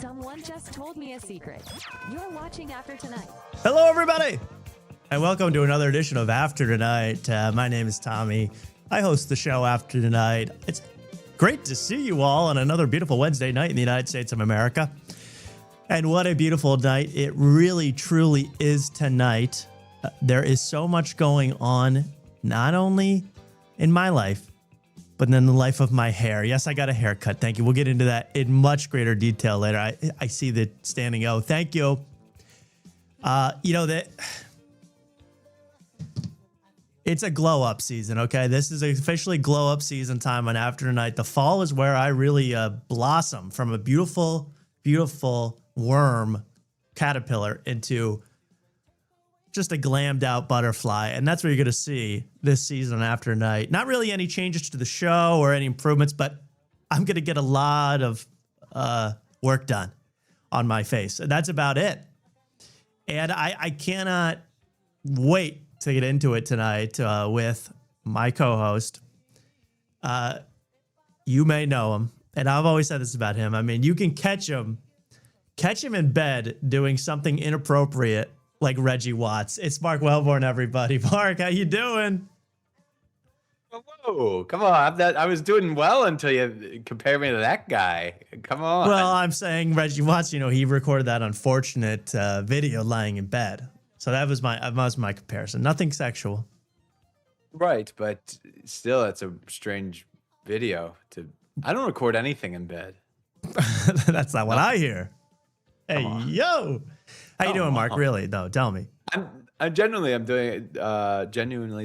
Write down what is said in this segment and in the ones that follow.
Someone just told me a secret. You're watching After Tonight. Hello, everybody, and welcome to another edition of After Tonight. My name is Tommy. I host the show After Tonight. It's great to see you all on another beautiful Wednesday night in the United States of America. And what a beautiful night it really, truly is tonight. There is so much going on, not only in my life, but in the life of my hair. Yes, I got a haircut. Thank you. We'll get into that in much greater detail later. I see the standing O. Thank you. That it's a glow up season. Okay, this is officially glow up season time on After Tonight. The fall is where I really blossom from a beautiful, beautiful worm caterpillar into just a glammed out butterfly. And that's what you're going to see this season After Night. Not really any changes to the show or any improvements, but I'm going to get a lot of work done on my face. And that's about it. And I cannot wait to get into it tonight with my co-host. You may know him, and I've always said this about him. I mean, you can catch him in bed doing something inappropriate like Reggie Watts. It's Mark Wellborn, everybody. Mark, how you doing? Whoa, come on. I was doing well until you compared me to that guy. Come on. Well, I'm saying Reggie Watts, he recorded that unfortunate video lying in bed. So that was my comparison. Nothing sexual. Right, but still, it's a strange video. I don't record anything in bed. That's not what I hear. Hey, yo. How you doing, Mark? Really, though? Tell me. I'm genuinely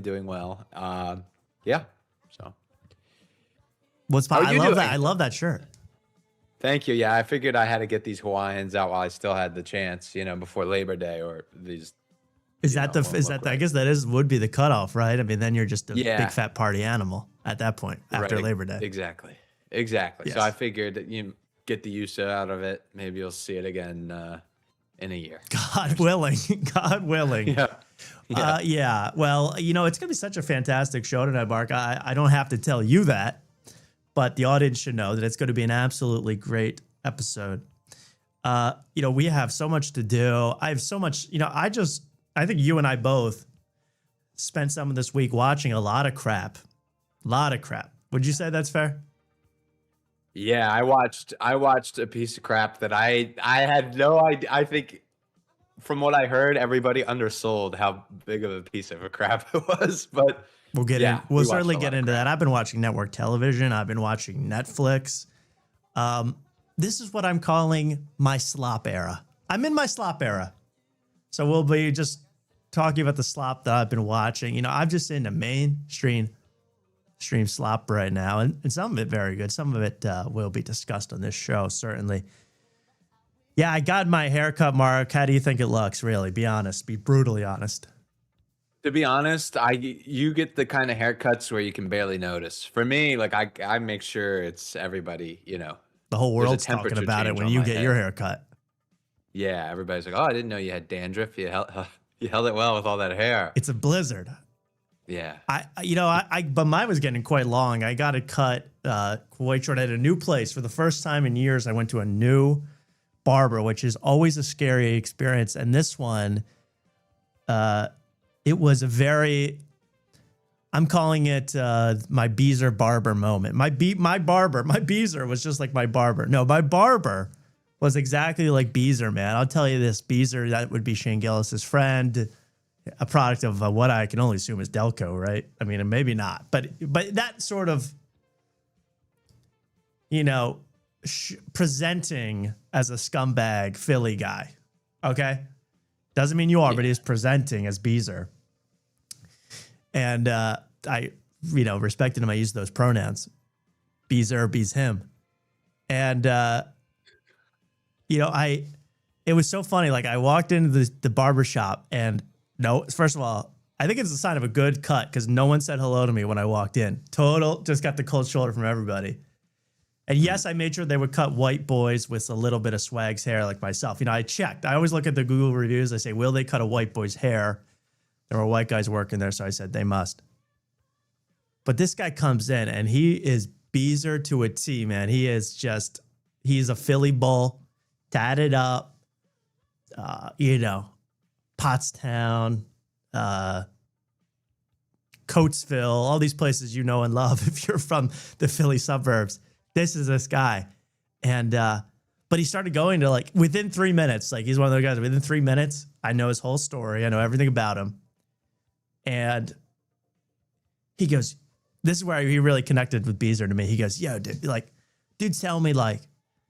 doing well. Yeah. So. I love that. I love that shirt. Thank you. Yeah, I figured I had to get these Hawaiians out while I still had the chance, before Labor Day or these. I guess would be the cutoff, right? I mean, then you're just a big fat party animal at that point after Labor Day. Exactly. Yes. So I figured that you get the use out of it. Maybe you'll see it again in a year. God willing. God willing. Yeah. Yeah. Well, it's going to be such a fantastic show tonight, Mark. I don't have to tell you that, but the audience should know that it's going to be an absolutely great episode. We have so much to do. I have so much, I think you and I both spent some of this week watching a lot of crap. Would you say that's fair? Yeah, I watched a piece of crap that I had no idea. I think from what I heard, everybody undersold how big of a piece of a crap it was. But we'll certainly get into that. I've been watching network television. I've been watching Netflix. This is what I'm calling my slop era. I'm in my slop era. So we'll be just talking about the slop that I've been watching. I'm just into mainstream slop right now, and some of it very good. Some of it will be discussed on this show, certainly. Yeah, I got my haircut, Mark. How do you think it looks, really? Be honest. Be brutally honest. To be honest, you get the kind of haircuts where you can barely notice. For me, like I make sure it's everybody, The whole world's talking about it when you get your haircut. Yeah, everybody's like, "Oh, I didn't know you had dandruff. You held it well with all that hair." It's a blizzard. Yeah. But mine was getting quite long. I got it cut quite short. At a new place for the first time in years. I went to a new barber, which is always a scary experience. And this one, it was I'm calling it my Beezer barber moment. My Beezer was just like my barber. No, my barber was exactly like Beezer, man. I'll tell you this, Beezer, that would be Shane Gillis's friend, a product of what I can only assume is Delco, right? I mean, maybe not, but that sort of, presenting as a scumbag Philly guy, okay? Doesn't mean you are, but he's presenting as Beezer. And I, respected him. I used those pronouns, Beezer, Beez him. And, it was so funny. Like I walked into the barber shop and first of all, I think it's a sign of a good cut because no one said hello to me when I walked in. Just got the cold shoulder from everybody. And yes, I made sure they would cut white boys with a little bit of swag's hair like myself. I checked. I always look at the Google reviews. I say, will they cut a white boy's hair? There were white guys working there, so I said they must. But this guy comes in and he is Beezer to a T, man. He's a Philly bull. tatted up, you know, Pottstown, Coatesville, all these places you know and love if you're from the Philly suburbs. This is this guy. And, but he started going to like within 3 minutes, like he's one of those guys, within 3 minutes, I know his whole story. I know everything about him. And he goes, this is where he really connected with Beezer to me. He goes, yo, dude, like, dude's telling me like,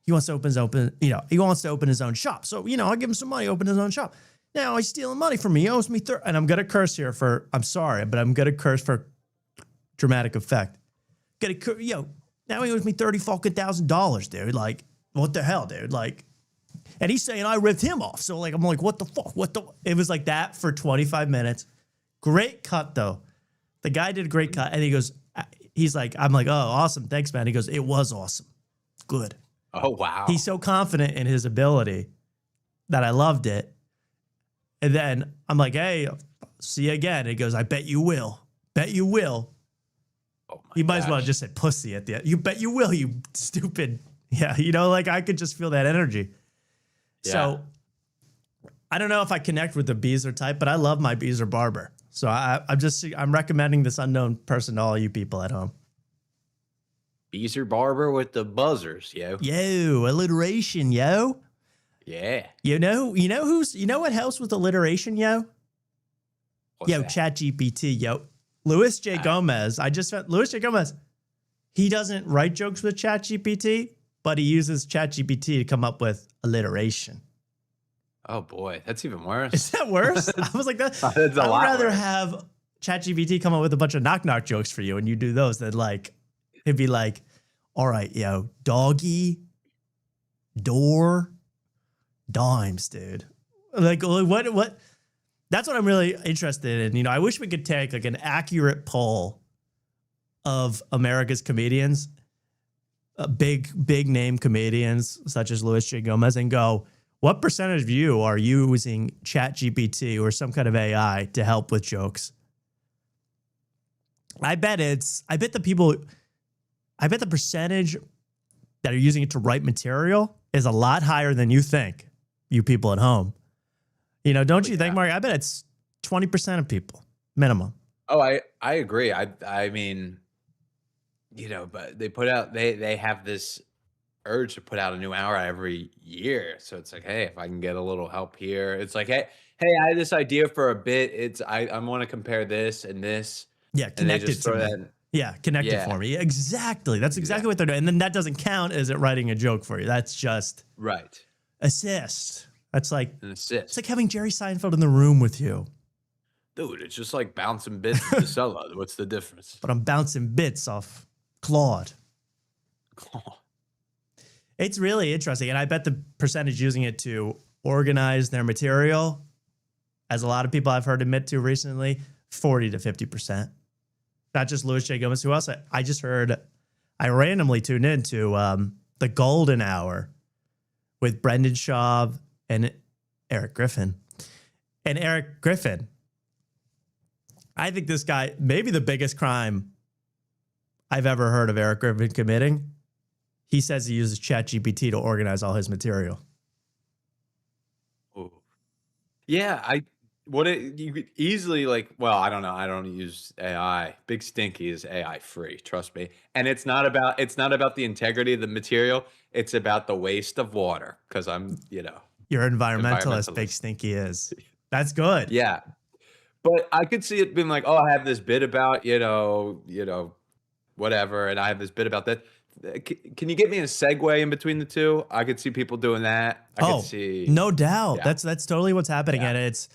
he wants to open his own shop. So, you know, I'll give him some money, open his own shop. Now he's stealing money from me. He owes me and I'm going to curse here I'm sorry, but I'm going to curse for dramatic effect. Now he owes me $30,000, dude. Like, what the hell, dude? Like, and he's saying I ripped him off. So like, I'm like, what the fuck? It was like that for 25 minutes. Great cut though. The guy did a great cut. And he goes, he's like, I'm like, oh, awesome. Thanks, man. He goes, it was awesome. Good. Oh, wow. He's so confident in his ability that I loved it. And then I'm like, hey, see you again. And he goes, I bet you will. Bet you will. Oh my you might gosh. as well have just said pussy at the end. You bet you will, you stupid. Yeah, you know, like I could just feel that energy. Yeah. So I don't know if I connect with the Beezer type, but I love my Beezer barber. So I'm recommending this unknown person to all you people at home. Beezer Barber with the buzzers, yo. Yo, alliteration, yo. Yeah. You know what helps with alliteration, yo? What's Yo, that? ChatGPT, yo. Louis J. Gomez. I just found Louis J. Gomez. He doesn't write jokes with ChatGPT, but he uses ChatGPT to come up with alliteration. Oh boy, that's even worse. Is that worse? I was like, that. That's I would lot rather worse. have ChatGPT come up with a bunch of knock jokes for you, and you do those than like it'd be like, all right, yo, doggy, door, dimes, dude. Like what? That's what I'm really interested in. You know, I wish we could take like an accurate poll of America's comedians, big name comedians such as Louis J. Gomez, and go, what percentage of you are using ChatGPT or some kind of AI to help with jokes? I bet the percentage that are using it to write material is a lot higher than you think, you people at home. You know, don't you think, Mark? I bet it's 20% of people, minimum. Oh, I agree. I mean, you know, but they have this urge to put out a new hour every year. So it's like, hey, if I can get a little help here, it's like, hey, I had this idea for a bit. I want to compare this and this. Yeah, And they connect it just to throw me. that in. Yeah, connect it Yeah. for me. Exactly. That's exactly what they're doing. And then that doesn't count as it writing a joke for you. That's just Right. assist. That's like, An assist. it's like having Jerry Seinfeld in the room with you, Dude, it's just like bouncing bits of the solo. What's the difference? but I'm bouncing bits off Claude. It's really interesting. And I bet the percentage using it to organize their material, as a lot of people I've heard admit to recently, 40 to 50%. Not just Louis J. Gomez. Who else? I randomly tuned into the Golden Hour with Brendan Schaub and Eric Griffin. And Eric Griffin, I think this guy, maybe the biggest crime I've ever heard of Eric Griffin committing. He says he uses ChatGPT to organize all his material. Ooh. Yeah, you could easily I don't know. I don't use AI. Big Stinky is AI free, trust me. And it's not about the integrity of the material. It's about the waste of water. Because I'm, You're environmentalist, Big Stinky is. That's good. Yeah. But I could see it being like, oh, I have this bit about, whatever, and I have this bit about that. Can you get me a segue in between the two? I could see people doing that. I could see. No doubt. Yeah. That's totally what's happening. Yeah. And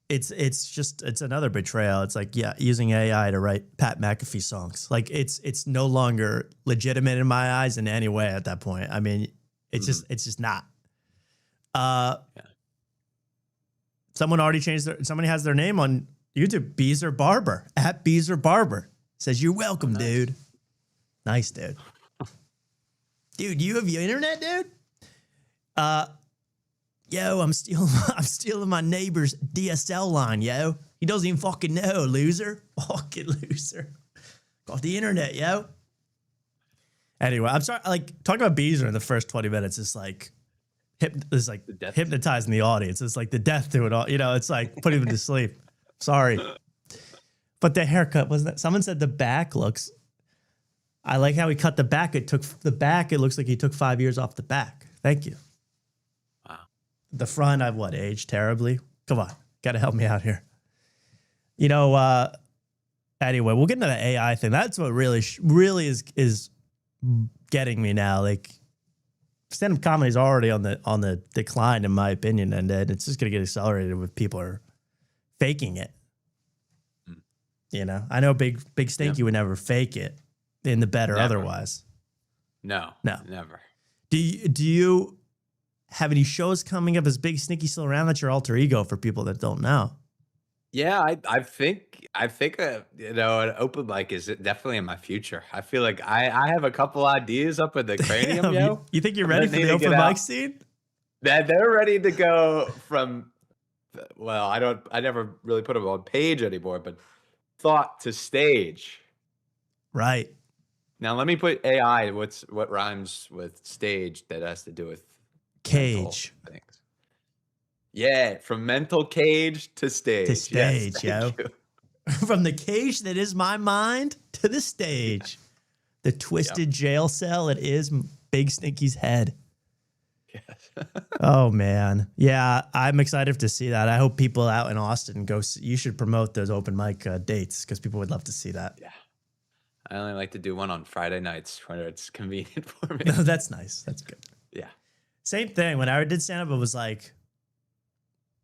it's another betrayal. It's like, yeah, using AI to write Pat McAfee songs. Like it's no longer legitimate in my eyes in any way at that point. I mean, it's just not. Someone already somebody has their name on YouTube, Beezer Barber, at Beezer Barber. Says, you're welcome, dude. Nice, dude. Dude, you have your internet, dude? Yo, I'm stealing my neighbor's DSL line, yo. He doesn't even fucking know, loser. Fucking loser. Got the internet, yo. Anyway, I'm sorry. Like talking about Beezer in the first 20 minutes is like, hypnotizing the audience. It's like the death to it all. You know, it's like putting them to sleep. Sorry, but the haircut wasn't that. Someone said the back looks. I like how he cut the back. It took the back. It looks like he took 5 years off the back. Thank you. Wow. The front, I've aged terribly. Come on, got to help me out here. You know. Anyway, we'll get into the AI thing. That's what really is getting me now. Like, stand-up comedy is already on the decline, in my opinion, and it's just gonna get accelerated with people are faking it. You know, I know Big Stinky would never fake it in the bed or otherwise. No, never. Do you have any shows coming up? Is Big Stinky still around? That's your alter ego for people that don't know. Yeah, I think you know, an open mic is definitely in my future. I feel like I have a couple ideas up at the Cranium, Damn, yo. you think you're ready for the open mic scene? That they're ready to go from. Well, I never really put them on page anymore, but thought to stage. Right. Now let me put AI. What rhymes with stage that has to do with cage things? Yeah, from mental cage to stage. To stage, yes, From the cage that is my mind to the stage. The twisted jail cell that is Big Stinky's head. Yes. Oh, man. Yeah, I'm excited to see that. I hope people out in Austin you should promote those open mic dates because people would love to see that. Yeah. I only like to do one on Friday nights when it's convenient for me. No, that's nice. That's good. Yeah. Same thing. When I did stand up, it was like,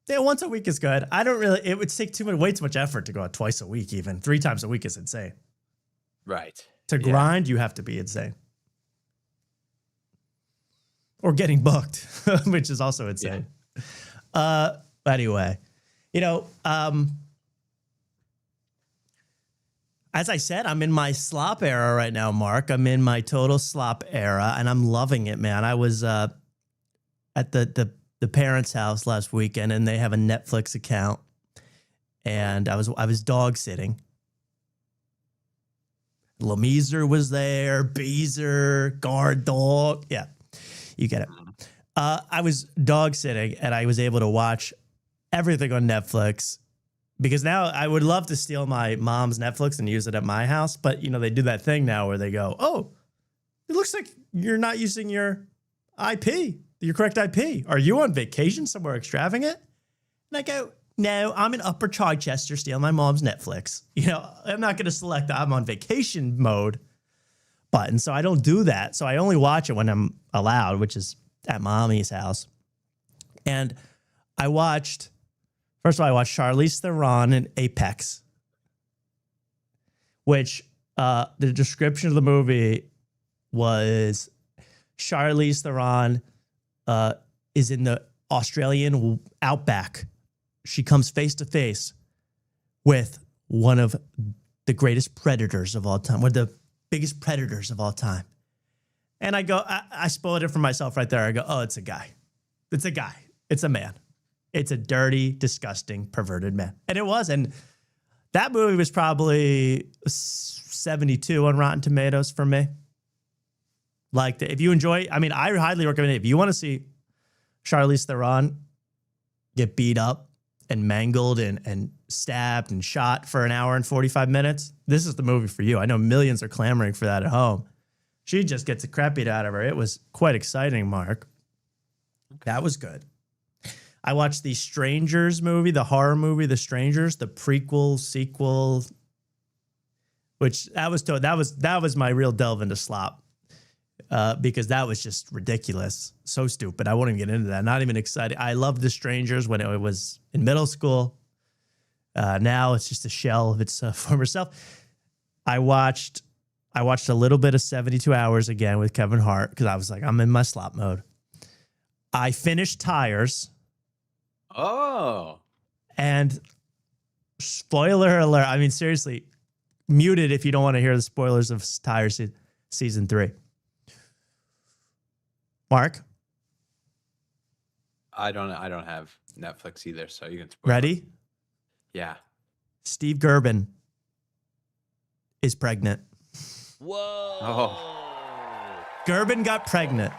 yeah, once a week is good. It would take way too much effort to go out twice a week, even 3 times a week is insane. Right. To grind, you have to be insane. Or getting booked, which is also insane. Yeah. Anyway, you know, as I said, I'm in my slop era right now, Mark. I'm in my total slop era, and I'm loving it, man. I was at the parents' house last weekend, and they have a Netflix account, and I was dog sitting. Lameezer was there, Beezer, guard dog. Yeah, you get it. I was dog sitting, and I was able to watch everything on Netflix because now I would love to steal my mom's Netflix and use it at my house. But, you know, they do that thing now where they go, oh, it looks like you're not using your IP, your correct IP. Are you on vacation somewhere extravagant? And I go, no, I'm in Upper Chichester stealing my mom's Netflix. You know, I'm not going to select the I'm on vacation mode button. So I don't do that. So I only watch it when I'm allowed, which is at mommy's house. And I watched Charlize Theron in Apex, which the description of the movie was Charlize Theron is in the Australian outback. She comes face to face with one of the greatest predators of all time, one of the biggest predators of all time. And I go, I spoiled it for myself right there. I go, oh, it's a guy. It's a guy. It's a man. It's a dirty, disgusting, perverted man. And it was. And that movie was probably 72 on Rotten Tomatoes for me. Like, if you enjoy, I mean, I highly recommend it. If you want to see Charlize Theron get beat up and mangled and stabbed and shot for an hour and 45 minutes, this is the movie for you. I know millions are clamoring for that at home. She just gets the crap beat out of her. It was quite exciting, Mark. Okay. That was good. I watched the Strangers movie, the horror movie, The Strangers, the prequel, sequel, which that was my real delve into slop. Because that was just ridiculous. So stupid. I won't even get into that. Not even excited. I loved The Strangers when it was in middle school. Now it's just a shell of its former self. I watched a little bit of 72 Hours again with Kevin Hart because I was like, I'm in my slop mode. I finished Tires. Oh. And spoiler alert. I mean, seriously, mute it if you don't want to hear the spoilers of Tires season 3. Mark? I don't have Netflix either, so you can spoil Ready? it. Yeah. Steve Gerben is pregnant. Whoa. Oh. Gerben got pregnant.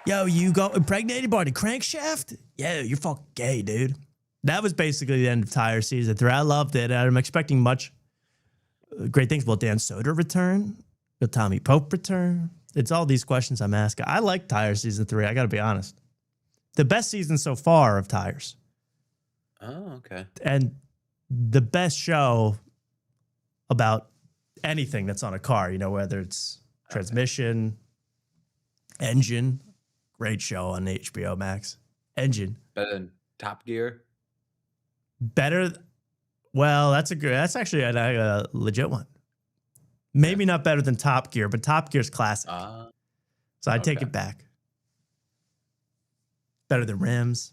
Yo, you got impregnated by the crankshaft? Yeah, you're fucking gay, dude. That was basically the end of Tyre season 3. I loved it. I'm expecting much great things. Will Dan Soder return? Will Tommy Pope return? It's all these questions I'm asking. I like Tyre season 3. I got to be honest. The best season so far of Tyres. Oh, okay. And the best show about anything that's on a car, whether it's transmission, engine. Great show on HBO Max. Engine. Better than Top Gear? Better. Well, that's actually a legit one. Maybe not better than Top Gear, but Top Gear's classic. So I take it back. Better than Rims.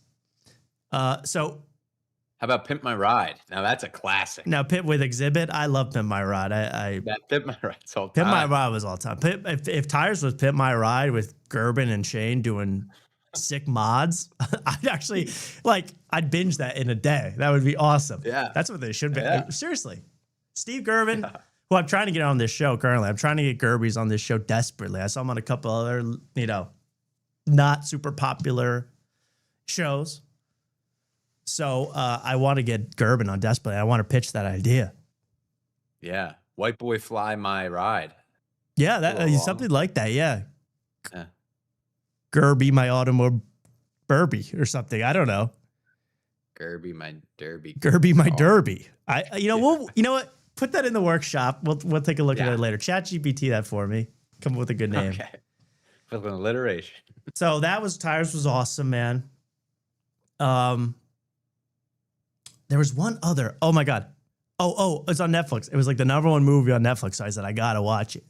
So how about Pimp My Ride? Now that's a classic. Now Pimp with Exhibit. I love Pimp My Ride. That Pimp My Ride's all time. Pimp My Ride was all time. If Tyres was Pimp My Ride with Gerben and Shane doing sick mods, I'd binge that in a day. That would be awesome. Yeah. That's what they should be. Yeah. Seriously. Steve Gerben, who I'm trying to get on this show currently. I'm trying to get Gerbies on this show desperately. I saw him on a couple other, not super popular shows. So I want to get Gerben on desperately. I want to pitch that idea. Yeah. White Boy Fly My Ride. Yeah, that something like that. Yeah. Gerby my automobile Burby or something. I don't know. Gerby my Derby. Gerby my Derby. We'll what? Put that in the workshop. We'll take a look at it later. ChatGPT that for me. Come up with a good name. Okay. With an alliteration. So Tyres was awesome, man. There was one other. Oh my God. It's on Netflix. It was like the #1 movie on Netflix. So I said, I gotta watch it.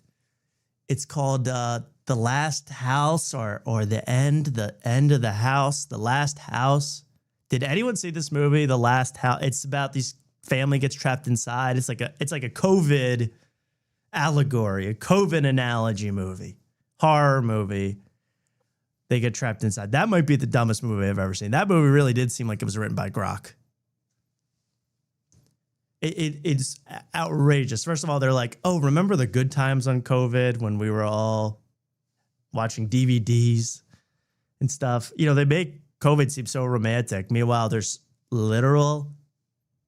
It's called The Last House or the end of the house, The Last House. Did anyone see this movie, The Last House? It's about this family gets trapped inside. It's like a COVID allegory, a COVID analogy movie, horror movie. They get trapped inside. That might be the dumbest movie I've ever seen. That movie really did seem like it was written by Grok. It's outrageous. First of all, they're like, oh, remember the good times on COVID when we were all watching DVDs and stuff? They make COVID seem so romantic. Meanwhile, there's literal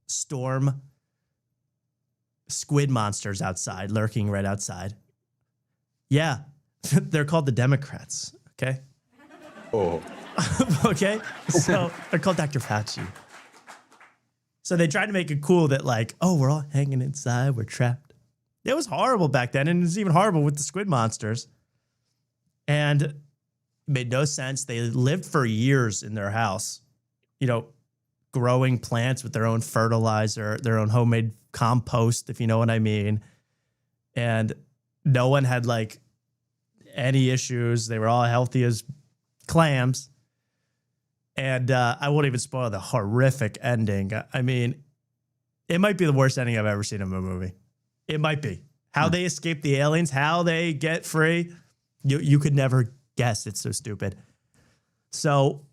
storm squid monsters outside, lurking right outside. Yeah, they're called the Democrats, okay? Oh. Okay? So they're called Dr. Fauci. So they tried to make it cool that we're all hanging inside, we're trapped. It was horrible back then, and it was even horrible with the squid monsters. And it made no sense. They lived for years in their house, growing plants with their own fertilizer, their own homemade compost, if you know what I mean. And no one had any issues. They were all healthy as clams. And I won't even spoil the horrific ending. I mean, it might be the worst ending I've ever seen in a movie. It might be. How they escape the aliens, how they get free, you could never guess. It's so stupid. So,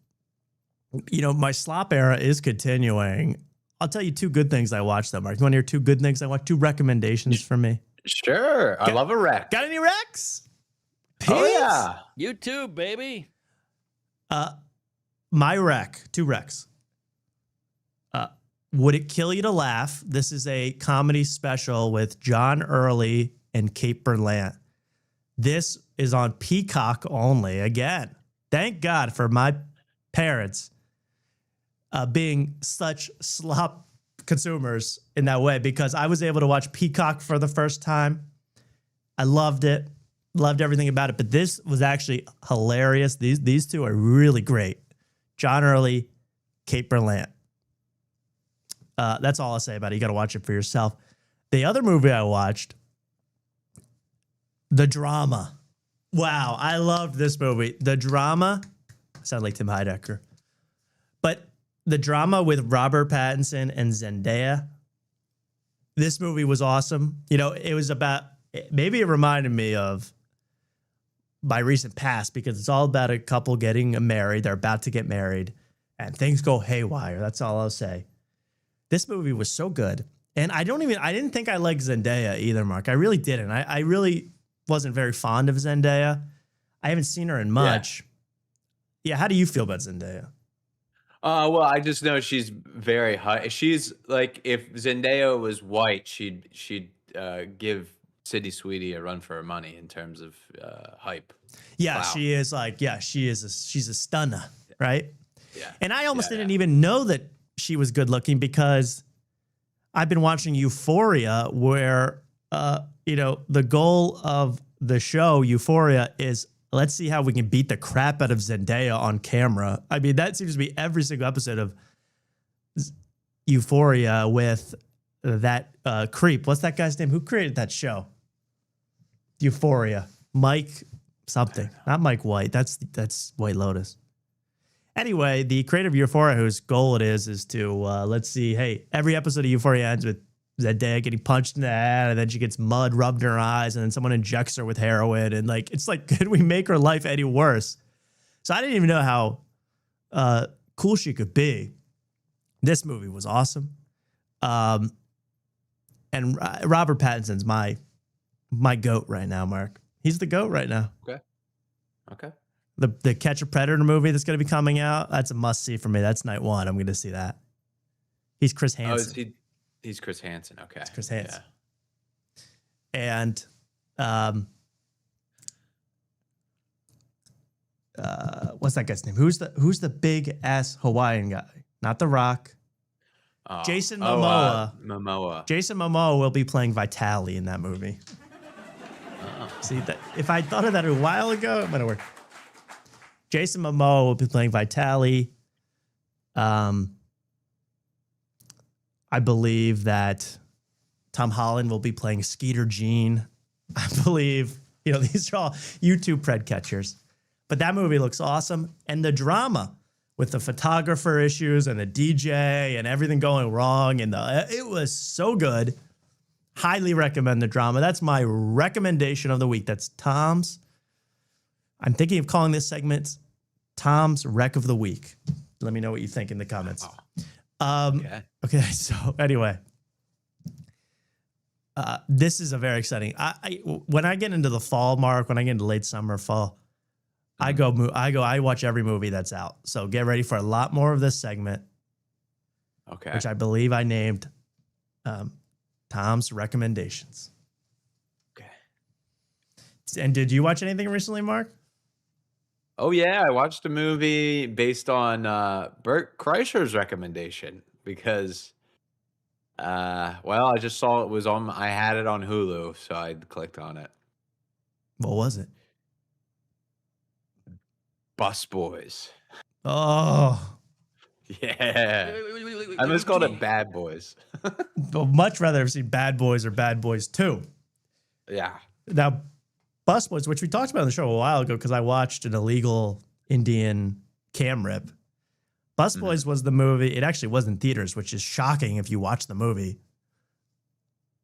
my slop era is continuing. I'll tell you 2 good things I watched, though, Mark. You want to hear 2 good things I watched? 2 recommendations from me? Sure. I love a rec. Got any recs? Oh, yeah. You too, baby. My rec, 2 recs. Would It Kill You to Laugh? This is a comedy special with John Early and Kate Berlant. This is on Peacock only. Again, thank God for my parents being such slop consumers in that way, because I was able to watch Peacock for the first time. I loved it. Loved everything about it. But this was actually hilarious. These 2 are really great. John Early, Kate Berlant. That's all I'll say about it. You got to watch it for yourself. The other movie I watched, The Drama. Wow, I loved this movie. The Drama. Sound like Tim Heidecker. But The Drama with Robert Pattinson and Zendaya. This movie was awesome. It was about, maybe it reminded me of my recent past, because it's all about a couple getting married. They're about to get married and things go haywire. That's all I'll say. This movie was so good. And I didn't think I liked Zendaya either, Mark. I really didn't. I really wasn't very fond of Zendaya. I haven't seen her in much. Yeah, how do you feel about Zendaya? Well, I just know she's very high. She's like, if Zendaya was white, she'd give Sydney Sweetie a run for her money in terms of hype. Yeah, Wow. she is like, she's a stunner, right? Yeah. And I almost Yeah, didn't even know that she was good looking because I've been watching Euphoria, where the goal of the show Euphoria is, let's see how we can beat the crap out of Zendaya on camera. I mean, that seems to be every single episode of Euphoria with that creep. What's that guy's name? Who created that show? Euphoria. Mike something. Not Mike White. That's White Lotus. Anyway, the creator of Euphoria, whose goal it is to, let's see, hey, every episode of Euphoria ends with Zendaya getting punched in the head, and then she gets mud rubbed in her eyes, and then someone injects her with heroin, and like, it's like, could we make her life any worse? So I didn't even know how cool she could be. This movie was awesome. And Robert Pattinson's my GOAT right now, Mark. He's the GOAT right now. Okay. The Catch a Predator movie that's going to be coming out, that's a must-see for me. That's night one. I'm going to see that. He's Chris Hansen. He's Chris Hansen. Okay. It's Chris Hansen. Yeah. And what's that guy's name? Who's the big-ass Hawaiian guy? Not The Rock. Jason Momoa. Momoa. Jason Momoa will be playing Vitaly in that movie. See, that if I thought of that a while ago, it might have worked. Jason Momoa will be playing Vitaly. I believe that Tom Holland will be playing Skeeter Jean. I believe, these are all YouTube pred catchers. But that movie looks awesome. And the drama with the photographer issues and the DJ and everything going wrong, and it was so good. Highly recommend the drama. That's my recommendation of the week. That's Tom's. I'm thinking of calling this segment Tom's Wreck of the Week. Let me know what you think in the comments. Okay. So anyway, this is a very exciting. When I get into the fall, Mark, when I get into late summer, fall, I watch every movie that's out. So get ready for a lot more of this segment. Okay. Which I believe I named Tom's Recommendations. Okay. And did you watch anything recently, Mark? Oh yeah, I watched a movie based on Bert Kreischer's recommendation because, I just saw it was on. I had it on Hulu, so I clicked on it. What was it? Bus Boys. Oh, Yeah. I just called it Bad Boys. I'd much rather have seen Bad Boys or Bad Boys 2. Yeah. Now, Bus Boys, which we talked about on the show a while ago because I watched an illegal Indian cam rip. Bus Boys was the movie. It actually was in theaters, which is shocking if you watch the movie.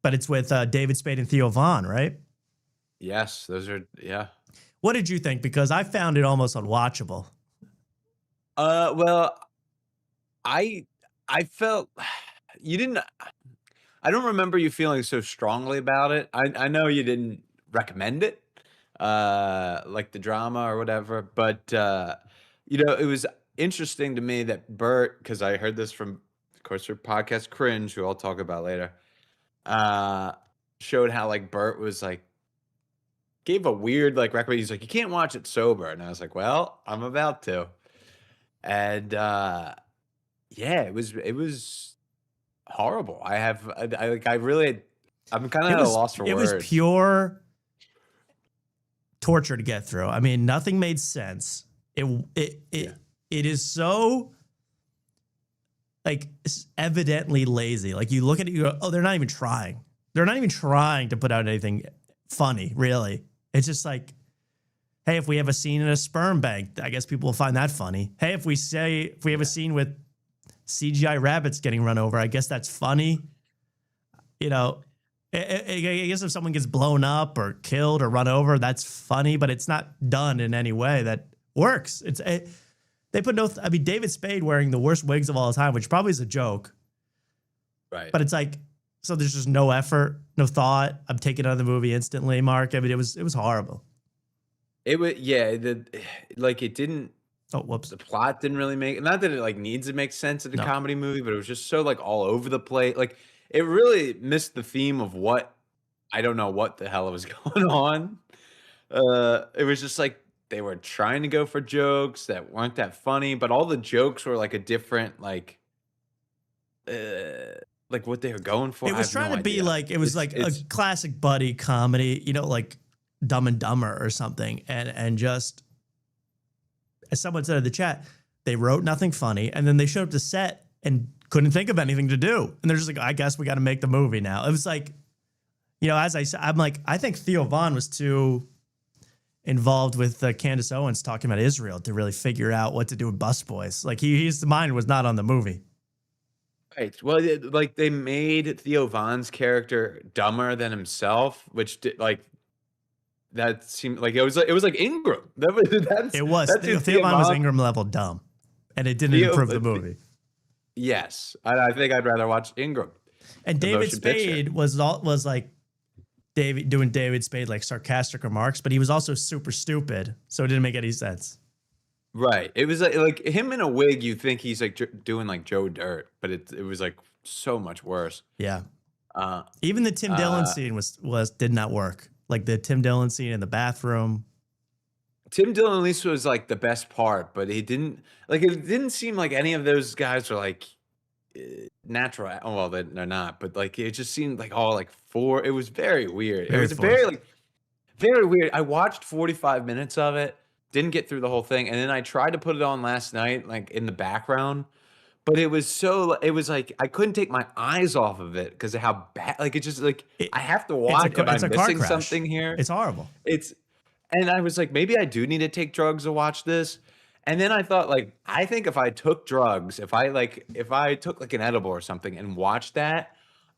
But it's with David Spade and Theo Von, right? Yes, those are, yeah. What did you think? Because I found it almost unwatchable. Well, I felt you didn't. I don't remember you feeling so strongly about it. I know you didn't recommend it, like the drama or whatever. But it was interesting to me that Bert, because I heard this from, of course, your podcast Cringe, who I'll talk about later, showed how like Bert was like gave a weird like recommendation. He's like, you can't watch it sober, and I was like, well, I'm about to, and yeah, it was horrible. I'm kind of at a loss for words. It was pure torture to get through. I mean, nothing made sense. It is so like evidently lazy. Like you look at it, you go, oh, they're not even trying. They're not even trying to put out anything funny, really. It's just like, hey, if we have a scene in a sperm bank, I guess people will find that funny. Hey, if we have a scene with CGI rabbits getting run over, I guess that's funny. I guess if someone gets blown up or killed or run over, that's funny, but it's not done in any way that works. They put David Spade wearing the worst wigs of all time, which probably is a joke. Right. But it's like, So there's just no effort, no thought. I'm taking out of the movie instantly, Mark. I mean, it was horrible. It was yeah, like it didn't Oh, whoops. the plot didn't really make not that it like needs to make sense in a No. comedy movie, but it was just so like all over the place. Like it really missed the theme of what I don't know what the hell was going on. It was just like they were trying to go for jokes that weren't that funny, but all the jokes were like a different like what they were going for. It I was have trying no to be idea. like, it was like a It's classic buddy comedy, you know, like Dumb and Dumber or something. And just, as someone said in the chat, they wrote nothing funny and then they showed up to set and couldn't think of anything to do. And they're just like, I guess we got to make the movie now. It was like, you know, as I said, I'm like, I think Theo Von was too involved with Candace Owens talking about Israel to really figure out what to do with Busboys. Like his mind was not on the movie. right. Well, like they made Theo Von's character dumber than himself, which did, like that seemed like it was like Ingram. It was. That's who Theo Von was Von. Ingram level dumb. And it didn't Theo- improve the movie. Yes, I think I'd rather watch Ingram. And the David motion picture. Spade was like doing David Spade like sarcastic remarks, but he was also super stupid, so it didn't make any sense. Right. It was like him in a wig. You think he's like doing like Joe Dirt, but it was like so much worse. Yeah. Uh, Even the Tim Dillon scene did not work. Like the Tim Dillon scene in the bathroom. Tim Dillon at least was like the best part, but he didn't like it. Didn't seem like any of those guys were like natural. Oh, well, they're not, but like it just seemed like all like four. It was very weird. It Very was forced. very weird. I watched 45 minutes of it, didn't get through the whole thing, and then I tried to put it on last night, like in the background. But it was like I couldn't take my eyes off of it because of how bad. Like it just like I have to watch. Am I it's a car missing crash. something here? It's horrible. And I was like, maybe I do need to take drugs to watch this. And then I thought, like, I think if I took drugs, if I took like an edible or something and watched that,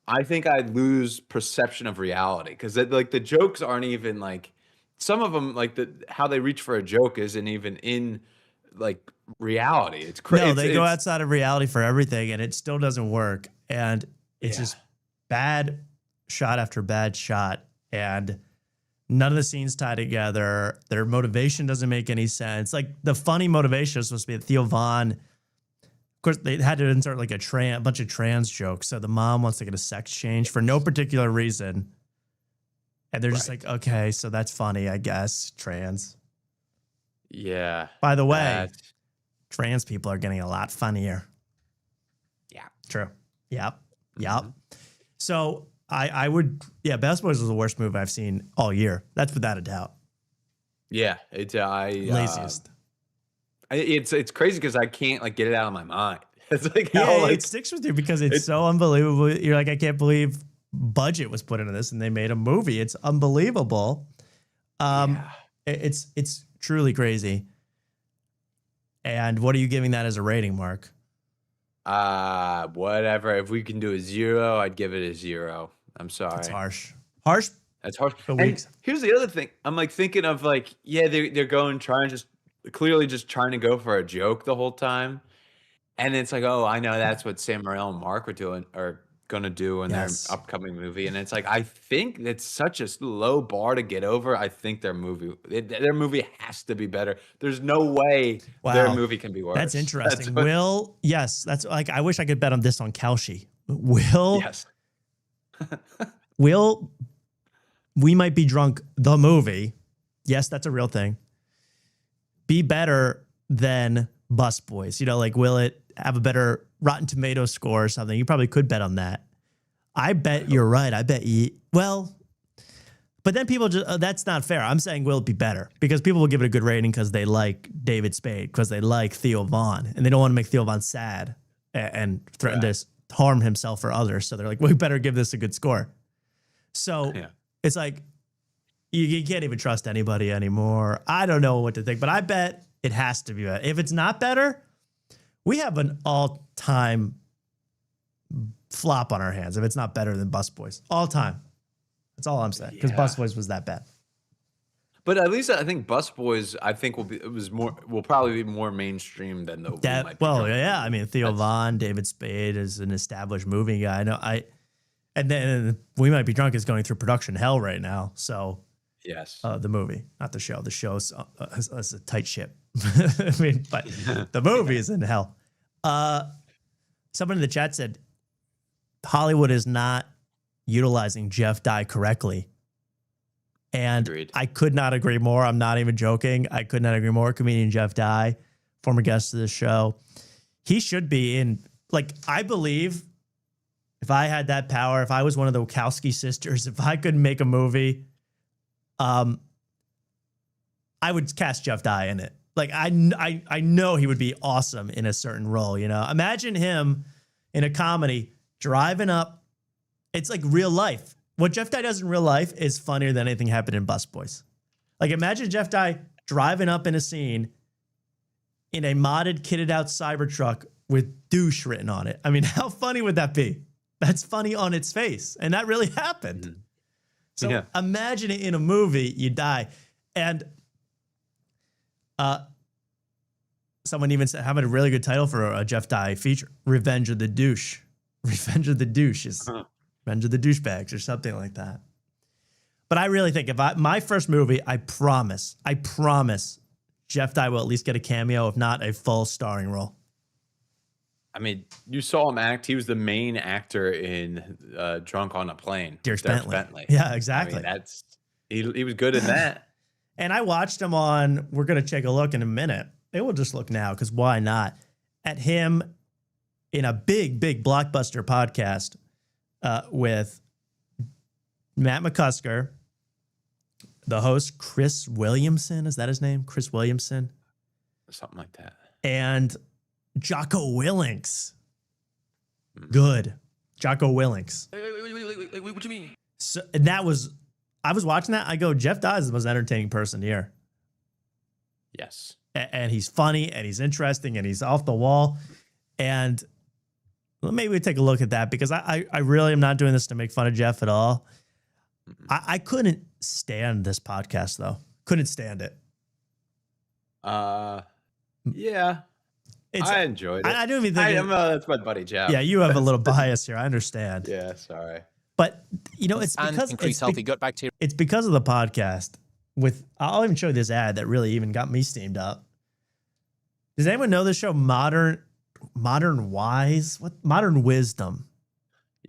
I think I'd lose perception of reality because like the jokes aren't even like some of them like how they reach for a joke isn't even in like reality. It's crazy. No, they go outside of reality for everything, and it still doesn't work. And it's just bad shot after bad shot, and none of the scenes tie together. Their motivation doesn't make any sense. Like the funny motivation is supposed to be that Theo Von. Of course, they had to insert like a bunch of trans jokes. So the mom wants to get a sex change for no particular reason, and they're just like, okay, so that's funny, I guess. Trans. Yeah. By the way, trans people are getting a lot funnier. Yeah. True. Yep. So I would, Best Boys was the worst movie I've seen all year. That's without a doubt. Yeah. Laziest. It's crazy because I can't like get it out of my mind. It's like Yeah, how like it sticks with you because it's so unbelievable. You're like, I can't believe budget was put into this and they made a movie. It's unbelievable. It's truly crazy. And what are you giving that as a rating, Mark? whatever. If we can do a 0, I'd give it a 0. I'm sorry. It's harsh. Harsh. That's harsh. For And weeks. here's the other thing. I'm like thinking of like, yeah, they're clearly just trying to go for a joke the whole time. And it's like, oh, I know that's what Sam Morril and Mark are gonna do in Yes. their upcoming movie. And it's like, I think it's such a low bar to get over. I think their movie has to be better. There's no way their Wow. movie can be worse. That's interesting. what- That's like, I wish I could bet on this on Kalshi. Will yes. We Might Be Drunk, the movie, yes, that's a real thing, be better than Bus Boys? You know, like, will it have a better Rotten Tomato score or something? You probably could bet on that. I bet you're right. I bet but then people just, that's not fair. I'm saying, will it be better? Because people will give it a good rating because they like David Spade, because they like Theo Von, and they don't want to make Theo Von sad and threaten to harm himself or others. So they're like, we better give this a good score. So it's like, you can't even trust anybody anymore. I don't know what to think, but I bet it has to be better. If it's not better, we have an all-time flop on our hands if it's not better than Bus Boys. All time. That's all I'm saying. Because Bus Boys was that bad. But at least I think Bus Boys, I think will probably be more mainstream than the We Might Be Drunk. I mean, Theo Von, David Spade is an established movie guy. And then We Might Be Drunk is going through production hell right now. So Yes. the movie, not the show. The show's is a tight ship. I mean, but the movie is in hell. Someone in the chat said Hollywood is not utilizing Jeff Dye correctly. And Agreed. I could not agree more. I'm not even joking. I could not agree more. Comedian Jeff Dye, former guest of the show. He should be in, like, I believe if I had that power, if I was one of the Wachowski sisters, if I could make a movie, I would cast Jeff Dye in it. Like, I know he would be awesome in a certain role, you know? Imagine him in a comedy driving up. It's like real life. What Jeff Dye does in real life is funnier than anything happened in Busboys. Like, imagine Jeff Dye driving up in a scene in a modded, kitted out Cybertruck with douche written on it. I mean, how funny would that be? That's funny on its face. And that really happened. Mm-hmm. So imagine it in a movie, you die. And someone even said, how about a really good title for a Jeff Dye feature? Revenge of the Douche. Revenge of the Douche is Revenge of the Douchebags or something like that. But I really think my first movie, I promise Jeff Dye will at least get a cameo, if not a full starring role. I mean, you saw him act. He was the main actor in Drunk on a Plane. Dierks Bentley. Yeah, exactly. I mean, he was good in that. And I watched him on, we're going to take a look in a minute. It will just look now, because why not? At him in a big blockbuster podcast with Matt McCusker, the host, Chris Williamson. Is that his name? Chris Williamson? Something like that. And Jocko Willink. Good. Jocko Willink. Wait, what do you mean? So, and that was, I was watching that. I go, Jeff Dye is the most entertaining person here. Yes. And he's funny and he's interesting and he's off the wall. And maybe we take a look at that, because I really am not doing this to make fun of Jeff at all. I couldn't stand this podcast, though. Couldn't stand it. Yeah. I enjoyed it. I don't even think that's my buddy Jeff. Yeah, you have a little bias here. I understand. Yeah, sorry. But you know, it's because increase healthy gut bacteria. It's because of the podcast. I'll even show you this ad that really even got me steamed up. Does anyone know this show, Modern Wise? What? Modern Wisdom.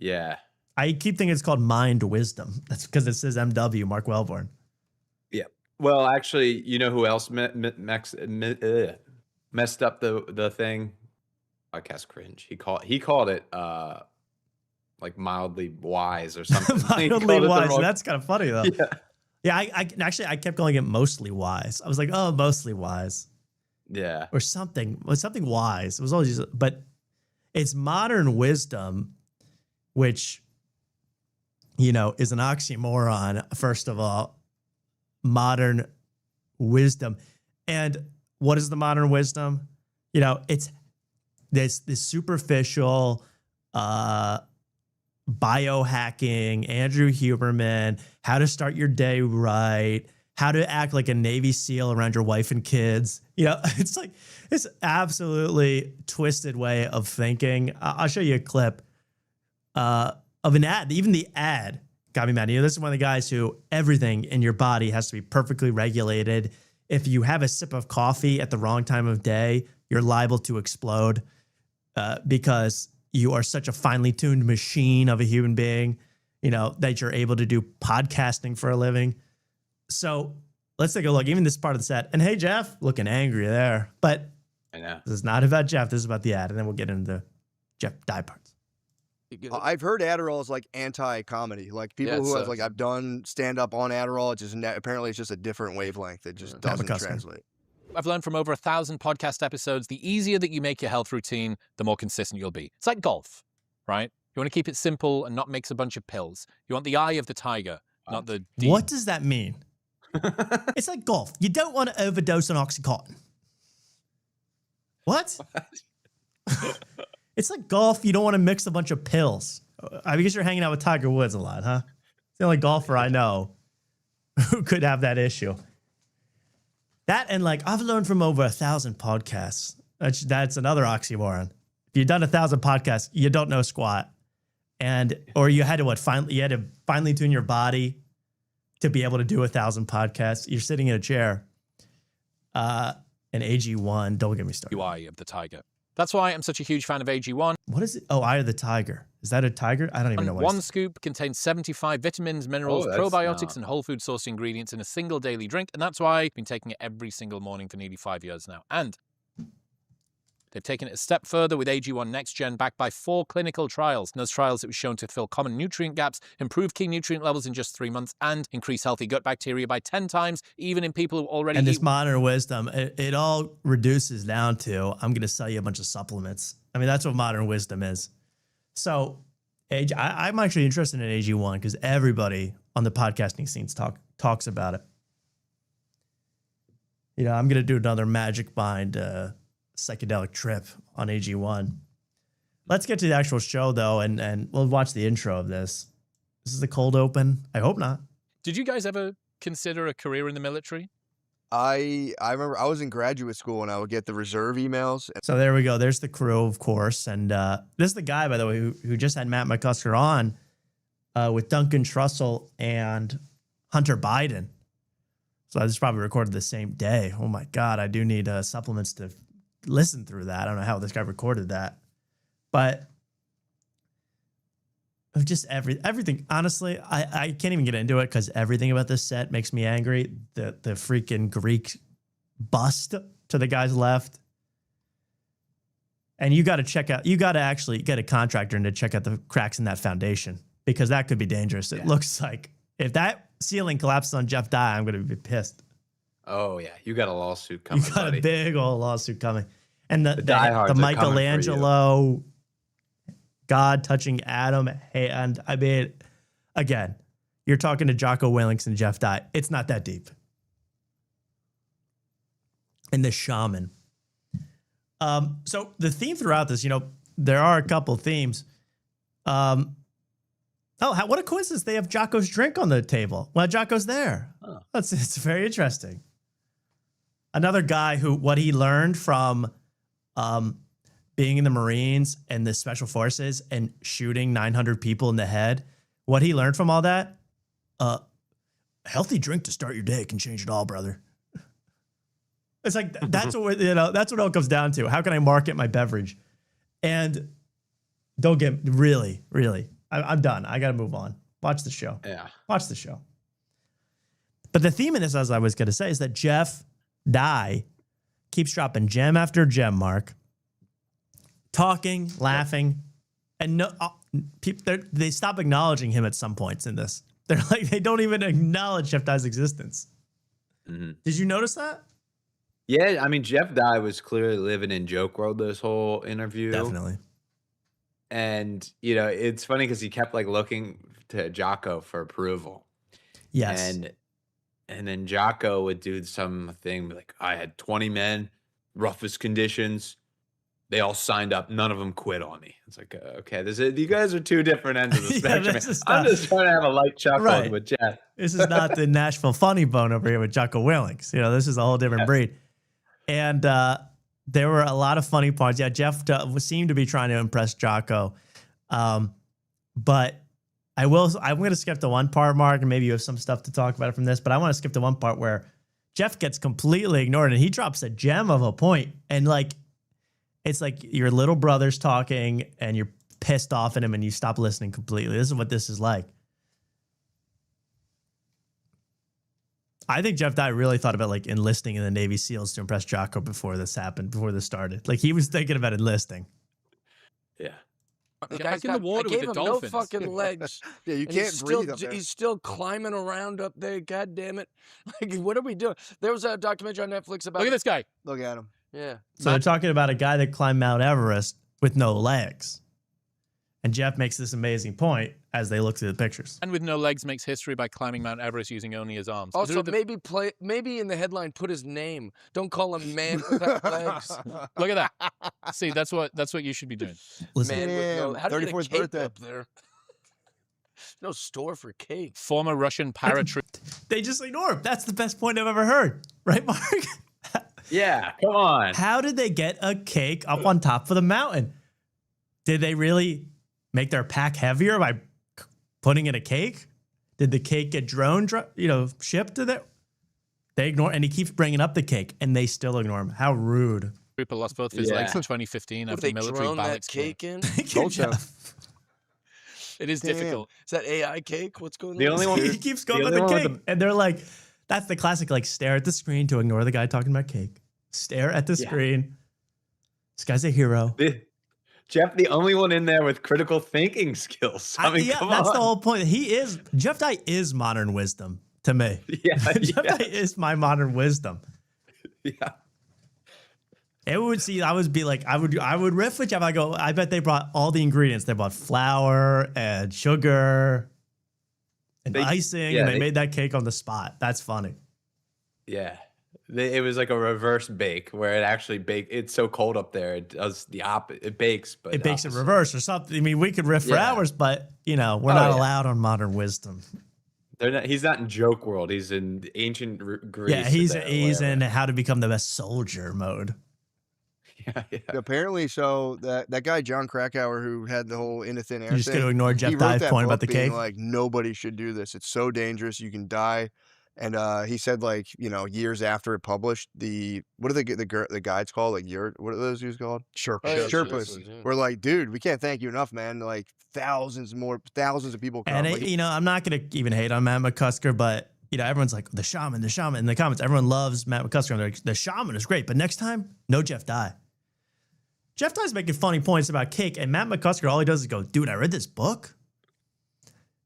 Yeah. I keep thinking it's called Mind Wisdom. That's because it says MW, Mark Wellborn. Yeah. Well, actually, you know who else messed up the thing? Podcast cringe. He called it like mildly wise or something. Mildly wise. That's kind of funny though. Yeah. I kept calling it mostly wise. I was like, oh, mostly wise. Yeah. Or something. It was something wise. It was always just, but it's Modern Wisdom, which, you know, is an oxymoron, first of all. Modern wisdom. And what is the modern wisdom? You know, it's this superficial biohacking, Andrew Huberman, how to start your day right, how to act like a Navy SEAL around your wife and kids. You know, it's like this absolutely twisted way of thinking. I'll show you a clip of an ad. Even the ad got me mad. You know, this is one of the guys who everything in your body has to be perfectly regulated. If you have a sip of coffee at the wrong time of day, you're liable to explode because you are such a finely tuned machine of a human being, you know, that you're able to do podcasting for a living. So let's take a look. Even this part of the set. And hey, Jeff, looking angry there. But I know. This is not about Jeff. This is about the ad. And then we'll get into the Jeff Dye parts. I've heard Adderall is like anti-comedy. Like people who have like, I've done stand up on Adderall. It's just apparently it's just a different wavelength. It just doesn't translate. I've learned from over 1,000 podcast episodes, the easier that you make your health routine, the more consistent you'll be. It's like golf, right? You want to keep it simple and not mix a bunch of pills. You want the eye of the tiger, not the D. What does that mean? It's like golf. You don't want to overdose on Oxycontin. What? It's like golf. You don't want to mix a bunch of pills. I guess you're hanging out with Tiger Woods a lot, huh? It's the only golfer I know who could have that issue. That and like, I've learned from over 1,000 podcasts. That's another oxymoron. If you've done 1,000 podcasts, you don't know squat. or you had to finally tune your body to be able to do 1,000 podcasts. You're sitting in a chair. And AG1, don't get me started. UI of the tiger. That's why I'm such a huge fan of AG1. What is it? Oh, Eye of the Tiger. Is that a tiger? I don't even know what One scoop contains 75 vitamins, minerals, probiotics, and whole food sourced ingredients in a single daily drink. And that's why I've been taking it every single morning for nearly 5 years now. And they've taken it a step further with AG1 Next Gen, backed by 4 clinical trials. In those trials, it was shown to fill common nutrient gaps, improve key nutrient levels in just 3 months, and increase healthy gut bacteria by 10 times, even in people who already And this modern wisdom, it all reduces down to, I'm going to sell you a bunch of supplements. I mean, that's what modern wisdom is. So I'm actually interested in AG1 because everybody on the podcasting scenes talks about it. You know, I'm going to do another Magic Mind psychedelic trip on AG1. Let's get to the actual show, though, and we'll watch the intro of this. This is the cold open. I hope not. Did you guys ever consider a career in the military? I remember I was in graduate school and I would get the reserve emails. So there we go. There's the crew, of course. And this is the guy, by the way, who just had Matt McCusker on with Duncan Trussell and Hunter Biden. So this is probably recorded the same day. Oh, my God. I do need supplements to listen through that. I don't know how this guy recorded that. But just everything. Honestly, I can't even get into it because everything about this set makes me angry. The freaking Greek bust to the guy's left. And you got to actually get a contractor in to check out the cracks in that foundation because that could be dangerous. It looks like if that ceiling collapses on Jeff Dye, I'm going to be pissed. Oh, yeah. You got a lawsuit coming, You got buddy. a big old lawsuit coming. And the diehards are coming for Michelangelo, God touching Adam hand. I mean, again, you're talking to Jocko Willings and Jeff Dye. It's not that deep. And the shaman. So the theme throughout this, there are a couple themes. What a coincidence. They have Jocko's drink on the table. Well, Jocko's there. Oh. It's very interesting. Another guy what he learned from being in the Marines and the Special Forces and shooting 900 people in the head, what he learned from all that, a healthy drink to start your day can change it all, brother. It's like, that's what it all comes down to. How can I market my beverage? And don't get, really, I'm done. I got to move on. Watch the show. Yeah. Watch the show. But the theme in this, as I was going to say, is that Jeff Dye keeps dropping gem after gem, Mark. Talking, laughing, and they stop acknowledging him at some points in this. They're like, they don't even acknowledge Jeff Dye's existence. Mm-hmm. Did you notice that? Yeah, I mean, Jeff Dye was clearly living in joke world this whole interview. Definitely. And, it's funny because he kept looking to Jocko for approval. Yes. And then Jocko would do something like, I had 20 men, roughest conditions. They all signed up. None of them quit on me. It's like, okay, you guys are two different ends of the spectrum. I'm just trying to have a light chuckle with Jeff. This is not the Nashville Funny Bone over here with Jocko Willings. This is a whole different breed. And there were a lot of funny parts. Yeah, Jeff seemed to be trying to impress Jocko. But I'm going to skip the one part, Mark, and maybe you have some stuff to talk about from this, but I want to skip the one part where Jeff gets completely ignored and he drops a gem of a point. And it's like your little brother's talking and you're pissed off at him and you stop listening completely. This is what this is like. I think Jeff Dye really thought about enlisting in the Navy SEALs to impress Jocko before this started. He was thinking about enlisting. Yeah. Back in the water with the dolphins. No fucking legs. Yeah, you can't breathe up there. He's still climbing around up there. God damn it! What are we doing? There was a documentary on Netflix about. Look at this guy. Look at him. Yeah. So they're talking about a guy that climbed Mount Everest with no legs. And Jeff makes this amazing point as they look through the pictures. And with no legs makes history by climbing Mount Everest using only his arms. Also, maybe in the headline put his name. Don't call him man without legs. Look at that. See, that's what you should be doing. Listen, Man with no. How do you get a 34th cake birthday. up there? No store for cake. Former Russian paratrooper. they just ignore him. That's the best point I've ever heard. Right, Mark? Yeah, come on. How did they get a cake up on top of the mountain? Did they really make their pack heavier by putting in a cake? Did the cake get shipped to there? They ignore, and he keeps bringing up the cake, and they still ignore him. How rude! Trooper lost both of his legs in 2015 Would after they military drone ballot that cake in? Good job. It is difficult. Is that AI cake? What's going The on? only one He keeps going the with the only one cake, with and they're like, "That's the classic, like stare at the screen to ignore the guy talking about cake. Stare at the screen. This guy's a hero." Jeff, the only one in there with critical thinking skills. I mean, come that's on. the whole point. Jeff Dye is modern wisdom to me. Yeah, Jeff Dye is my modern wisdom. yeah. It would I would riff with Jeff. I go, I bet they brought all the ingredients. They bought flour and sugar and icing, and they made that cake on the spot. That's funny. Yeah. It was like a reverse bake where it actually it's so cold up there. It does the opposite. It bakes, but It bakes in reverse or something. I mean, we could riff for hours, but we're not allowed on modern wisdom. He's not in joke world. He's in ancient Greece. Yeah, he's in how to become the best soldier mode. Yeah. Apparently, so that guy John Krakauer who had the whole in a thin air You're just thing, gonna ignore he Jeff wrote Dye's that point about book the being cake. like, nobody should do this. It's so dangerous. You can die. And he said, like, years after it published, what are the guides called? Like, what are those dudes called? Sherpas. We're like, dude, we can't thank you enough, man. Like, thousands of people come. And I'm not gonna even hate on Matt McCusker, but everyone's like the shaman in the comments. Everyone loves Matt McCusker. And they're like, the shaman is great, but next time, no Jeff Dye. Jeff Dye's making funny points about cake, and Matt McCusker, all he does is go, dude, I read this book,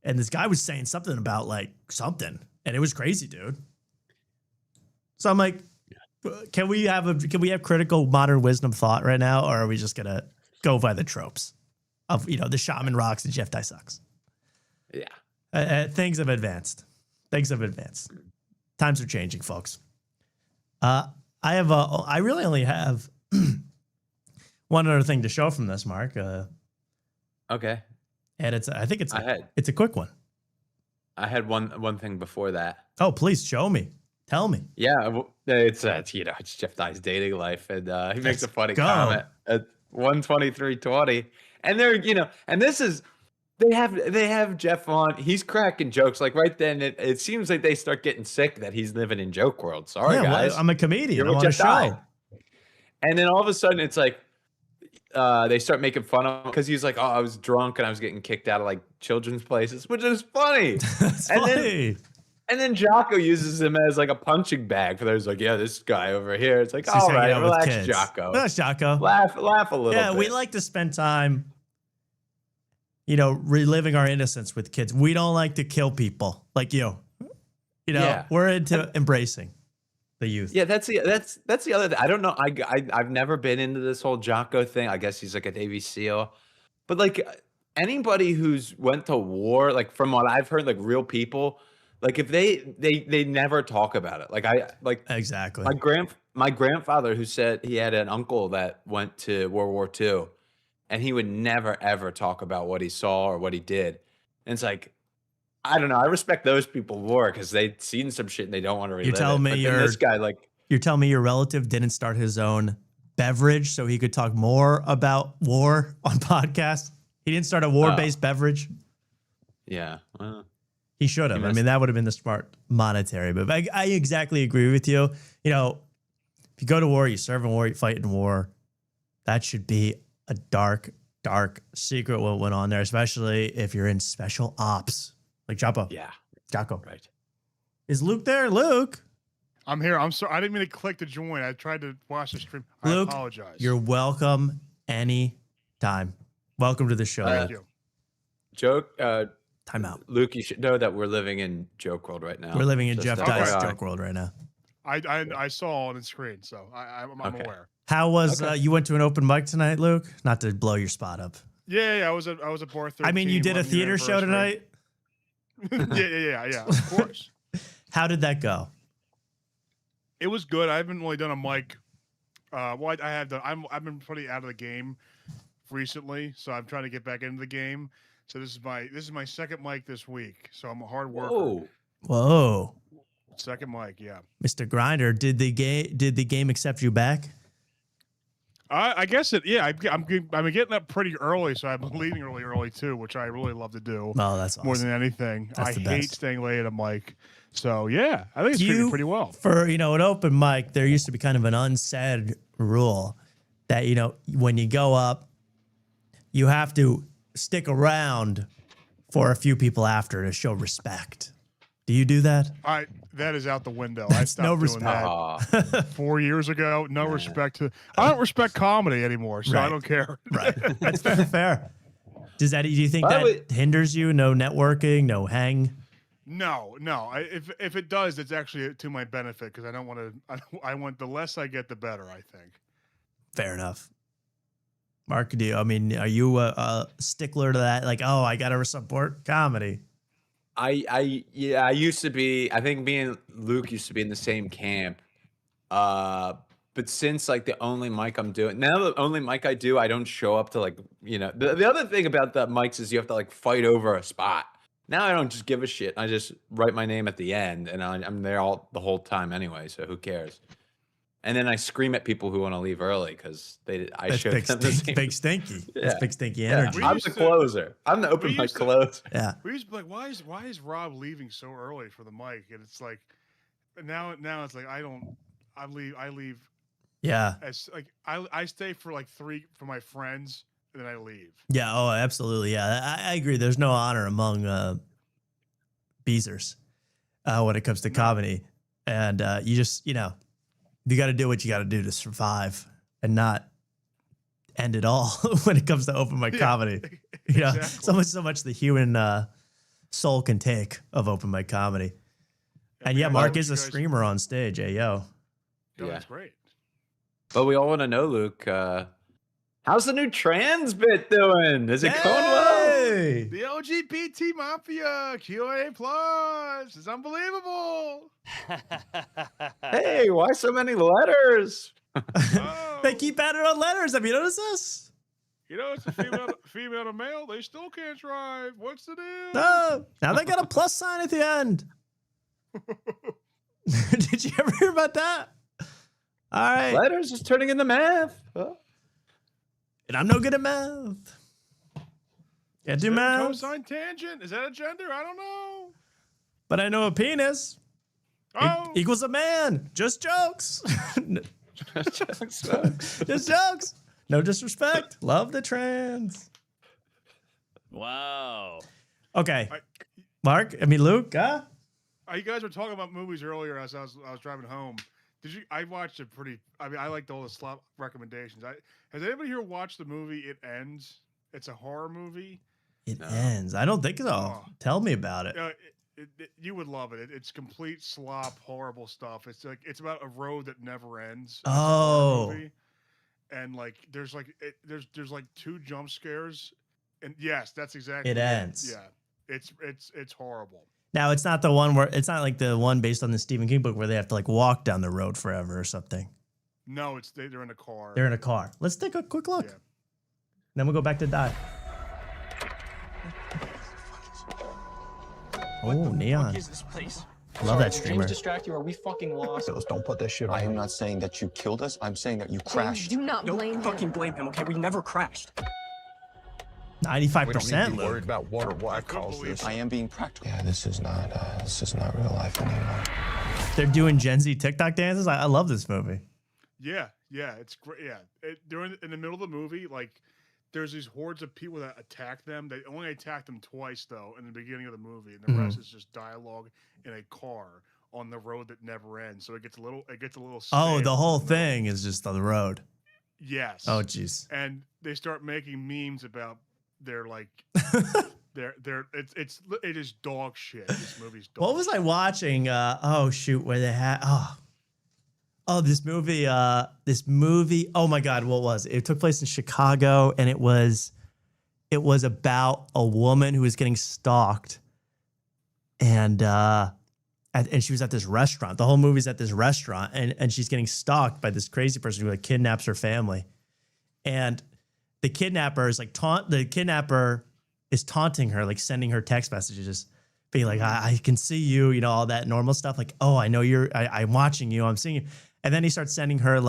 and this guy was saying something about like something, and it was crazy, dude. So I'm like, can we have critical modern wisdom thought right now, or are we just gonna go by the tropes of the shaman rocks and Jeff Dye sucks? Yeah, things have advanced. Times are changing, folks. I really only have one other thing to show from this, Mark. Okay. And it's a quick one. I had one thing before that. Oh, please show me. Tell me. Yeah, it's Jeff Dye's dating life, and he makes a funny comment at 1:23:20, and and this is they have Jeff on. He's cracking jokes like right then. It seems like they start getting sick that he's living in joke world. Sorry, guys. Well, I'm a comedian. You're I want to show. And then all of a sudden, it's like they start making fun of him because he's like, "Oh, I was drunk and I was getting kicked out of like children's places," which is funny. That's funny. And then Jocko uses him as like a punching bag. For there's like, yeah, this guy over here. It's like, So he's all hanging right, out with relax, kids. Jocko. Relax, Jocko. Laugh a little bit. Yeah, we like to spend time, reliving our innocence with kids. We don't like to kill people like you. We're into embracing the youth. Yeah, that's the other thing. I don't know. I've never been into this whole Jocko thing. I guess he's like a Navy SEAL, but like anybody who's went to war, like from what I've heard, like real people. Like if they never talk about it. Exactly. My grandfather who said he had an uncle that went to World War II, and he would never ever talk about what he saw or what he did. And it's like, I don't know. I respect those people more because they've seen some shit and they don't want to relive You're telling me this guy you're telling me your relative didn't start his own beverage so he could talk more about war on podcasts? He didn't start a war-based beverage? Yeah. Well, he should have. I mean, that would have been the smart monetary move. I exactly agree with you. If you go to war, you serve in war, you fight in war. That should be a dark, dark secret what went on there, especially if you're in special ops. Like Joppo. Yeah. Jocko. Right. Is Luke there? Luke? I'm here. I'm sorry. I didn't mean to click to join. I tried to watch the stream. Luke, I apologize. You're welcome anytime. Welcome to the show. Thank you. Joke. Time out. Luke, you should know that we're living in joke world right now. We're living in Just Jeff FYI. Dye's joke world right now. I saw on the screen, so I'm Okay. aware. How was you went to an open mic tonight, Luke? Not to blow your spot up. Yeah. I was at bar 13. I mean, you did a 1 year theater show anniversary. tonight. yeah. Of course. How did that go? It was good. I haven't really done a mic. I've been pretty out of the game recently, so I'm trying to get back into the game. So this is my second mic this week. So I'm a hard worker. Whoa. Second mic, yeah. Mr. Grinder, did the game accept you back? I guess it. Yeah, I'm getting up pretty early, so I'm leaving early too, which I really love to do. Oh, that's awesome. More than anything. That's I the hate best. staying late at Mike. So yeah, I think it's treating me pretty well. For an open mic, there used to be kind of an unsaid rule that when you go up, you have to stick around for a few people after to show respect. Do you do that? That is out the window. I That's stopped no doing respect. that 4 years ago. No respect to. I don't respect comedy anymore, so I Right. don't care. Right. That's fair. Do you think Why that hinders you? No networking, no hang? No. If it does, it's actually to my benefit because I don't want to. I want the less I get, the better. I think. Fair enough. Mark, are you a stickler to that? Like, I got to support comedy. I used to be. I think me and Luke used to be in the same camp. But since like the only mic I'm doing now, the only mic I do, I don't show up to the other thing about the mics is you have to like fight over a spot. Now I don't just give a shit. I just write my name at the end, and I'm there the whole time anyway. So who cares? And then I scream at people who want to leave early because I That's showed big, them the same. big stinky. That's Yeah. big stinky Yeah, energy. We I'm used the to- closer. I'm the open we mic used to- closer. Yeah. We used to be like, why is Rob leaving so early for the mic? And it's like, now it's like I leave Yeah. as like I stay for like 3 for my friends and then I leave. Yeah. Oh, absolutely. Yeah. I agree. There's no honor among Beezers when it comes to comedy. And you just, you got to do what you got to do to survive and not end it all when it comes to open mic comedy. Exactly. So much the human soul can take of open mic comedy. And mean, yeah, I Mark love is you a guys- screamer on stage. Hey, yo. Yeah, Yeah. that's great. But we all want to know, Luke, how's the new trans bit doing? Is it going well? Hey! The LGBT Mafia QA Plus is unbelievable. Hey, why so many letters? Oh, They keep adding on letters. Have you noticed this? it's a female to male. They still can't drive. What's the deal? No. Now they got a plus sign at the end. Did you ever hear about that? All right. Letters is turning into math. Huh? And I'm no good at math. Can't do Is that a math. cosine tangent? Is that a gender? I don't know. But I know a penis Oh, equals a man. Just jokes. Just jokes. No disrespect. Love the trans. Wow. Okay. Mark, Luke, huh? you guys were talking about movies earlier as I was driving home. I watched it I liked all the slop recommendations. Has anybody here watched the movie It Ends? It's a horror movie. It ends. I don't think so. Oh. Tell me about it. You would love it. It's complete slop, horrible stuff. It's about a road that never ends. It's a Oh. horror movie. And there's 2 jump scares, and yes, that's exactly It ends. Yeah, it's horrible. Now, it's not the one it's not like the one based on the Stephen King book where they have to walk down the road forever or something. No, they're in a car. They're in a car. Let's take a quick look. Yeah. Then we'll go back to die. Oh, neon. What is this place? Love that Did streamer. James distract you? Are we fucking lost? Don't put that shit on. I am not saying that you killed us. I'm saying that you James, crashed. do not blame Don't him. fucking blame him, okay? We never crashed. 95%, Worried Luke. about what or why calls this. I am being practical. Yeah, this is not real life anymore. They're doing Gen Z TikTok dances. I love this movie. Yeah, it's great. Yeah, during in the middle of the movie, there's these hordes of people that attack them. They only attack them twice though in the beginning of the movie, and the rest is just dialogue in a car on the road that never ends. So it gets a little. Oh, stale. the whole thing is just on the road. Yes. Oh, jeez. And they start making memes about their it is dog shit. This movie's dog. What was I watching? Where they had this movie. Oh my God, what was it? It took place in Chicago, and it was about a woman who was getting stalked, and she was at this restaurant. The whole movie's at this restaurant, and she's getting stalked by this crazy person who kidnaps her family, and the kidnapper is taunting her, sending her text messages, being like, I can see you, all that normal stuff. I'm watching you, I'm seeing you. And then he starts sending her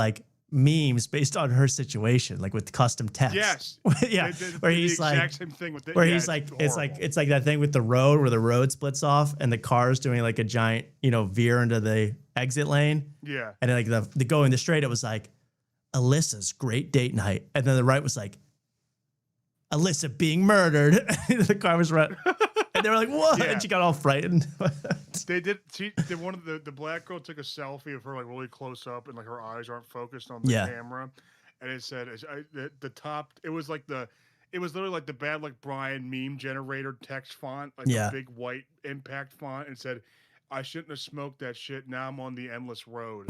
memes based on her situation, like with custom text. Yes. Yeah, They did where the he's exact like, same thing with where yeah, he's like, it's horrible. like that thing with the road where the road splits off and the car's doing like a giant, veer into the exit lane. Yeah. And like the going the straight, it was like Alyssa's great date night, and then the right was like Alyssa being murdered. The car was right, and they were like, "What?" Yeah. And she got all frightened. They did. One of the black girl took a selfie of her like really close up, and like her eyes aren't focused on the Yeah. camera, and it said the top. It was like it was literally like the Bad Like Brian meme generator text font, like Yeah. a big white impact font, and it said, "I shouldn't have smoked that shit. Now I'm on the endless road."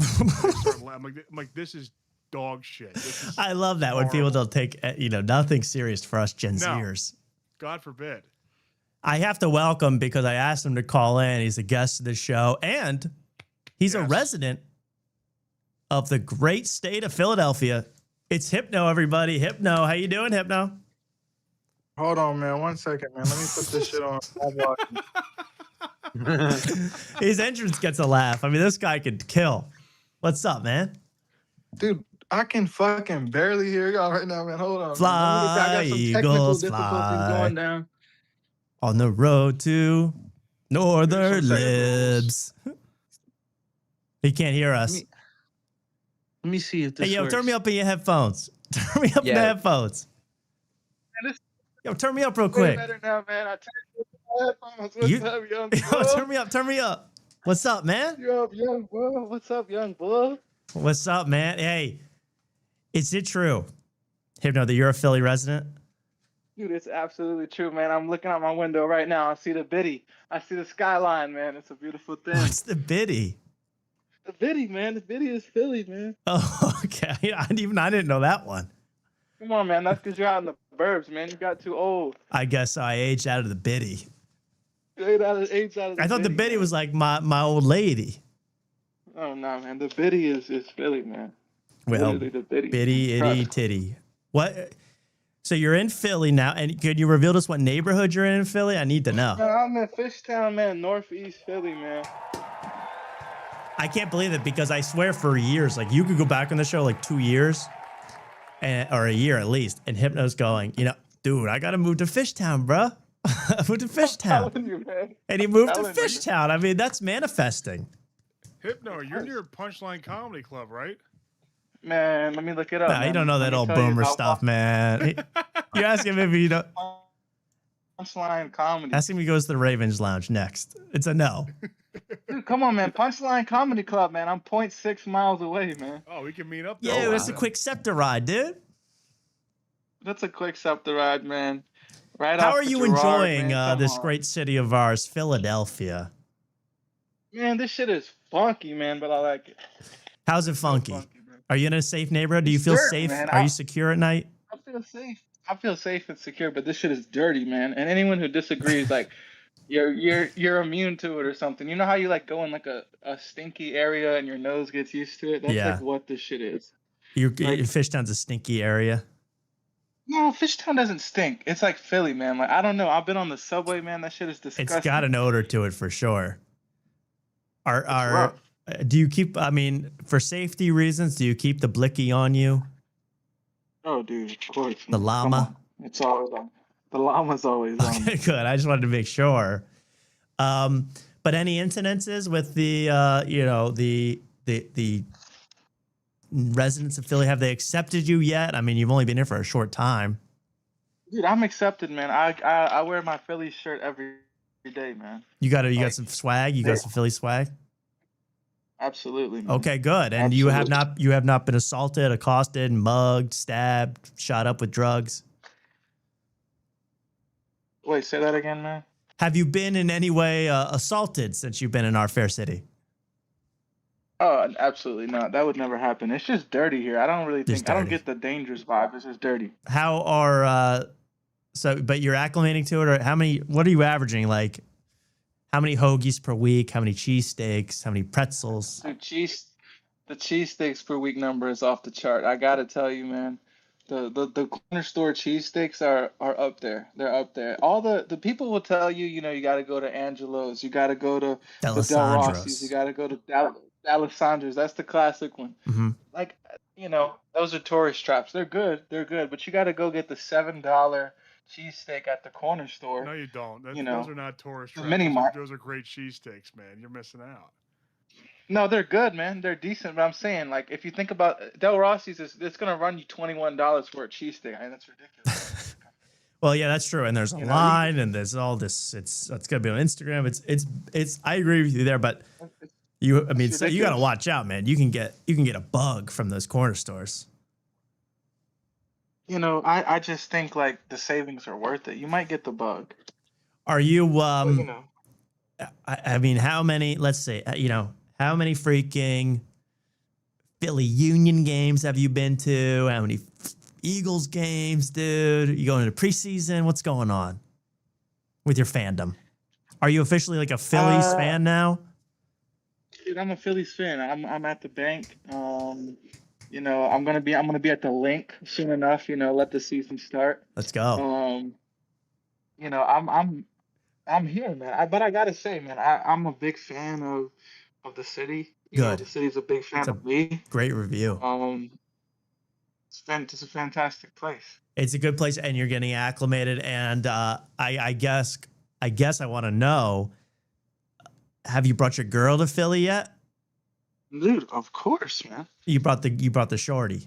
I'm like, this is dog shit. This is I love that when people don't take nothing serious for us Gen Zers. God forbid. I have to welcome because I asked him to call in. He's a guest of the show, and he's a resident of the great state of Philadelphia. It's Hypno, everybody. Hypno, how you doing, Hypno? Hold on, man. 1 second, man. Let me put this shit on. His entrance gets a laugh. I mean, this guy could kill. What's up, man? Dude, I can fucking barely hear y'all right now, man. Hold on. Fly, man. I got some technical Eagles, difficulties fly. going down. On the road to Northern Here's some technical Libs. He can't hear us. Let me see if this Hey, yo, works. turn me up in your headphones. Turn me up in the headphones. Yo, turn me up real Way quick. better now, man. I turned my headphones. What's You- up, young Yo, boy? turn me up. What's up, man? Yo, young boy. What's up, young boy? What's up, man? Hey, is it true, Hypno, that you're a Philly resident? Dude, it's absolutely true, man. I'm looking out my window right now. I see the Biddy. I see the skyline, man. It's a beautiful thing. What's the biddy? The Biddy, man. The Biddy is Philly, man. Oh, okay. I didn't know that one. Come on, man. That's because you're out in the burbs, man. You got too old. I guess I aged out of the biddy. Eight out of the I thought the biddy was like my old lady. Oh no, man. The Biddy is Philly, man. Well, Literally the Biddy. biddy, itty, Trust. titty. What? So you're in Philly now, and could you reveal to us what neighborhood you're in Philly? I need to know. Man, I'm in Fishtown, man. Northeast Philly, man. I can't believe it because I swear for years, like you could go back on the show like 2 years, or a year at least, and Hypno's going, dude, I gotta move to Fishtown, bruh. I moved to Fishtown. Telling you, man. And he moved to Telling you. Fishtown. I mean, that's manifesting. Hypno, you're near Punchline Comedy Club, right? Man, let me look it up. Nah, you man. don't know Let that me old tell you boomer how stuff, man. You ask him if you don't. Punchline Comedy. Ask him if he goes to the Ravens Lounge next. It's a no. Dude, come on, man. Punchline Comedy Club, man. I'm 0.6 miles away, man. Oh, we can meet up. Yeah, there. it's a quick scepter ride, dude. That's a quick scepter ride, man. Right How off are the you Girard, enjoying man. Come this on. great city of ours, Philadelphia? Man, this shit is funky, man, but I like it. How's it funky? funky, bro. Are you in a safe neighborhood? Do you It's feel dirt, safe? man. Are you secure at night? I feel safe. I feel safe and secure, but this shit is dirty, man. And anyone who disagrees, like, you're immune to it or something. You know how you like go in like a stinky area and your nose gets used to it? That's Yeah. like what this shit is. Your Fishtown's a stinky area. No, Fishtown doesn't stink. It's like Philly, man. Like I don't know. I've been on the subway, man. That shit is disgusting. It's got an odor to it for sure. Are rough. do you keep? I mean, for safety reasons, do you keep the blicky on you? Oh, dude, of course. The man. Come llama. on. It's always on. The llama's always on. Okay, good. I just wanted to make sure. But any incidences with the the residents of Philly? Have they accepted you yet? I mean, you've only been here for a short time. Dude, I'm accepted, man. I wear my Philly shirt every day, man. You got Like, some swag. You got some Philly swag. Absolutely, man. Okay, good. And you have not been assaulted, accosted, mugged, stabbed, shot up with drugs. Wait, say that again, man. Have you been in any way assaulted since you've been in our fair city? Oh, absolutely not. That would never happen. It's just dirty here. I don't really Just think I don't dirty. get the dangerous vibe. It's just dirty. How are but you're acclimating to it, or what are you averaging? Like how many hoagies per week? How many cheesesteaks? How many pretzels? Dude, the cheesesteaks per week number is off the chart. I gotta tell you, man. The corner store cheesesteaks are up there. They're up there. All the people will tell you, you gotta go to Angelo's, you gotta go to the Del Rossi's, you gotta go to D'Alessandro's. That's the classic one. Mhm. Like, those are tourist traps. They're good. They're good. But you got to go get the $7 cheesesteak at the corner store. No, you don't. You Those know, are not tourist the traps. mini mart. Those are great cheesesteaks, man. You're missing out. No, they're good, man. They're decent. But I'm saying, like, if you think about Del Rossi's, it's gonna run you $21 for a cheesesteak. I mean, that's ridiculous. Well, yeah, that's true. And there's a You know, line, and there's all this. It's gonna be on Instagram. It's. I agree with you there, but so you got to watch out, man. You can get a bug from those corner stores. I just think like the savings are worth it. You might get the bug. Are you? But, I mean, how many? Let's say, how many freaking Philly Union games have you been to? How many Eagles games, dude? You going to preseason? What's going on with your fandom? Are you officially like a Phillies fan now? Dude, I'm a Phillies fan. I'm at the bank. I'm gonna be at the link soon enough. Let the season start. Let's go. I'm here, man. But I gotta say, man, I'm a big fan of the city. Good. The city's a big fan of me. Great review. It's a fantastic place. It's a good place, and you're getting acclimated. And I guess I want to know: have you brought your girl to Philly yet? Dude, of course, man. You brought the shorty.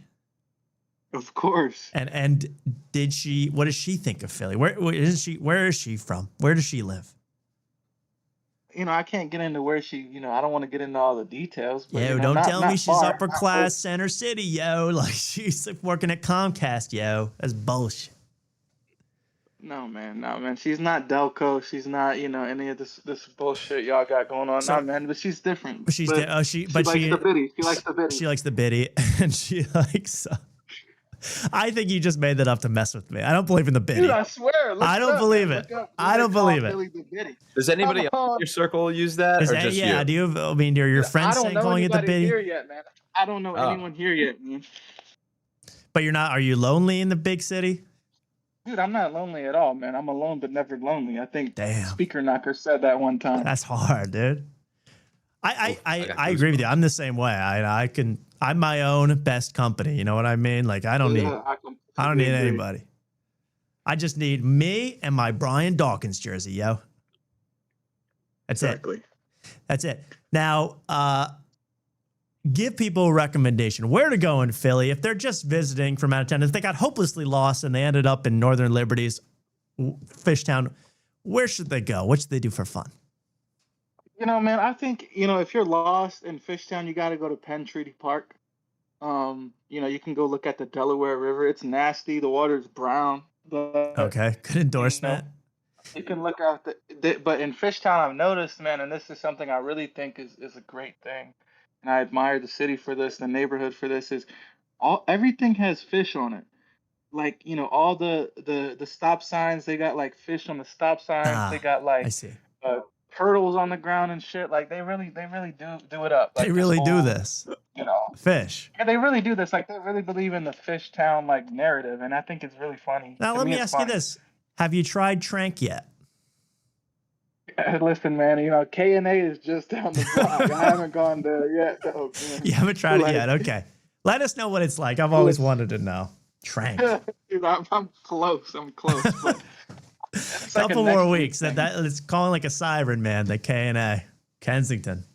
Of course. And did she? What does she think of Philly? Where is she? Where is she from? Where does she live? I can't get into where she. I don't want to get into all the details. But, Yo, don't tell me she's upper class Center City, yo. Like she's working at Comcast, yo. That's bullshit. No, man. She's not Delco. She's not, any of this bullshit y'all got going on. So, no, man. But she's different. But she likes the biddy. She likes the biddy. She likes the biddy, and she likes. I think you just made that up to mess with me. I don't believe in the biddy. Dude, I swear. I don't believe it. I don't believe it. Does anybody else in your circle use that? Or just yeah. you? Do you? I mean, are your friends calling it the biddy? Here yet, man. I don't know anyone here yet, man. But you're not. Are you lonely in the big city? Dude, I'm not lonely at all, man. I'm alone but never lonely. I think Damn. Speaker Knocker said that one time. That's hard, dude. I agree with you. I'm the same way. I'm my own best company. You know what I mean? Like I don't need anybody. I just need me and my Brian Dawkins jersey, yo. That's exactly. That's it. Now, give people a recommendation where to go in Philly if they're just visiting from out of town. If they got hopelessly lost and they ended up in Northern Liberties, Fishtown, where should they go? What should they do for fun? Man, I think, if you're lost in Fishtown, you got to go to Penn Treaty Park. You can go look at the Delaware River. It's nasty. The water's brown. But, okay, good endorsement. You can look out but in Fishtown, I've noticed, man, and this is something I really think is a great thing. And I admire the city for this, the neighborhood for this, is everything has fish on it. Like, all the stop signs, they got like fish on the stop signs. They got like I see. Turtles on the ground and shit. Like they really do it up. Like, they really do this. Fish. Yeah, they really do this. Like they really believe in the Fishtown like narrative, and I think it's really funny. Now let me ask you this: have you tried Trank yet? Listen, man, K&A is just down the block. I haven't gone there yet, though. You haven't tried it yet? Okay. Let us know what it's like. I've always wanted to know. Trank. Dude, I'm close. But couple more weeks. It's calling like a siren, man. The K&A. Kensington.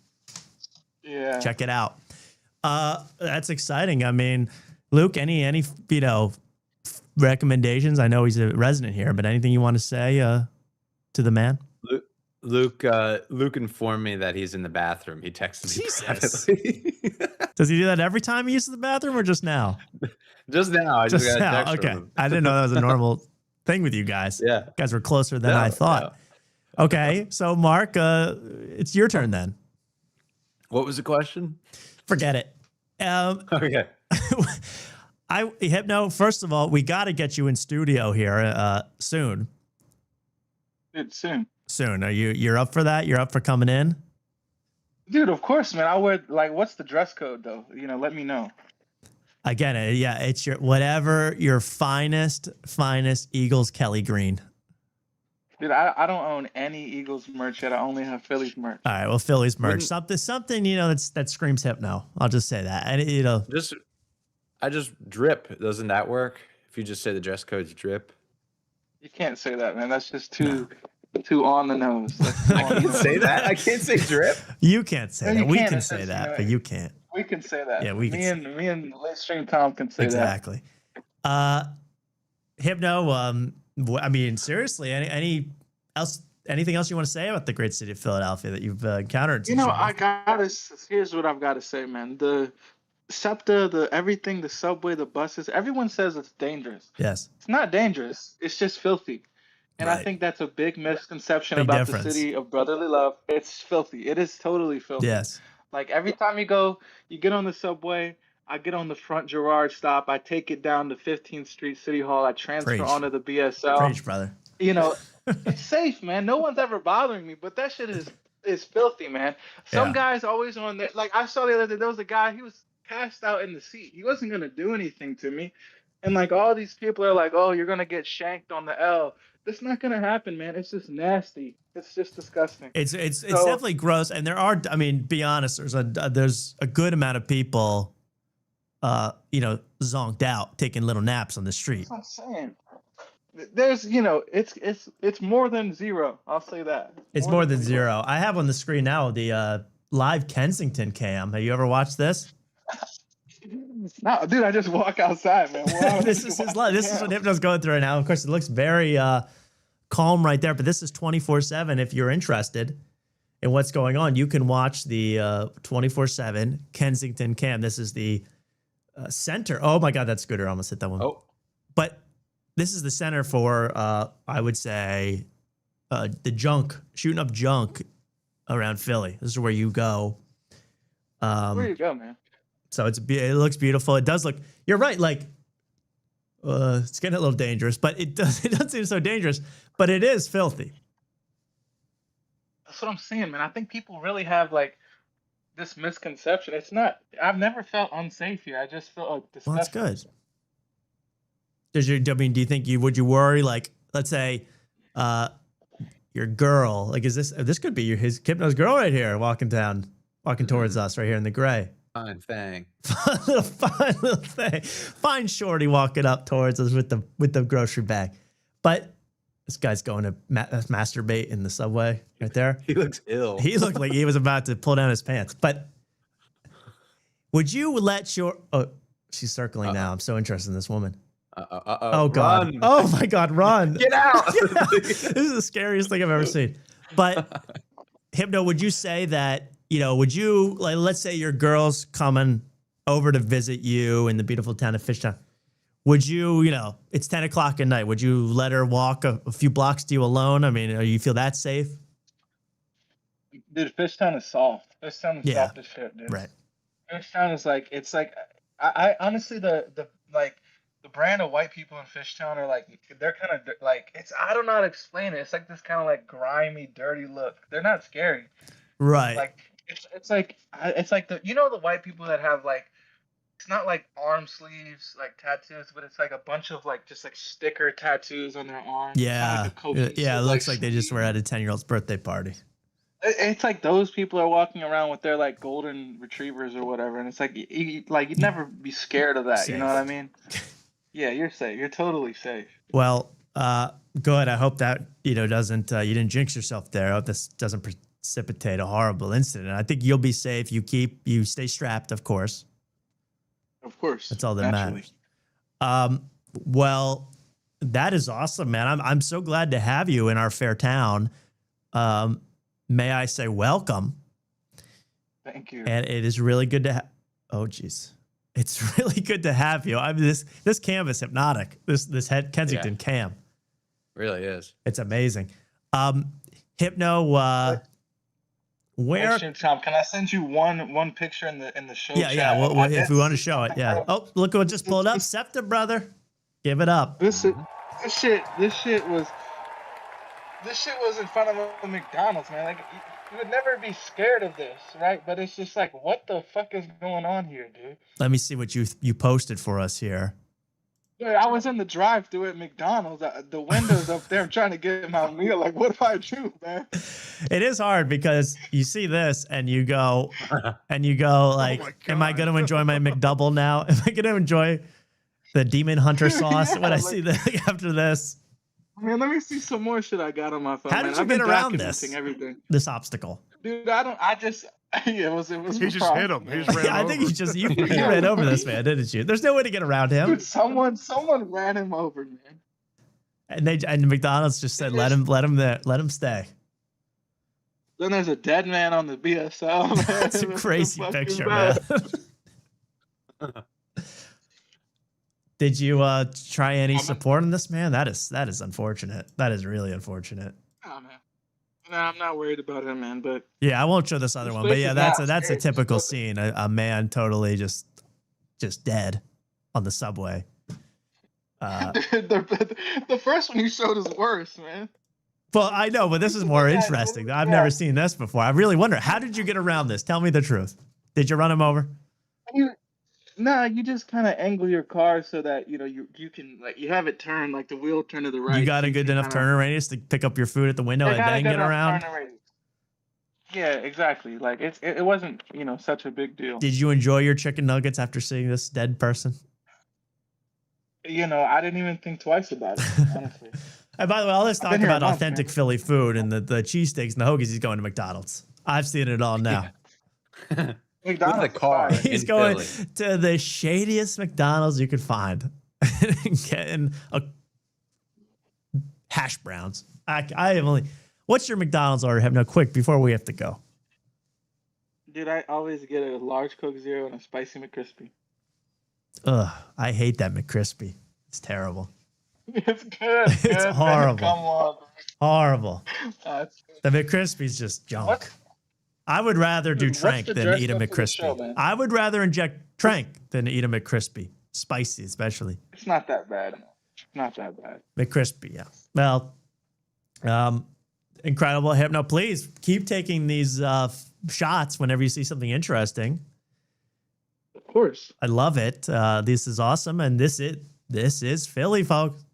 Yeah. Check it out. That's exciting. I mean, Luke, any recommendations? I know he's a resident here, but anything you want to say to the man? Luke informed me that he's in the bathroom. He texted me privately. Does he do that every time he uses the bathroom or just now? Just now. I just got a text okay. from him. I didn't know that was a normal thing with you guys. Yeah. You guys were closer than I thought. No. Okay. So Mark, it's your turn then. What was the question? Forget it. Okay. Hypno, first of all, we got to get you in studio here soon. It's soon. Are you're up for that? You're up for coming in? Dude, of course, man. I'll wear what's the dress code though? Let me know. Again, it's whatever your finest Eagles Kelly green. Dude, I don't own any Eagles merch yet. I only have Phillies merch. All right, well, Phillies merch. Something that screams Hypno. I'll just say that. And I just drip. Doesn't that work? If you just say the dress code's drip. You can't say that, man. That's just too on the nose. That's I can't say that. I can't say drip. You can't say No, that. you We can't. can It's say just, that, but you can't. We can say that. Yeah, we can say me and Late Stream Tom can say exactly. Hypno, I mean, seriously, anything else you want to say about the great city of Philadelphia that you've encountered? that. You know, here's what I've got to say, man. The SEPTA, the everything, the subway, the buses, everyone says it's dangerous. Yes. It's not dangerous. It's just filthy. And I Right. think that's a big misconception Big about difference. the city of brotherly love. It's filthy. It is totally filthy. Yes. Like every time you get on the subway, I get on the front Girard stop, I take it down to 15th Street City Hall, I transfer Preach. onto the BSL. Preach, brother. You know, it's safe, man. No one's ever bothering me, but that shit is filthy, man. Some Yeah. guy's always on there. Like I saw the other day, there was a guy, he was passed out in the seat. He wasn't gonna do anything to me. And like all these people are like, oh, you're gonna get shanked on the L. That's not gonna happen, man. It's just nasty. It's just disgusting. It's definitely gross, and there are. I mean, be honest. There's a good amount of people, zonked out, taking little naps on the street. That's what I'm saying. There's, it's more than zero. I'll say that. It's more than zero. I have on the screen now the live Kensington cam. Have you ever watched this? No, dude, I just walk outside, man. This is his live. This is what Hypno's going through right now. Of course, it looks very calm right there, but this is 24/7. If you're interested in what's going on, you can watch the 24/7 Kensington cam. This is the center. Oh my God, that scooter almost hit that one. Oh, but this is the center for I would say the junk, shooting up junk around Philly. This is where you go. Where you go, man? So it looks beautiful. It does look. You're right. Like it's getting a little dangerous, but it doesn't seem so dangerous. But it is filthy. That's what I'm saying, man. I think people really have like this misconception. It's not. I've never felt unsafe here. I just feel disgusting. Well, that's good. Do you think would you worry? Like, let's say, your girl. Like, this could be his Hypno's girl right here, walking towards us right here in the gray. fine thing. Fine little thing. Fine shorty walking up towards us with the grocery bag. But this guy's going to masturbate in the subway right there. He looks ill. He looked like he was about to pull down his pants. But would you let your... Oh, she's circling now. I'm so interested in this woman. Oh, God. Run. Oh, my God. Run. Get out. Get out. This is the scariest thing I've ever seen. But, Hypno, would you say that, would you, like, let's say your girl's coming over to visit you in the beautiful town of Fishtown. Would you, it's 10 o'clock at night. Would you let her walk a few blocks to you alone? I mean, you feel that safe? Dude, Fishtown is soft. Fishtown is soft as shit, dude. Right. Fishtown is like, it's like, I honestly, the brand of white people in Fishtown are like, they're kind of like, I don't know how to explain it. It's like this kind of like grimy, dirty look. They're not scary. Right. Like, it's like the white people that have like, it's not like arm sleeves, like tattoos, but it's like a bunch of like just like sticker tattoos on their arms. Yeah. Yeah. It looks like they just were at a 10-year-old's birthday party. It's like those people are walking around with their like golden retrievers or whatever, and it's like you'd never be scared of that. Safe. You know what I mean? Yeah, you're safe. You're totally safe. Well, good. I hope that doesn't you didn't jinx yourself there. I hope this doesn't precipitate a horrible incident. I think you'll be safe. You stay strapped, of course. Of course. That's all that naturally. matters. Well, that is awesome, man. I'm so glad to have you in our fair town. May I say welcome? Thank you. And it is really good to have. Oh, geez. It's really good to have you. I mean, this cam is hypnotic. This Kensington cam. Really is. It's amazing. Hypno, where? Question, Tom, can I send you one picture in the show? Yeah, chat? yeah. Well, if we want to show it, yeah. Oh, look what just pulled up. SEPTA, brother. Give it up. This shit was in front of a McDonald's, man. Like you would never be scared of this, right? But it's just like, what the fuck is going on here, dude? Let me see what you posted for us here. Yeah, I was in the drive-thru at McDonald's. The windows up there. I'm trying to get my meal. Like, what do I do, man? It is hard because you see this and you go like, my am I going to God. enjoy my McDouble now? Am I going to enjoy the Demon Hunter sauce Yeah, when I like- see that after this? Man, let me see some more shit I got on my phone. How man. did you I've get been around documenting this? Everything. This obstacle. Dude, I just yeah, it was He just hit him. He just ran I think over. you ran over this man, didn't you? There's no way to get around him. Dude, someone ran him over, man. And McDonald's just said, let him stay. Then there's a dead man on the BSL. Man. That's a What the crazy fuck is picture, man. that? Did you try any support on this, man? That is unfortunate. That is really unfortunate. Oh, man. No, I'm not worried about him, man. But Yeah, I won't show this other His one, but face yeah, is that's not a scared. typical scene. A man totally just dead on the subway. the first one you showed is worse, man. Well, I know, but this is more interesting. I've never seen this before. I really wonder, how did you get around this? Tell me the truth. Did you run him over? Nah, you just kind of angle your car so that you can like you have it turned like the wheel turn to the right. You got a so good can enough kinda- turner radius to pick up your food at the window I and got a then good get enough around? turn radius. Yeah, exactly. Like it wasn't such a big deal. Did you enjoy your chicken nuggets after seeing this dead person? I didn't even think twice about it, honestly. And by the way, all this I've talk been here a about month, authentic man. Philly food and the cheesesteaks and the hoagies, he's going to McDonald's. I've seen it all now. McDonald's With a car. He's in going Philly. to the shadiest McDonald's you could find. Getting a hash browns. I have only. What's your McDonald's order? Have no quick before we have to go. Dude, I always get a large Coke Zero and a spicy McCrispy. Ugh, I hate that McCrispy. It's terrible. It's good. It's good, man. horrible. Come on. Horrible. That's The McCrispy's just junk. What? I would rather do Dude, what's Trank the than dress eat a code for the show, McCrispy. man? I would rather inject Trank than eat a McCrispy. Spicy, especially. it's not that bad. Not that bad. McCrispy, yeah. Well, incredible. Hypno, please keep taking these shots whenever you see something interesting. Of course. I love it. This is awesome, and this is Philly, folks.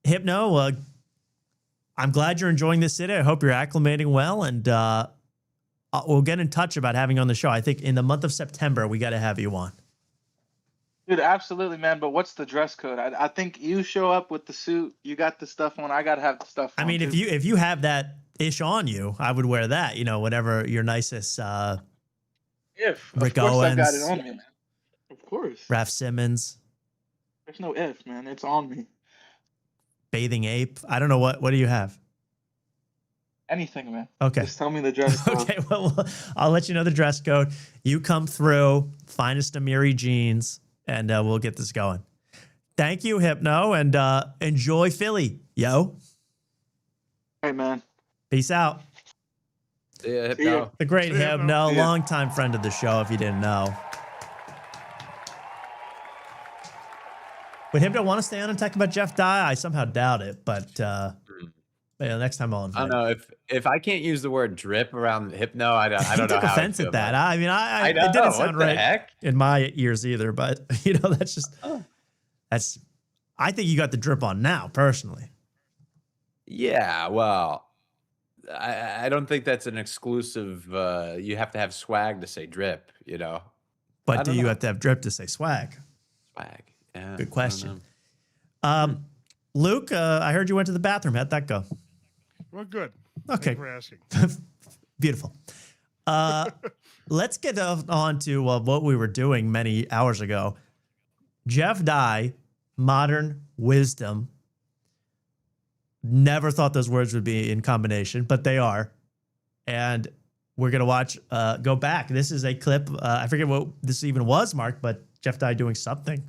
Hypno, I'm glad you're enjoying this city. I hope you're acclimating well, and we'll get in touch about having you on the show. I think in the month of September we got to have you on. Dude, absolutely, man. But what's the dress code? I think you show up with the suit. You got the stuff on. I gotta have the stuff on. I mean, too. if you have that ish on you, I would wear that. Whatever your nicest. Rick of course I got Owens. it on me, man. Of course. Raph Simmons, There's no if, man. It's on me. Bathing Ape. I don't know what do you have? Anything, man. Okay. Just tell me the dress code. Okay, well, I'll let you know the dress code. You come through, find us Amiri jeans, and we'll get this going. Thank you, Hypno, and enjoy Philly, yo. Hey, man. Peace out. Yeah, See ya. Hypno. The great See ya, Hypno, See ya. longtime friend of the show, if you didn't know. Would Hypno want to stay on and talk about Jeff Dye? I somehow doubt it, but next time I'll invite I don't know if I can't use the word drip around Hypno. I don't He know took how offense I at that. I mean, I know. it didn't What sound the right heck? in my ears either, but that's just, I think you got the drip on now, personally. Yeah, well, I don't think that's an exclusive. You have to have swag to say drip, I But do don't you know. have to have drip to say swag? Swag. Yeah. Good I question. don't know. Luke, I heard you went to the bathroom. How'd that go? Well, good. Okay. Thank you for asking. Beautiful. Let's get on to what we were doing many hours ago. Jeff Dye, modern wisdom. Never thought those words would be in combination, but they are. And we're going to watch, go back. This is a clip. I forget what this even was, Mark, but Jeff Dye doing something.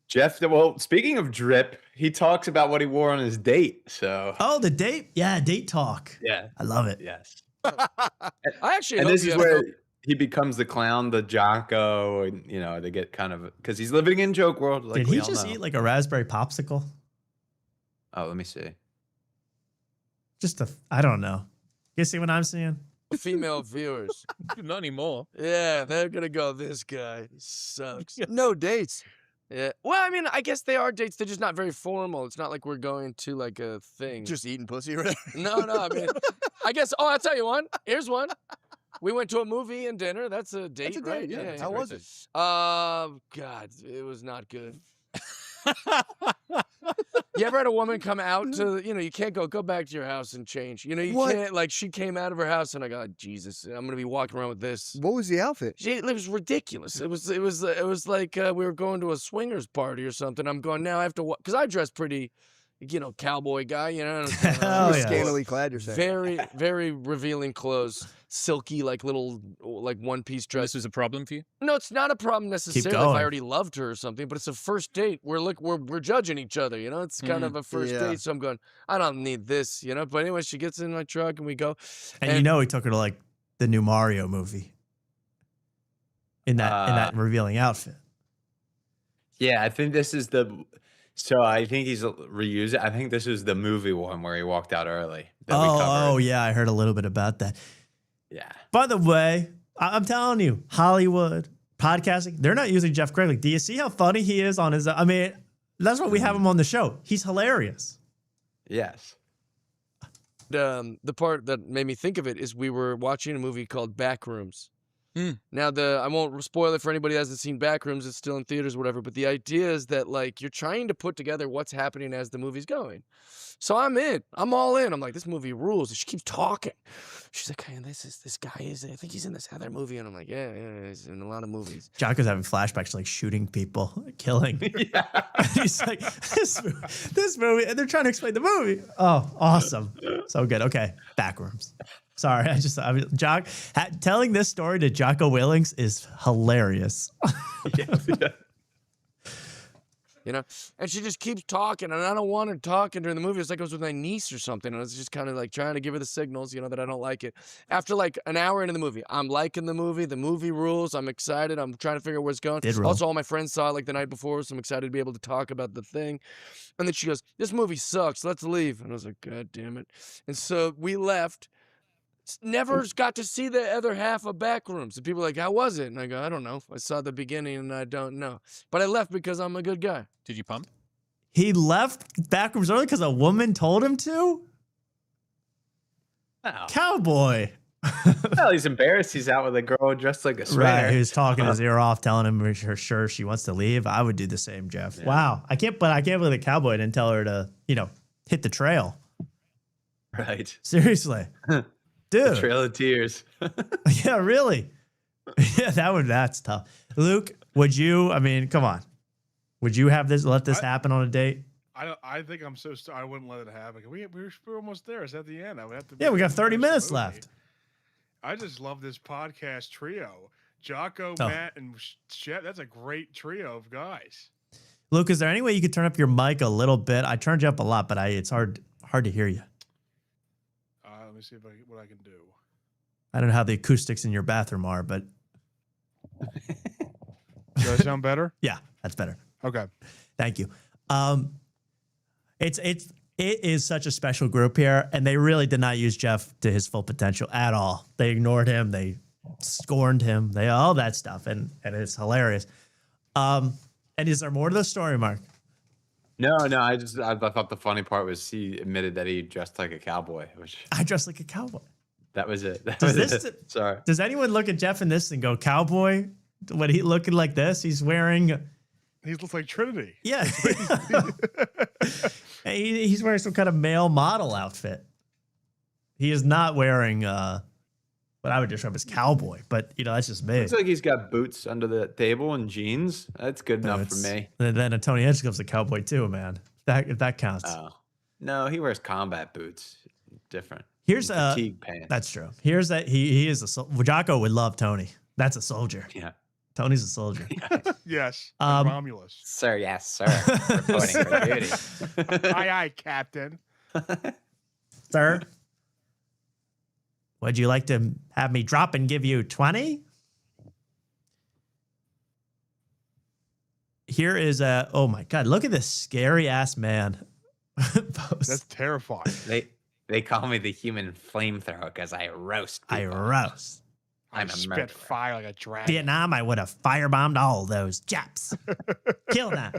Jeff, well, speaking of drip, he talks about what he wore on his date. So, Oh, the date? Yeah, date talk. yeah, I love it. yes. I actually And hope this you is have where he becomes the clown, the Jonko, and they get kind of because he's living in joke world. Like Did we he all just know. eat like a raspberry popsicle? Oh, let me see. I don't know. You see what I'm seeing? female viewers. Not anymore. Yeah, they're gonna go, this guy sucks. No dates. Yeah. Well, I mean, I guess they are dates. They're just not very formal. It's not like we're going to like a thing. Just eating pussy, right? No, I mean, I guess. Oh, I'll tell you one. Here's one. We went to a movie and dinner. That's a date, That's a right? date, yeah. Yeah. How was it? God, it was not good. You ever had a woman come out to, you can't go back to your house and change. You can't, like, she came out of her house and I go, Jesus, I'm going to be walking around with this. What was the outfit? It was ridiculous. It was like we were going to a swingers party or something. I'm going, now I have to, because I dress pretty, cowboy guy, Hell yeah. Scantily clad, you're saying. Very, very revealing clothes. Silky, like little, one-piece dress. This was a problem for you? No, it's not a problem necessarily if going. I already loved her or something, but it's a first date. We're judging each other, It's kind of a first date, so I'm going, I don't need this, But anyway, she gets in my truck and we go. And he took her to like the new Mario movie in that revealing outfit. Yeah, I think this is so I think he's reused it. I think this is the movie one where he walked out early. That we covered. Yeah, I heard a little bit about that. Yeah. By the way, I'm telling you, Hollywood podcasting, they're not using Jeff Gregory. Do you see how funny he is on his? I mean, that's why we have him on the show. He's hilarious. Yes. The part that made me think of it is we were watching a movie called Backrooms. Now, I won't spoil it for anybody who hasn't seen Backrooms. It's still in theaters, whatever. But the idea is that, like, you're trying to put together what's happening as the movie's going. So I'm in. I'm all in. I'm like, this movie rules. And she keeps talking. She's like, hey, this guy is, I think he's in this other movie. And I'm like, yeah, he's in a lot of movies. Jocko's having flashbacks to like shooting people, killing. Yeah. He's like, this movie, and they're trying to explain the movie. Oh, awesome. So good. Okay, Backrooms. Sorry, Jock, telling this story to Jocko Willings is hilarious. And she just keeps talking, and I don't want her talking during the movie. It's like I was with my niece or something, and I was just kind of like trying to give her the signals, that I don't like it. After like an hour into the movie, I'm liking the movie rules, I'm excited, I'm trying to figure out where it's going. Also, all my friends saw it like the night before, so I'm excited to be able to talk about the thing. And then she goes, this movie sucks, let's leave. And I was like, God damn it. And so we left. Never got to see the other half of Backrooms. And people are like, how was it? And I go, I don't know. I saw the beginning and I don't know. But I left because I'm a good guy. Did you pump? He left Backrooms early because a woman told him to? Oh. Cowboy. Well, he's embarrassed. He's out with a girl dressed like a sweater. Right, who's talking his ear off, telling him sure she wants to leave. I would do the same, Jeff. Yeah. Wow. I can't believe the cowboy didn't tell her to, hit the trail. Right. Seriously. Dude. The Trail of Tears. Yeah, really. Yeah, that's tough. Luke, would you, come on. Would you let this happen on a date? I think I'm so I wouldn't let it happen. We're almost there. It's at the end. I would have to. Yeah, we got 30 minutes left. I just love this podcast trio. Jocko, Matt, and Chet. That's a great trio of guys. Luke, is there any way you could turn up your mic a little bit? I turned you up a lot, but it's hard to hear you. Let me see what I can do. I don't know how the acoustics in your bathroom are, but does that sound better? Yeah, that's better. Okay, thank you. It is such a special group here, and they really did not use Jeff to his full potential at all. They ignored him, they scorned him, all that stuff, and it's hilarious. And is there more to the story, Mark? No. I thought the funny part was he admitted that he dressed like a cowboy. I dressed like a cowboy. That was it. Sorry. Does anyone look at Jeff in this and go, cowboy? When he looking like this, he's wearing. He looks like Trinity. Yeah. He's wearing some kind of male model outfit. He is not wearing what I would describe as cowboy, but that's just me. Looks like he's got boots under the table and jeans. That's good enough for me. And then Tony Edgecombe's a cowboy too, man. If that counts. Oh. No, he wears combat boots. Different. Here's fatigue pants. That's true. Here's that he is a Jocko would love Tony. That's a soldier. Yeah. Tony's a soldier. Yes. Romulus. Sir, yes, sir. Reporting for duty. Aye, Captain. Sir, would you like to have me drop and give you 20? Here is oh my God, look at this scary ass man. That's terrifying. They call me the human flamethrower because I roast I people. roast. I I'm a spit murderer. fire like a dragon. Vietnam, I would have firebombed all those Japs. Kill them.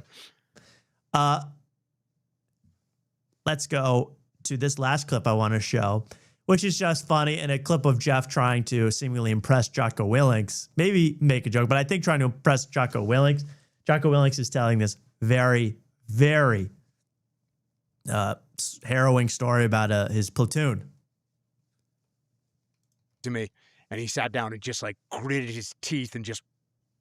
Let's go to this last clip I want to show, which is just funny, and a clip of Jeff trying to seemingly impress Jocko Willink. Maybe make a joke, but I think trying to impress Jocko Willink. Jocko Willink is telling this very, very harrowing story about his platoon. To me, and he sat down and just like gritted his teeth and just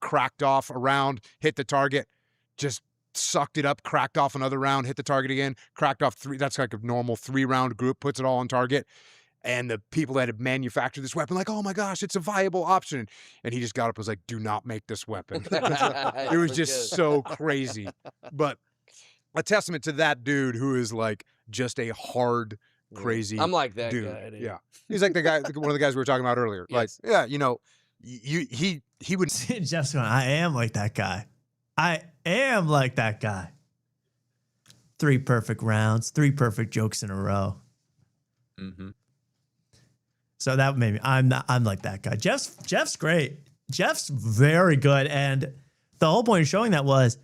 cracked off a round, hit the target, just sucked it up, cracked off another round, hit the target again, cracked off 3. That's like a normal 3-round group, puts it all on target. And the people that had manufactured this weapon, like, oh my gosh, it's a viable option. And he just got up and was like, do not make this weapon. It was just so crazy. But a testament to that dude who is like just a hard, crazy I'm like that dude. guy. Dude. Yeah. He's like the guy, one of the guys we were talking about earlier. Yes. Like, yeah, you know, he would. Jeff's going, I am like that guy. I am like that guy. 3 perfect rounds, 3 perfect jokes in a row. Mm-hmm. So that made me. I'm like that guy. Jeff's great. Jeff's very good, and the whole point of showing that was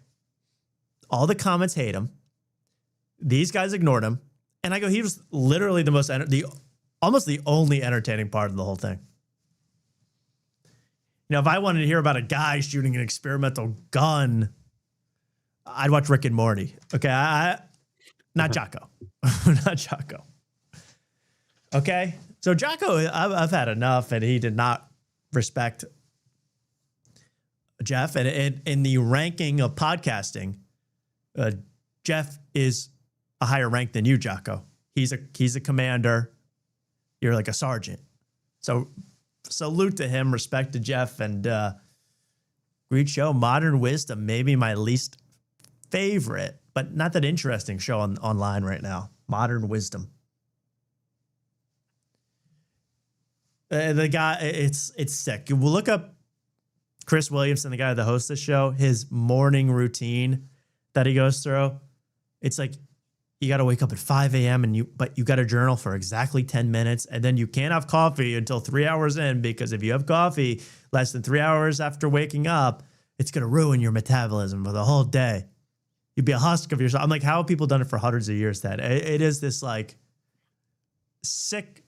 all the comments hate him. These guys ignored him, and I go, he was literally almost the only entertaining part of the whole thing. You know, if I wanted to hear about a guy shooting an experimental gun, I'd watch Rick and Morty. Okay, not Jocko, not Jocko. Okay, so Jocko, I've had enough, and he did not respect Jeff. And in the ranking of podcasting, Jeff is a higher rank than you, Jocko. He's a commander. You're like a sergeant. So salute to him, respect to Jeff, and great show. Modern Wisdom, maybe my least favorite, but not that interesting show online right now. Modern Wisdom. The guy, it's sick. We'll look up Chris Williamson, the guy that hosts the show, his morning routine that he goes through. It's like you got to wake up at 5 a.m. but you got to journal for exactly 10 minutes, and then you can't have coffee until 3 hours in, because if you have coffee less than 3 hours after waking up, it's going to ruin your metabolism for the whole day. You'd be a husk of yourself. I'm like, how have people done it for hundreds of years then? It is this like sick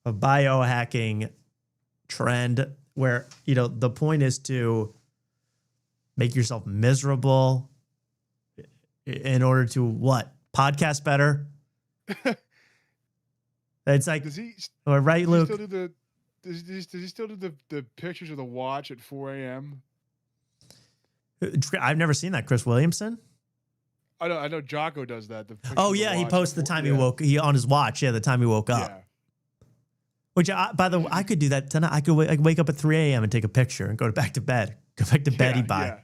biohacking trend where, you know, the point is to make yourself miserable in order to what? Podcast better? It's like, Does he, right, does Luke? he still do does he still do the pictures of the watch at 4 a.m.? I've never seen that. Chris Williamson? I know Jocko does that. Oh yeah, he posts the time he woke. He on his watch. Yeah, the time he woke up. Yeah. Which, by the way, I could do that tonight. I could wake up at 3 a.m. and take a picture and go back to bed. Go back to bed by. Yeah.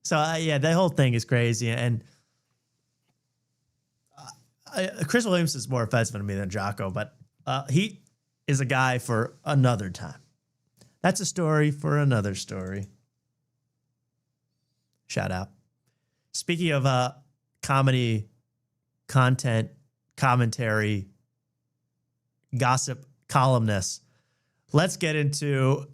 So yeah, the whole thing is crazy. And Chris Williams is more offensive to me than Jocko, but he is a guy for another time. That's a story for another story. Shout out. Speaking of comedy, content, commentary, gossip columnists, let's get into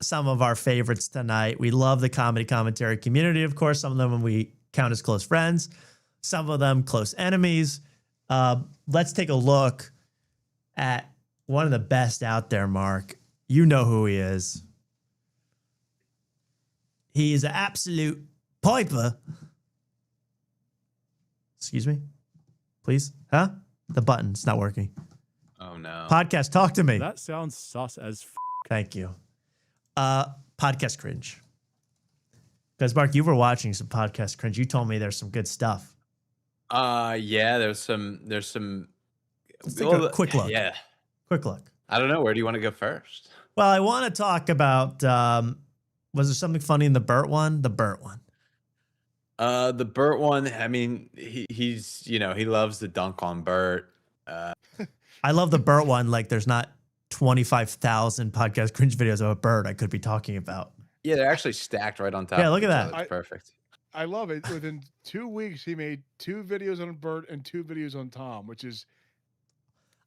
some of our favorites tonight. We love the comedy commentary community, of course. Some of them we count as close friends, some of them close enemies. Let's take a look at one of the best out there, Mark. You know who he is. He is an absolute piper. Excuse me, please. Huh? The button's not working. Oh no. Podcast, talk to me. That sounds sus as f. Thank you. Podcast cringe. Because Mark, you were watching some podcast cringe. You told me there's some good stuff. Yeah, there's some. Let's take a quick look. Yeah. Quick look. I don't know. Where do you want to go first? Well, I want to talk about, was there something funny in the Burt one? The Burt one. The Burt one, I mean, he's, you know, he loves to dunk on Burt. I love the Burt one. Like there's not 25,000 podcast cringe videos of a Burt I could be talking about. Yeah, they're actually stacked right on top. Yeah, look at of each that. other. It's perfect. I love it. Within 2 weeks, he made 2 videos on Bert and 2 videos on Tom, which is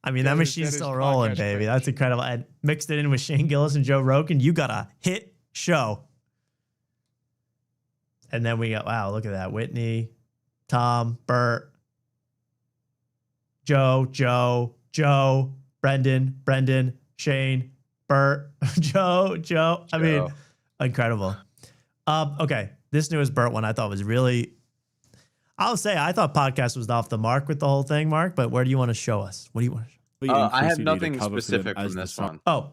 I mean, that machine's still rolling, baby. That's incredible. And mixed it in with Shane Gillis and Joe Rogan. You got a hit show. And then we got, wow, look at that. Whitney, Tom, Bert, Joe, Brendan, Shane, Bert, Joe. I mean, incredible. Okay, this newest Bert one I thought was really, I'll say I thought podcast was off the mark with the whole thing, Mark, but where do you want to show us? What do you want to show? I have nothing specific from this one. Oh,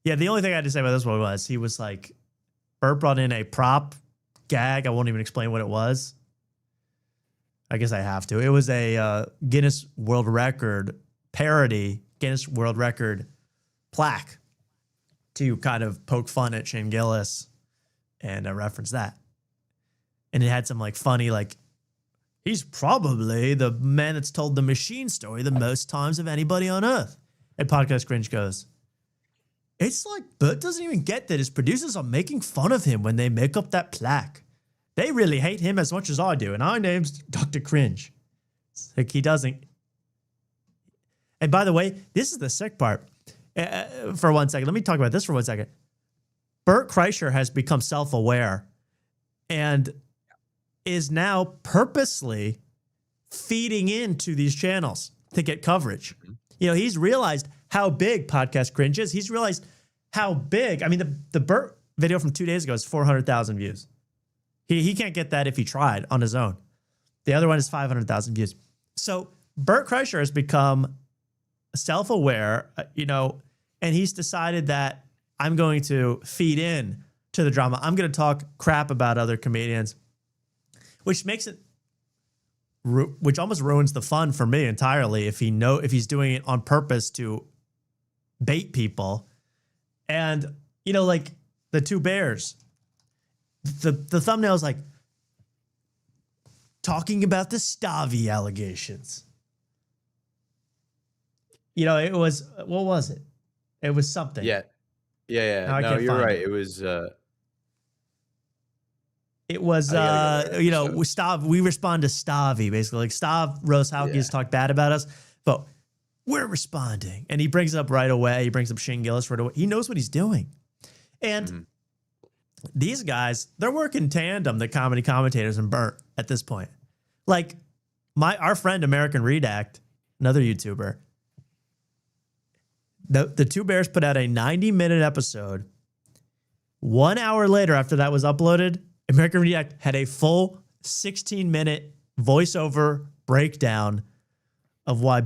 yeah, the only thing I had to say about this one was he was like, Bert brought in a prop gag. I won't even explain what it was. I guess I have to. It was a Guinness World Record parody, Guinness World Record plaque to kind of poke fun at Shane Gillis and reference that. And it had some like funny, like, he's probably the man that's told the machine story the most times of anybody on earth. And Podcast Cringe goes, it's like Bert doesn't even get that his producers are making fun of him when they make up that plaque. They really hate him as much as I do. And our name's Dr. Cringe. It's like he doesn't. And by the way, this is the sick part. For 1 second, let me talk about this for 1 second. Bert Kreischer has become self-aware and is now purposely feeding into these channels to get coverage. You know, he's realized how big Podcast Cringe is. He's realized how big. I mean, the Bert video from 2 days ago is 400,000 views. He can't get that if he tried on his own. The other one is 500,000 views. So Bert Kreischer has become self-aware, and he's decided that I'm going to feed in to the drama. I'm going to talk crap about other comedians, which makes it, which almost ruins the fun for me entirely if he's doing it on purpose to bait people. And, like the two bears, the thumbnail is like talking about the Stavi allegations. It was, what was it? It was something. Yeah. Now I No, can't you're find right. it. It was. We respond to Stavi, basically. Like Stav Rose-Hauke has talked bad about us, but we're responding. And he brings it up right away. He brings up Shane Gillis right away. He knows what he's doing. And these guys, they're working tandem, the comedy commentators and Bert at this point. Like our friend American Redact, another YouTuber, the two bears put out a 90-minute episode. 1 hour later, after that was uploaded, American React had a full 16-minute voiceover breakdown of why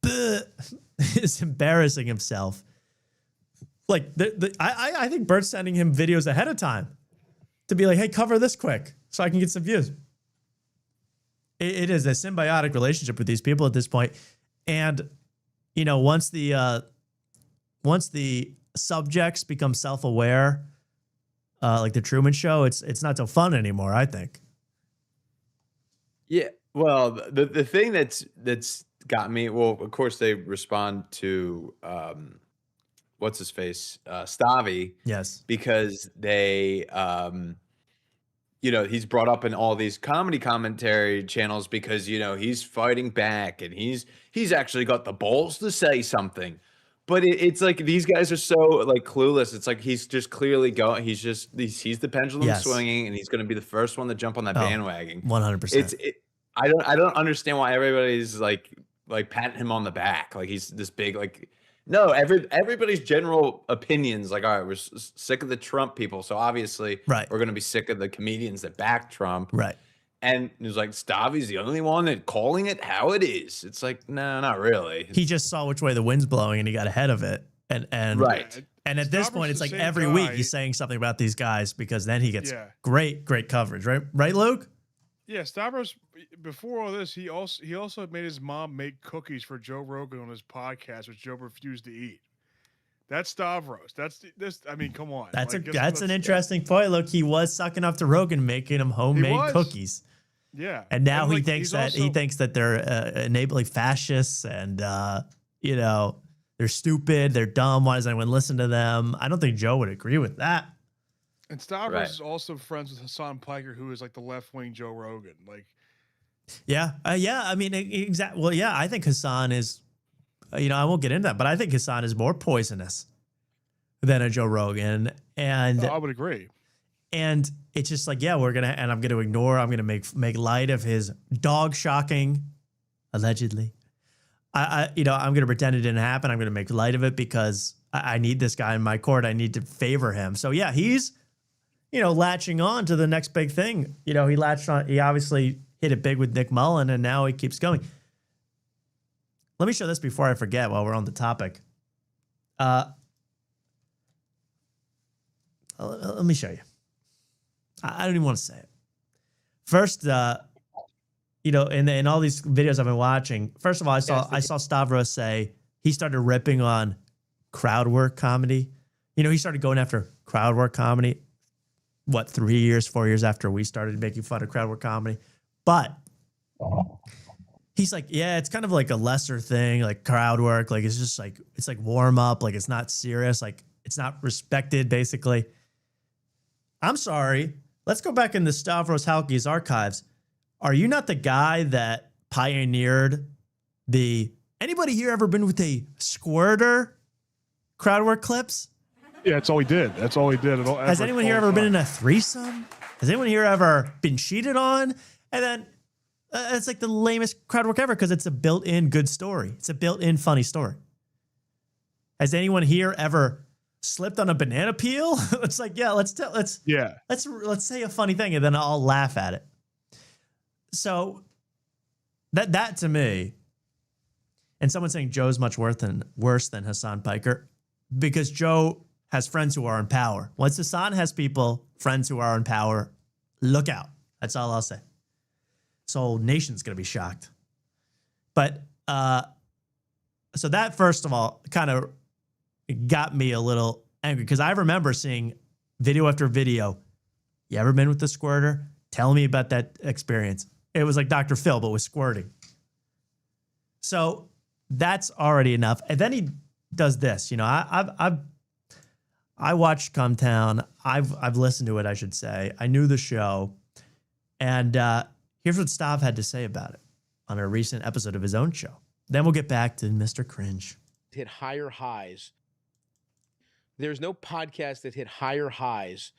is embarrassing himself. Like, I think Bert's sending him videos ahead of time to be like, hey, cover this quick so I can get some views. It is a symbiotic relationship with these people at this point. And, once the subjects become self-aware, like the Truman Show, it's not so fun anymore, I think. Yeah. Well, the thing that's got me, well, of course they respond to what's his face? Stavi. Yes. Because they he's brought up in all these comedy commentary channels because he's fighting back and he's actually got the balls to say something. But it's like these guys are so like clueless. It's like he's just clearly going. He sees the pendulum swinging, and he's going to be the first one to jump on that bandwagon. 100%. I don't understand why everybody's like patting him on the back. Like he's this big like. No, everybody's general opinions like, all right, we're sick of the Trump people, so obviously we're going to be sick of the comedians that back Trump. Right. And it was like, Stavi's the only one that calling it how it is. It's like, no, not really. He just saw which way the wind's blowing and he got ahead of it. And right. And at this point, it's like every week he's saying something about these guys because then he gets great coverage. Right, Luke? Yeah, Stavros. Before all this, he also made his mom make cookies for Joe Rogan on his podcast, which Joe refused to eat. That's Stavros. I mean, come on. That's an interesting point. Look, he was sucking up to Rogan, making him homemade cookies. Yeah, and now he thinks that they're enabling fascists and they're stupid, they're dumb. Why does anyone listen to them? I don't think Joe would agree with that. And Stavros is also friends with Hassan Piker, who is like the left-wing Joe Rogan. Like, I mean, exactly. Well, yeah, I think Hassan is I won't get into that, but I think Hassan is more poisonous than a Joe Rogan. And I would agree. And it's just like, yeah, I'm gonna ignore, I'm gonna make light of his dog shocking, allegedly. I'm gonna pretend it didn't happen. I'm gonna make light of it because I need this guy in my court. I need to favor him. So yeah, he's, latching on to the next big thing. He obviously hit it big with Nick Mullen, and now he keeps going. Let me show this before I forget while we're on the topic. Let me show you. I don't even want to say it. First, in all these videos I've been watching, first of all, I saw Stavros say he started ripping on crowd work comedy. He started going after crowd work comedy, 4 years after we started making fun of crowd work comedy. But he's like, yeah, it's kind of like a lesser thing, like crowd work. Like, it's just like, it's like warm up. Like, it's not serious. Like, it's not respected, basically. I'm sorry. Let's go back into Stavros Halki's archives. Are you not the guy that pioneered anybody here ever been with a squirter crowd work clips? Yeah, that's all he did. Has anyone here ever been in a threesome? Has anyone here ever been cheated on? And then it's like the lamest crowd work ever because it's a built-in good story. It's a built-in funny story. Has anyone here ever slipped on a banana peel? It's like, yeah, let's say a funny thing and then I'll laugh at it. So that to me, and someone saying Joe's much worse than Hassan Piker, because Joe has friends who are in power. Once Hassan has friends who are in power, look out. That's all I'll say. This whole nation's gonna be shocked. But so that first of all kind of got me a little angry because I remember seeing video after video. You ever been with the squirter? Tell me about that experience. It was like Dr. Phil, but with squirting. So that's already enough. And then he does this. I watched Cumtown. I've listened to it, I should say. I knew the show. And here's what Stav had to say about it on a recent episode of his own show. Then we'll get back to Mr. Cringe. Hit higher highs. There's no podcast that hit higher highs.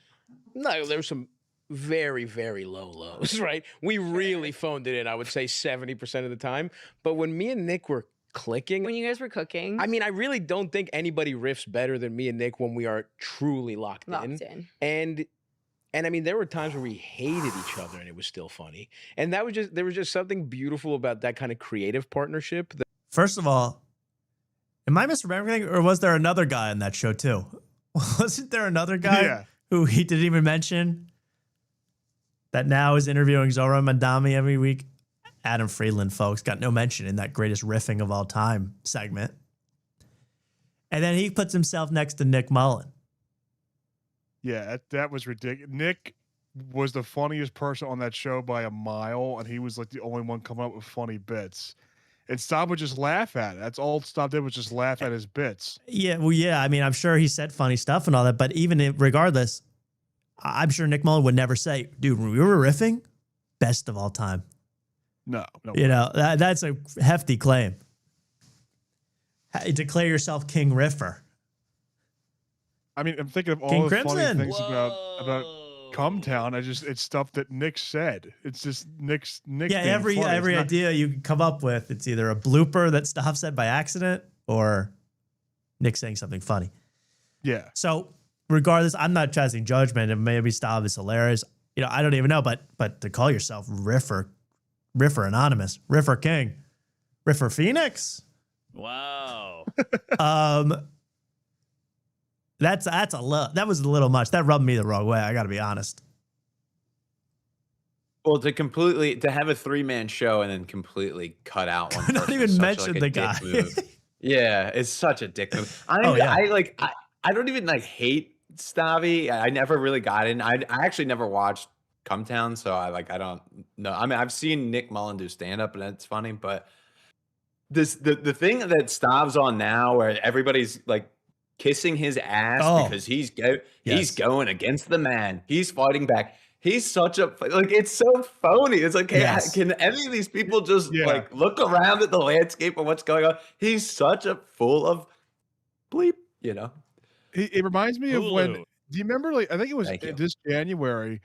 No, there's some very, very low lows, right? We really phoned it in, I would say 70% of the time. But when me and Nick were clicking. When you guys were cooking. I mean, I really don't think anybody riffs better than me and Nick when we are truly locked in. And I mean, there were times where we hated each other and it was still funny. And there was just something beautiful about that kind of creative partnership. First of all, am I misremembering, or was there another guy on that show too? Wasn't there another guy who he didn't even mention that now is interviewing Zohran Mandami every week? Adam Friedland, folks, got no mention in that greatest riffing of all time segment. And then he puts himself next to Nick Mullen. Yeah, that was ridiculous. Nick was the funniest person on that show by a mile, and he was like the only one coming up with funny bits. And Stav would just laugh at it. That's all Stav did was just laugh at his bits. Yeah, well, yeah. I mean, I'm sure he said funny stuff and all that, but regardless, I'm sure Nick Mullen would never say, dude, when we were riffing, best of all time. No. That's a hefty claim. Declare yourself King Riffer. I mean, I'm thinking of all King the Crimson. funny things about Cumtown. It's stuff that Nick said. It's just Nick. Yeah, every idea you can come up with, it's either a blooper that Stav said by accident or Nick saying something funny. Yeah. So regardless, I'm not casting judgment, and maybe Stav is hilarious. I don't even know, but to call yourself Riffer Anonymous, Riffer King, Riffer Phoenix. Wow. That was a little much. That rubbed me the wrong way. I got to be honest. Well, to have a 3-man show and then completely cut out one person. Not even mention the guy. Yeah, it's such a dick move. I don't even hate Stavi. I never really got in. I actually never watched Cumtown, so I don't know. I mean, I've seen Nick Mullen do stand up and it's funny, but the thing that Stav's on now where everybody's like kissing his ass because he's going against the man. He's fighting back. He's such a like. It's so phony. It's like, hey, Yes. can any of these people just Yeah. like look around at the landscape of what's going on? He's such a full of bleep. You know. It reminds me of when. Hulu. Do you remember? Like, I think it was Thank you. this January,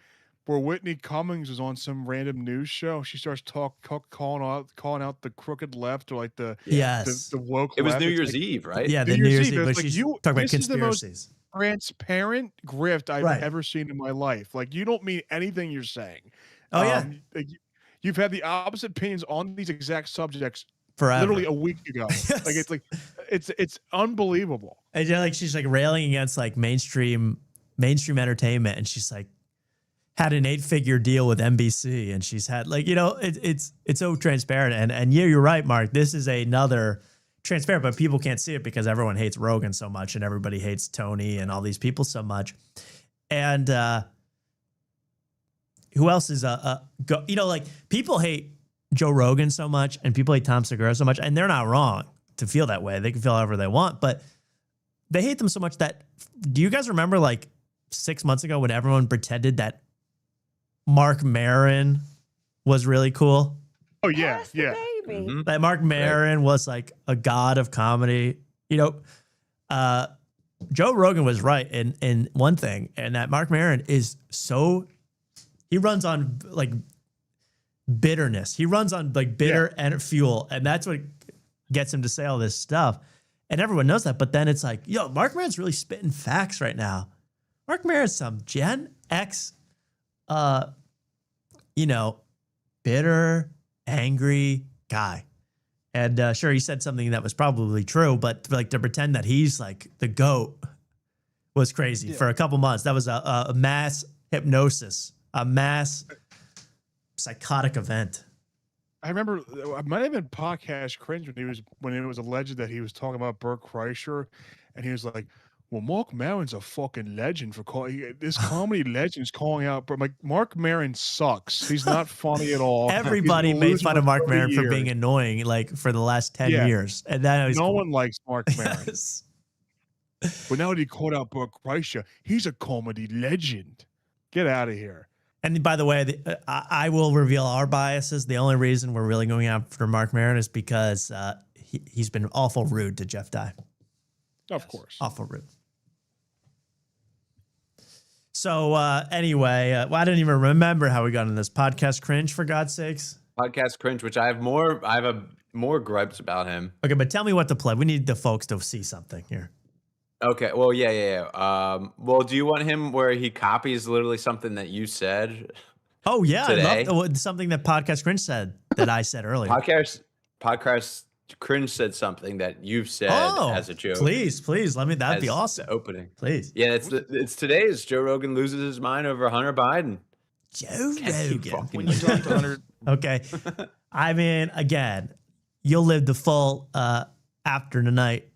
where Whitney Cummings was on some random news show. She starts calling out the crooked left or like the Yes. the woke. It was left. New It's Year's like, Eve, right? Yeah, New the New Year's Eve, Eve, it's but like, she's you- talking about this is the most conspiracies. transparent grift I've Right. ever seen in my life. Like, you don't mean anything you're saying. Oh, yeah. Like, you've had the opposite opinions on these exact subjects Forever. literally a week ago. Yes. Like it's unbelievable. And yeah, like she's like railing against like mainstream entertainment, and she's like had an 8-figure deal with NBC, and she's had like, you know, it's so transparent. And yeah, you're right, Mark. This is another transparent, but people can't see it because everyone hates Rogan so much, and everybody hates Tony and all these people so much. And who else is you know, like people hate Joe Rogan so much, and people hate Tom Segura so much, and they're not wrong to feel that way. They can feel however they want, but they hate them so much that, do you guys remember like 6 months ago when everyone pretended that Mark Maron was really cool? Oh yeah, yeah. Mhm. That Mark Maron was like a god of comedy. You know, Joe Rogan was right in one thing, and that Mark Maron is so, he runs on like bitterness. He runs on like bitter and fuel, and that's what gets him to say all this stuff. And everyone knows that, but then it's like, yo, Mark Maron's really spitting facts right now. Mark Maron's some Gen X, you know, bitter, angry guy. And sure, he said something that was probably true, but like to pretend that he's like the GOAT was crazy for a couple months. That was a mass hypnosis, a mass psychotic event. I remember it might have been podcast cringe when it was alleged that he was talking about Bert Kreischer, and he was like, "Well, Mark Maron's a fucking legend for calling this comedy legend's calling out." But like, Mark Maron sucks. He's not funny at all. Everybody He's been made losing fun of Mark 30 Maron for years. being annoying, like for the last 10 Yeah. years, and that was No cool. one likes Mark Maron. Yes. But now that he called out Bert Kreischer, he's a comedy legend. Get out of here. And by the way, I will reveal our biases. The only reason we're really going after Mark Maron is because he's been awful rude to Jeff Dye. Of course. Awful rude. So anyway, well, I didn't even remember how we got in this podcast cringe, for God's sakes. Podcast cringe, which I have more gripes about him. Okay, but tell me what to play. We need the folks to see something here. Okay, well, yeah. Well, do you want him where he copies literally something that you said? Oh yeah, Today? I love something that Podcast Cringe said that I said earlier. Podcast Cringe said something that you've said as a joke. Please, that'd be as awesome. The opening, please. Yeah, it's today's Joe Rogan loses his mind over Hunter Biden. Joe Rogan. When you talk to Hunter, okay, I mean, again, you'll live the full after tonight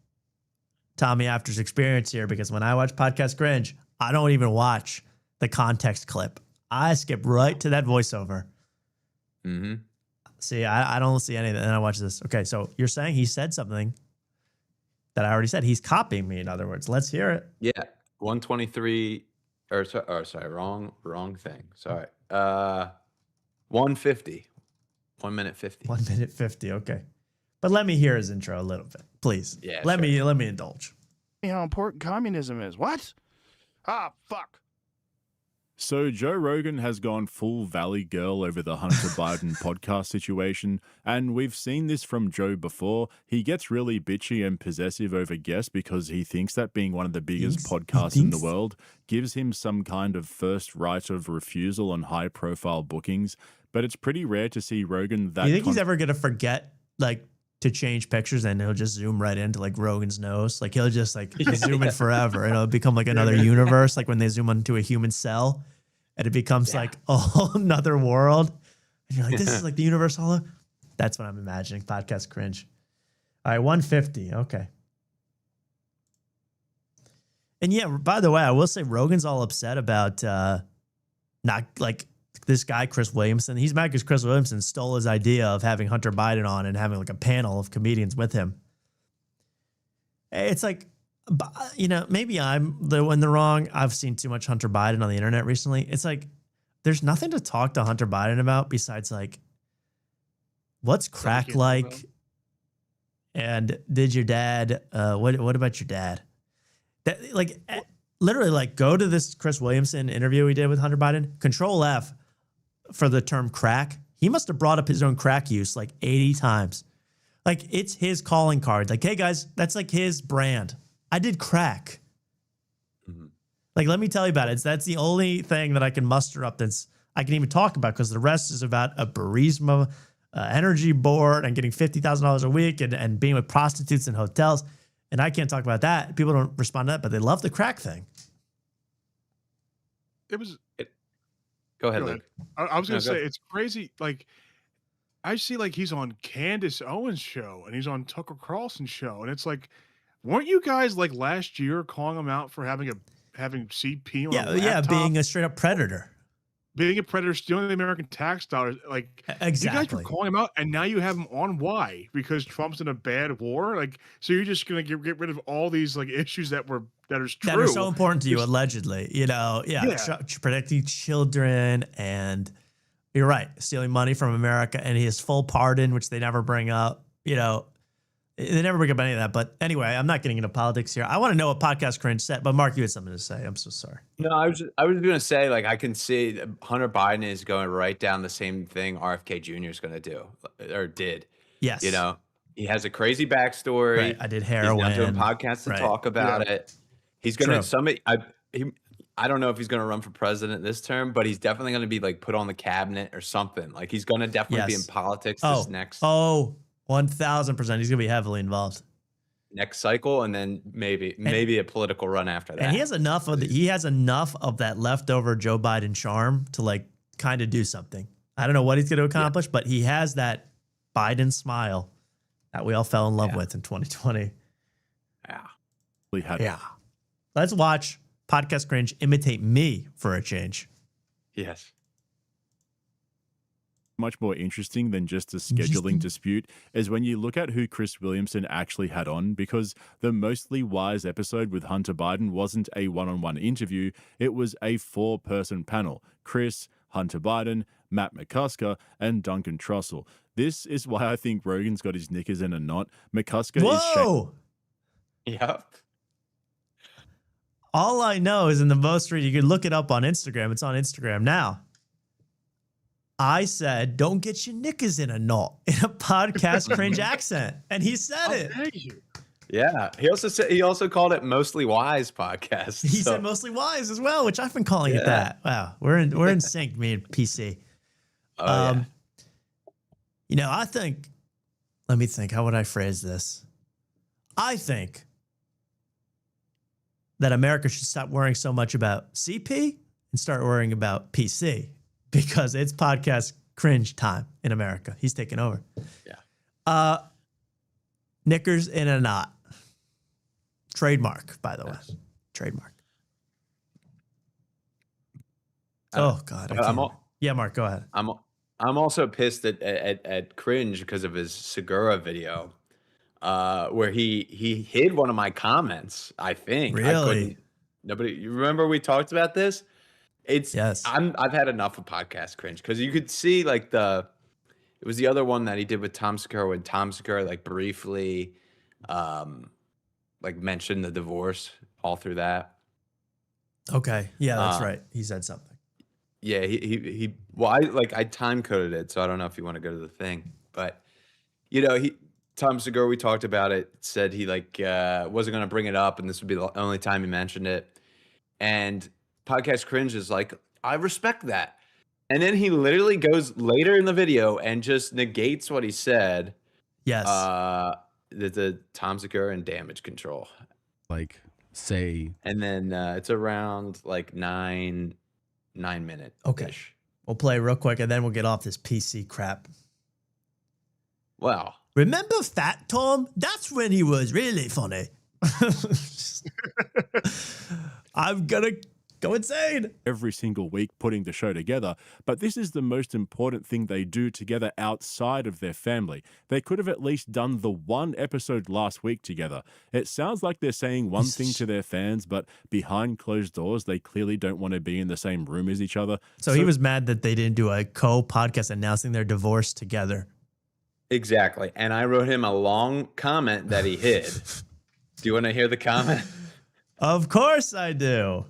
Tommy After's experience here, because when I watch Podcast Cringe, I don't even watch the context clip. I skip right to that voiceover. Mm-hmm. See, I don't see anything, and I watch this. Okay, so you're saying he said something that I already said. He's copying me, in other words. Let's hear it. Yeah, 123. Sorry, wrong thing. Sorry. 150. 1 minute 50. 1 minute 50. Okay, but let me hear his intro a little bit, please. Yeah, let sure. me indulge. How important communism is. What? Ah, fuck. So Joe Rogan has gone full Valley Girl over the Hunter Biden podcast situation, and we've seen this from Joe before. He gets really bitchy and possessive over guests because he thinks that being one of the biggest podcasts in the world gives him some kind of first right of refusal on high-profile bookings, but it's pretty rare to see Rogan that... You think he's ever going to forget, like, to change pictures, and he'll just zoom right into like Rogan's nose? Like he'll just like zoom in forever, and it'll become like another universe, like when they zoom into a human cell and it becomes like a whole another world, and you're like, this is like the universe all over. That's what I'm imagining. Podcast Cringe. All right, 150. Okay. And yeah, by the way, I will say Rogan's all upset about not like this guy, Chris Williamson. He's mad because Chris Williamson stole his idea of having Hunter Biden on and having like a panel of comedians with him. It's like, you know, maybe I'm in the wrong. I've seen too much Hunter Biden on the internet recently. It's like, there's nothing to talk to Hunter Biden about besides like, what's crack like? And did your dad, what about your dad? That like literally like go to this Chris Williamson interview we did with Hunter Biden, Control F for the term crack. He must have brought up his own crack use like 80 times. Like it's his calling card. Like, hey guys, that's like his brand. I did crack. Like, let me tell you about it. That's the only thing that I can muster up that's I can even talk about because the rest is about a Burisma energy board and getting $50,000 a week and being with prostitutes in hotels. And I can't talk about that. People don't respond to that, but they love the crack thing. It was. Go ahead, Luke. I was going to No, say, go. it's crazy. Like, I see like he's on Candace Owens' show and he's on Tucker Carlson's show. And it's like, weren't you guys like last year calling him out for having CP on a laptop? Being a straight up predator. Being a predator, stealing the American tax dollars. Like, exactly. You guys were calling him out, and now you have him on. Why? Because Trump's in a bad war. Like, so you're just gonna get rid of all these like issues that are true, that are so important to you, allegedly. You know, protecting children, and you're right, stealing money from America, and his full pardon, which they never bring up. You know, they never bring up any of that. But anyway, I'm not getting into politics here. I want to know what Podcast Cringe said. But Mark, you had something to say. I'm so sorry. No, I was going to say, like, I can see that Hunter Biden is going right down the same thing RFK Jr. is going to do or did. Yes. You know, he has a crazy backstory. Right. I did heroin. He's not doing podcasts to talk about it. He's going to I don't know if he's going to run for president this term, but he's definitely going to be like put on the cabinet or something. Like he's going to definitely be in politics this next 1,000%. He's going to be heavily involved. Next cycle, and then maybe a political run after that. And he has enough of that leftover Joe Biden charm to like kind of do something. I don't know what he's going to accomplish, but he has that Biden smile that we all fell in love with in 2020. Yeah. Let's watch Podcast Cringe imitate me for a change. Yes. Much more interesting than just a scheduling dispute is when you look at who Chris Williamson actually had on, because the Mostly Wise episode with Hunter Biden wasn't a one-on-one interview, it was a 4-person panel. Chris, Hunter Biden, Matt McCusker, and Duncan Trussell. This is why I think Rogan's got his knickers in a knot. McCusker is shaking. Yep. All I know is in the most read, you can look it up on Instagram. It's on Instagram now. I said, don't get your knickers in a knot in a Podcast Cringe accent. And he said it. Yeah. He also called it Mostly Wise podcast. He said Mostly Wise as well, which I've been calling it that. Wow. We're in sync, me and PC. You know, let me think, how would I phrase this? I think that America should stop worrying so much about CP and start worrying about PC. Because it's Podcast Cringe time in America. He's taking over. Yeah. Knickers in a knot. Trademark, by the way. Trademark. Oh God. Yeah, Mark, go ahead. I'm also pissed at Cringe because of his Segura video, where he hid one of my comments. I think. Really? You remember we talked about this? I've had enough of Podcast Cringe because you could see like it was the other one that he did with Tom Segura when Tom Segura like briefly like mentioned the divorce all through that. Okay. Yeah, that's right. He said something. Yeah, I time coded it, so I don't know if you want to go to the thing. But you know, Tom Segura, we talked about it, said he like wasn't gonna bring it up and this would be the only time he mentioned it. And Podcast Cringe is like, I respect that. And then he literally goes later in the video and just negates what he said. Yes. The Tom Segura and damage control. Like, say. And then it's around like 9 minutes. Okay. We'll play real quick and then we'll get off this PC crap. Wow. Remember Fat Tom? That's when he was really funny. I'm gonna Go insane. Every single week putting the show together, but this is the most important thing they do together outside of their family. They could have at least done the one episode last week together. It sounds like they're saying one thing to their fans, but behind closed doors, they clearly don't want to be in the same room as each other. So he was mad that they didn't do a co-podcast announcing their divorce together. Exactly. And I wrote him a long comment that he hid. Do you want to hear the comment? Of course I do.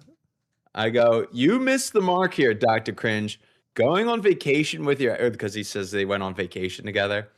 I go, you missed the mark here, Dr. Cringe. Going on vacation with your, because he says they went on vacation together.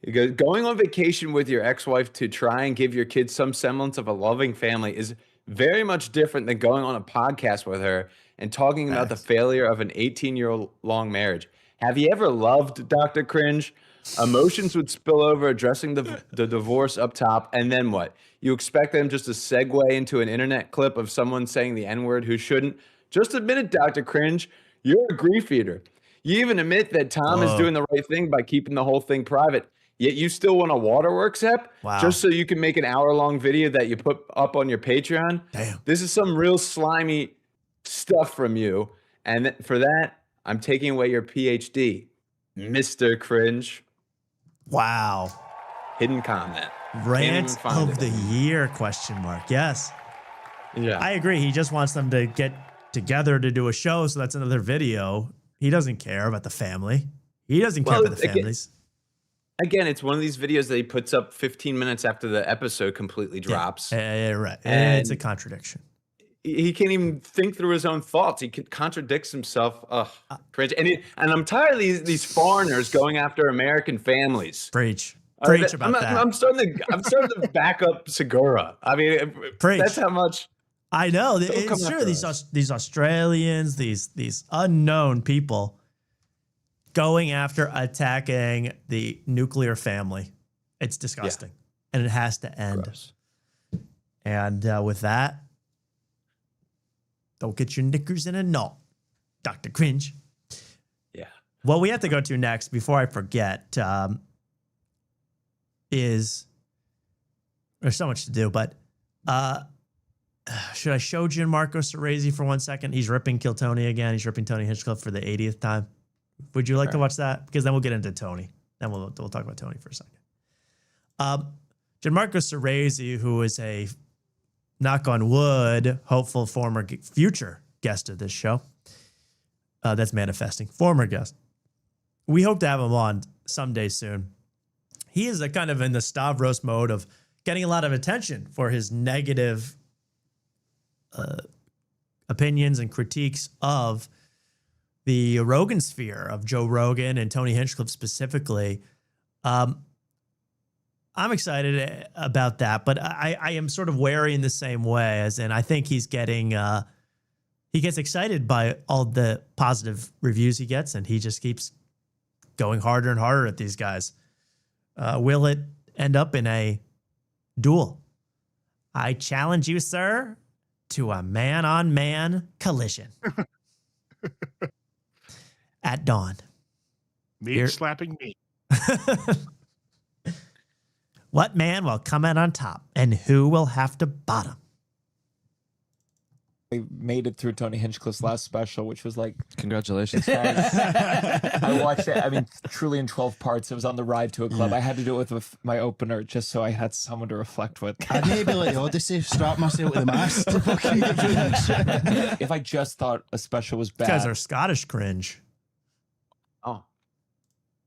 He goes, going on vacation with your ex-wife to try and give your kids some semblance of a loving family is very much different than going on a podcast with her and talking about the failure of an 18-year-old long marriage. Have you ever loved Dr. Cringe? Emotions would spill over addressing the divorce up top, and then what? You expect them just to segue into an internet clip of someone saying the N-word who shouldn't? Just admit it, Dr. Cringe. You're a grief eater. You even admit that Tom is doing the right thing by keeping the whole thing private, yet you still want a Waterworks app just so you can make an hour-long video that you put up on your Patreon? Damn. This is some real slimy stuff from you, and for that, I'm taking away your PhD, Mr. Cringe. Wow. Hidden comment. Rant of the year, question mark. Yes. Yeah. I agree. He just wants them to get together to do a show, so that's another video. He doesn't care about the family. He doesn't care about the families. Again, it's one of these videos that he puts up 15 minutes after the episode completely drops. Yeah, right. And it's a contradiction. He can't even think through his own thoughts. He contradicts himself. Ugh, cringe. And I'm tired of these foreigners going after American families. Preach. Preach about that. I'm starting to back up Segura. I mean, that's how much. I know. It's true. These Australians, these unknown people going after attacking the nuclear family. It's disgusting. And it has to end. Gross. And with that, don't get your knickers in a knot, Dr. Cringe. Yeah. What we have to go to next, before I forget, is there's so much to do, but should I show Gianmarco Cerezi for 1 second? He's ripping Kill Tony again. He's ripping Tony Hinchcliffe for the 80th time. Would you like to watch that? Because then we'll get into Tony. Then we'll talk about Tony for a second. Gianmarco Cerezi, who is a knock on wood, hopeful future guest of this show. That's manifesting. Former guest. We hope to have him on someday soon. He is a kind of in the Stavros mode of getting a lot of attention for his negative opinions and critiques of the Rogan sphere, of Joe Rogan and Tony Hinchcliffe specifically. I'm excited about that, but I am sort of wary in the same way, as in I think he's getting, he gets excited by all the positive reviews he gets, and he just keeps going harder and harder at these guys. Will it end up in a duel? I challenge you, sir, to a man-on-man collision at dawn. Meat slapping meat. What man will come out on top, and who will have to bottom? We made it through Tony Hinchcliffe's last special, which was like... Congratulations. I watched it, I mean, truly in 12 parts. It was on the ride to a club. I had to do it with my opener just so I had someone to reflect with. I'd maybe like Odyssey, strap myself with a mast. If I just thought a special was bad... You guys are Scottish Cringe. Oh.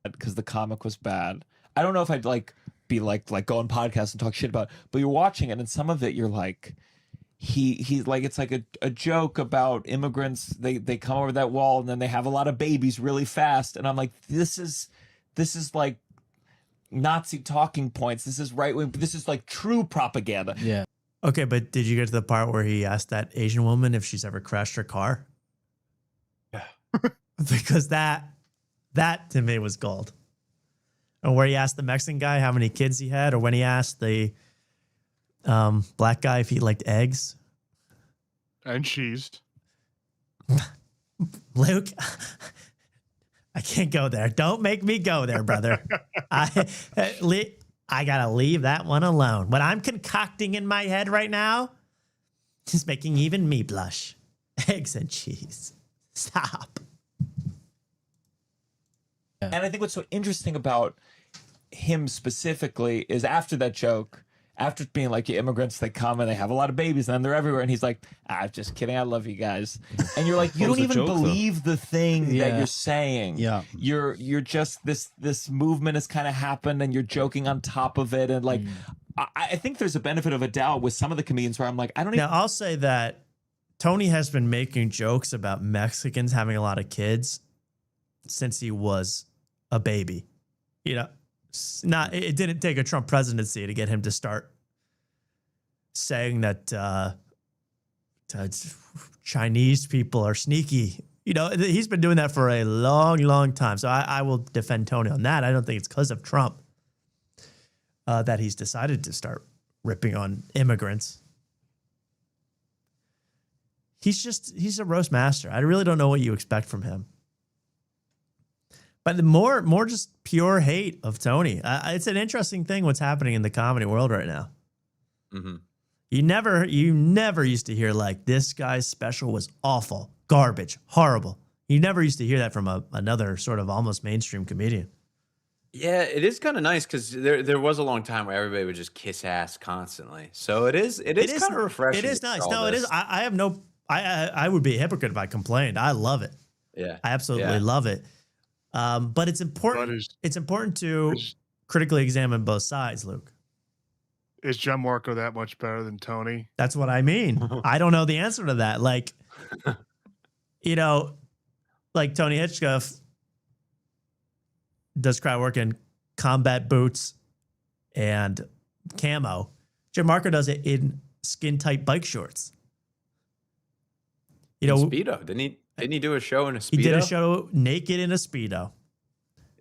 Because the comic was bad. I don't know if I'd be like go on podcasts and talk shit about it, but you're watching it, and some of it you're like... He's like, it's like a joke about immigrants. They come over that wall and then they have a lot of babies really fast. And I'm like, this is like Nazi talking points. This is right wing. This is like true propaganda. Yeah. Okay, but did you get to the part where he asked that Asian woman if she's ever crashed her car? Yeah. Because that to me was gold. And where he asked the Mexican guy how many kids he had, or when he asked the black guy if he liked eggs and cheese. Luke, I can't go there. Don't make me go there, brother. I gotta leave that one alone. What I'm concocting in my head right now is making even me blush. Eggs and cheese. Stop. And I think what's so interesting about him specifically is after that joke, after being like, the immigrants, they come and they have a lot of babies and then they're everywhere. And he's like, just kidding. I love you guys. And you're like, you don't even believe the thing that you're saying. Yeah. You're just, this movement has kind of happened and you're joking on top of it. And like, I think there's a benefit of a doubt with some of the comedians where I'm like, I don't even. Now, I'll say that Tony has been making jokes about Mexicans having a lot of kids since he was a baby. You know, it didn't take a Trump presidency to get him to start saying that Chinese people are sneaky. You know, he's been doing that for a long, long time. So I will defend Tony on that. I don't think it's because of Trump that he's decided to start ripping on immigrants. He's a roast master. I really don't know what you expect from him. But the more just pure hate of Tony. It's an interesting thing what's happening in the comedy world right now. Mm-hmm. You never used to hear like, this guy's special was awful, garbage, horrible. You never used to hear that from another sort of almost mainstream comedian. Yeah, it is kind of nice because there was a long time where everybody would just kiss ass constantly. So it is kind of refreshing. It is nice. No, it is. I would be a hypocrite if I complained. I love it. Yeah, I absolutely love it. But it's important. It's important to critically examine both sides, Luke. Is John Marco that much better than Tony? That's what I mean. I don't know the answer to that. Like, you know, like Tony Hitchcock does crowd work in combat boots and camo. Jim Marco does it in skin tight bike shorts. You know, Speedo. Didn't he do a show in a Speedo? He did a show naked in a Speedo.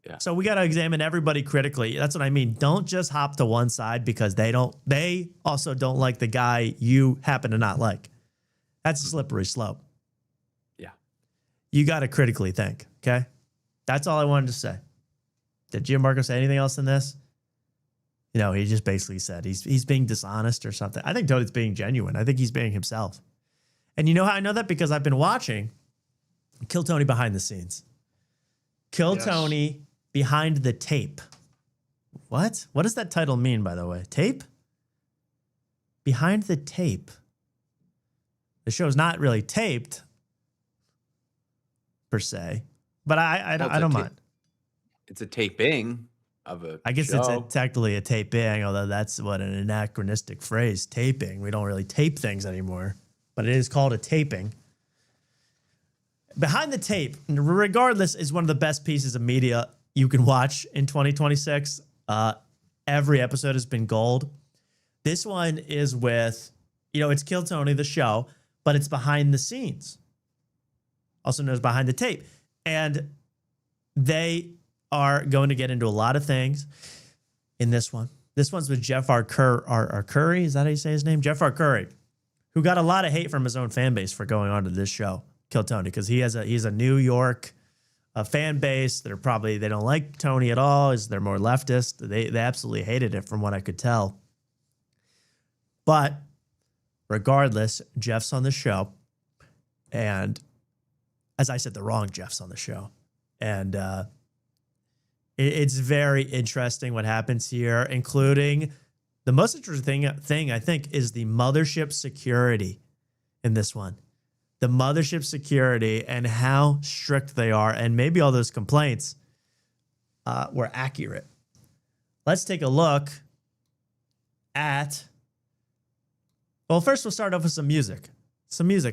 Yeah. So we got to examine everybody critically. That's what I mean. Don't just hop to one side because they also don't like the guy you happen to not like. That's a slippery slope. Yeah. You got to critically think, okay? That's all I wanted to say. Did Jim Marco say anything else in this? You know, he just basically said he's being dishonest or something. I think Tony's being genuine. I think he's being himself. And you know how I know that? Because I've been watching Kill Tony behind the scenes. Kill Tony behind the tape. What? What does that title mean, by the way? Tape? Behind the tape. The show's not really taped, per se. But I don't mind. It's a taping of a I guess show. it's technically a taping, although that's what an anachronistic phrase, taping. We don't really tape things anymore. But it is called a taping. Behind the Tape, regardless, is one of the best pieces of media you can watch in 2026. Every episode has been gold. This one is with, you know, it's Kill Tony, the show, but it's behind the scenes, also known as Behind the Tape. And they are going to get into a lot of things in this one. This one's with Jeff R. Curry. Is that how you say his name? Jeff R. Curry, who got a lot of hate from his own fan base for going on to this show, Kill Tony, because he's a New York fan base. They don't like Tony at all. They're more leftist. They absolutely hated it from what I could tell. But regardless, Jeff's on the show, and as I said, the wrong Jeff's on the show, and it's very interesting what happens here, including the most interesting thing I think is the mothership security in this one. The mothership security and how strict they are, and maybe all those complaints were accurate. Let's take a look at. Well, first we'll start off with some music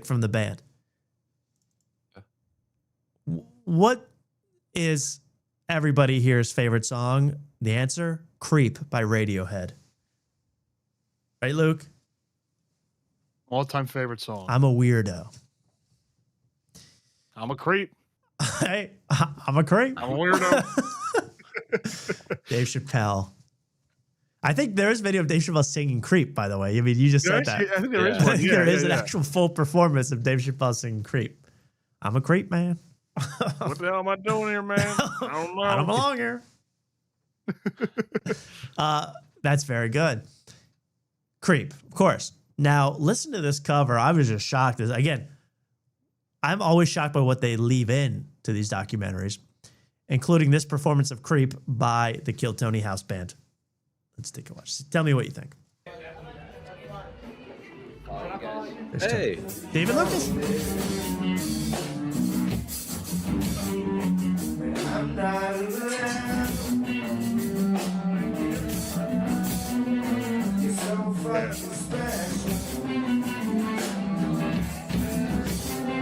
from the band. What is everybody here's favorite song? The answer: "Creep" by Radiohead. Right, Luke? All-time favorite song. I'm a weirdo. I'm a creep. Hey, I'm a creep. I'm a weirdo. Dave Chappelle. I think there is a video of Dave Chappelle singing "Creep," by the way. I mean, you just said that. I think there is one. I think there is an actual full performance of Dave Chappelle singing "Creep." I'm a creep, man. What the hell am I doing here, man? I don't know. I don't belong here. That's very good. Creep, of course. Now, listen to this cover. I was just shocked. Again, I'm always shocked by what they leave in to these documentaries, including this performance of Creep by the Kill Tony House Band. Let's take a watch. Tell me what you think. Hey, David Lucas.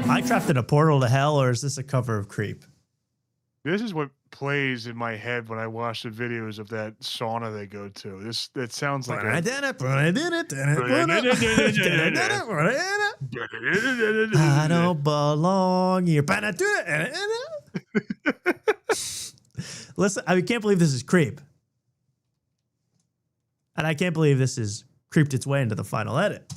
Am I trapped in a portal to hell, or is this a cover of Creep? This is what plays in my head when I watch the videos of that sauna they go to. That sounds like I don't belong here. Listen, I can't believe this is Creep. And I can't believe this has creeped its way into the final edit.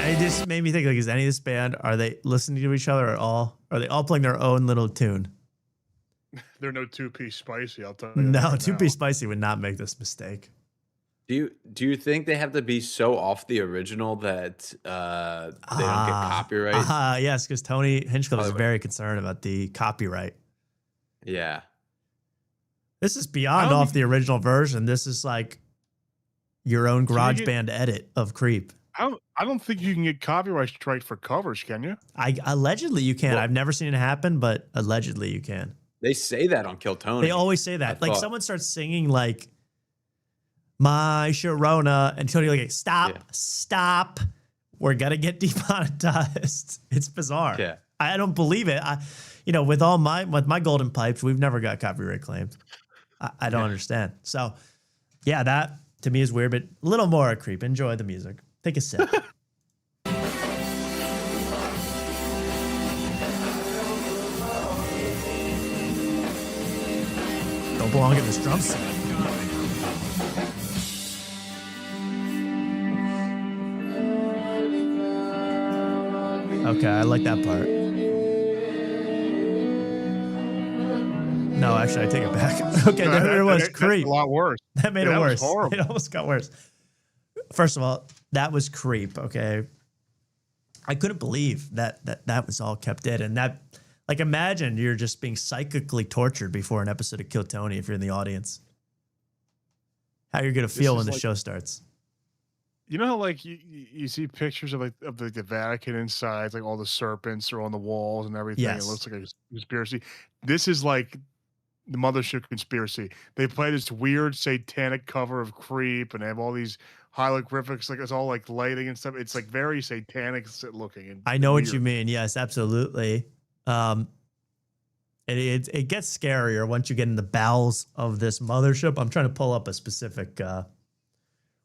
It just made me think, like, is any of this band, are they listening to each other at all? Are they all playing their own little tune? they're no 2-piece spicy. I'll tell you. No, right 2-piece spicy would not make this mistake. Do you think they have to be so off the original that they don't get copyright? Yes, because Tony Hinchcliffe is very concerned about the copyright. Yeah. This is beyond off the original version. This is like your own garage band edit of Creep. I don't think you can get copyright strike for covers, can you? Allegedly you can. I've never seen it happen, but allegedly you can. They say that on Kill Tony. They always say that. Like someone starts singing like My Sharona and Tony like stop. We're gonna get demonetized. It's bizarre. Yeah. I don't believe it. With my golden pipes, we've never got copyright claimed. I don't understand. So yeah, that to me is weird, but a little more a Creep. Enjoy the music. Take a sip. Don't belong in this drum set. Okay, I like that part. No, actually, I take it back. Okay, No, there it was. that's Creep. a lot worse. That made Yeah, it that was worse. horrible. It almost got worse. First of all, that was Creep. Okay, I couldn't believe that was all kept in, and that, like, imagine you're just being psychically tortured before an episode of Kill Tony if you're in the audience. How you're gonna feel when the show starts. You know how like you see pictures of the Vatican inside, like all the serpents are on the walls and everything. Yes. It looks like a conspiracy. This is like the Mothership Conspiracy. They play this weird satanic cover of Creep, and they have all these hieroglyphics, like it's all like lighting and stuff. It's like very satanic looking. And I know what weird. you mean. Yes, absolutely. It gets scarier once you get in the bowels of this mothership. I'm trying to pull up a specific.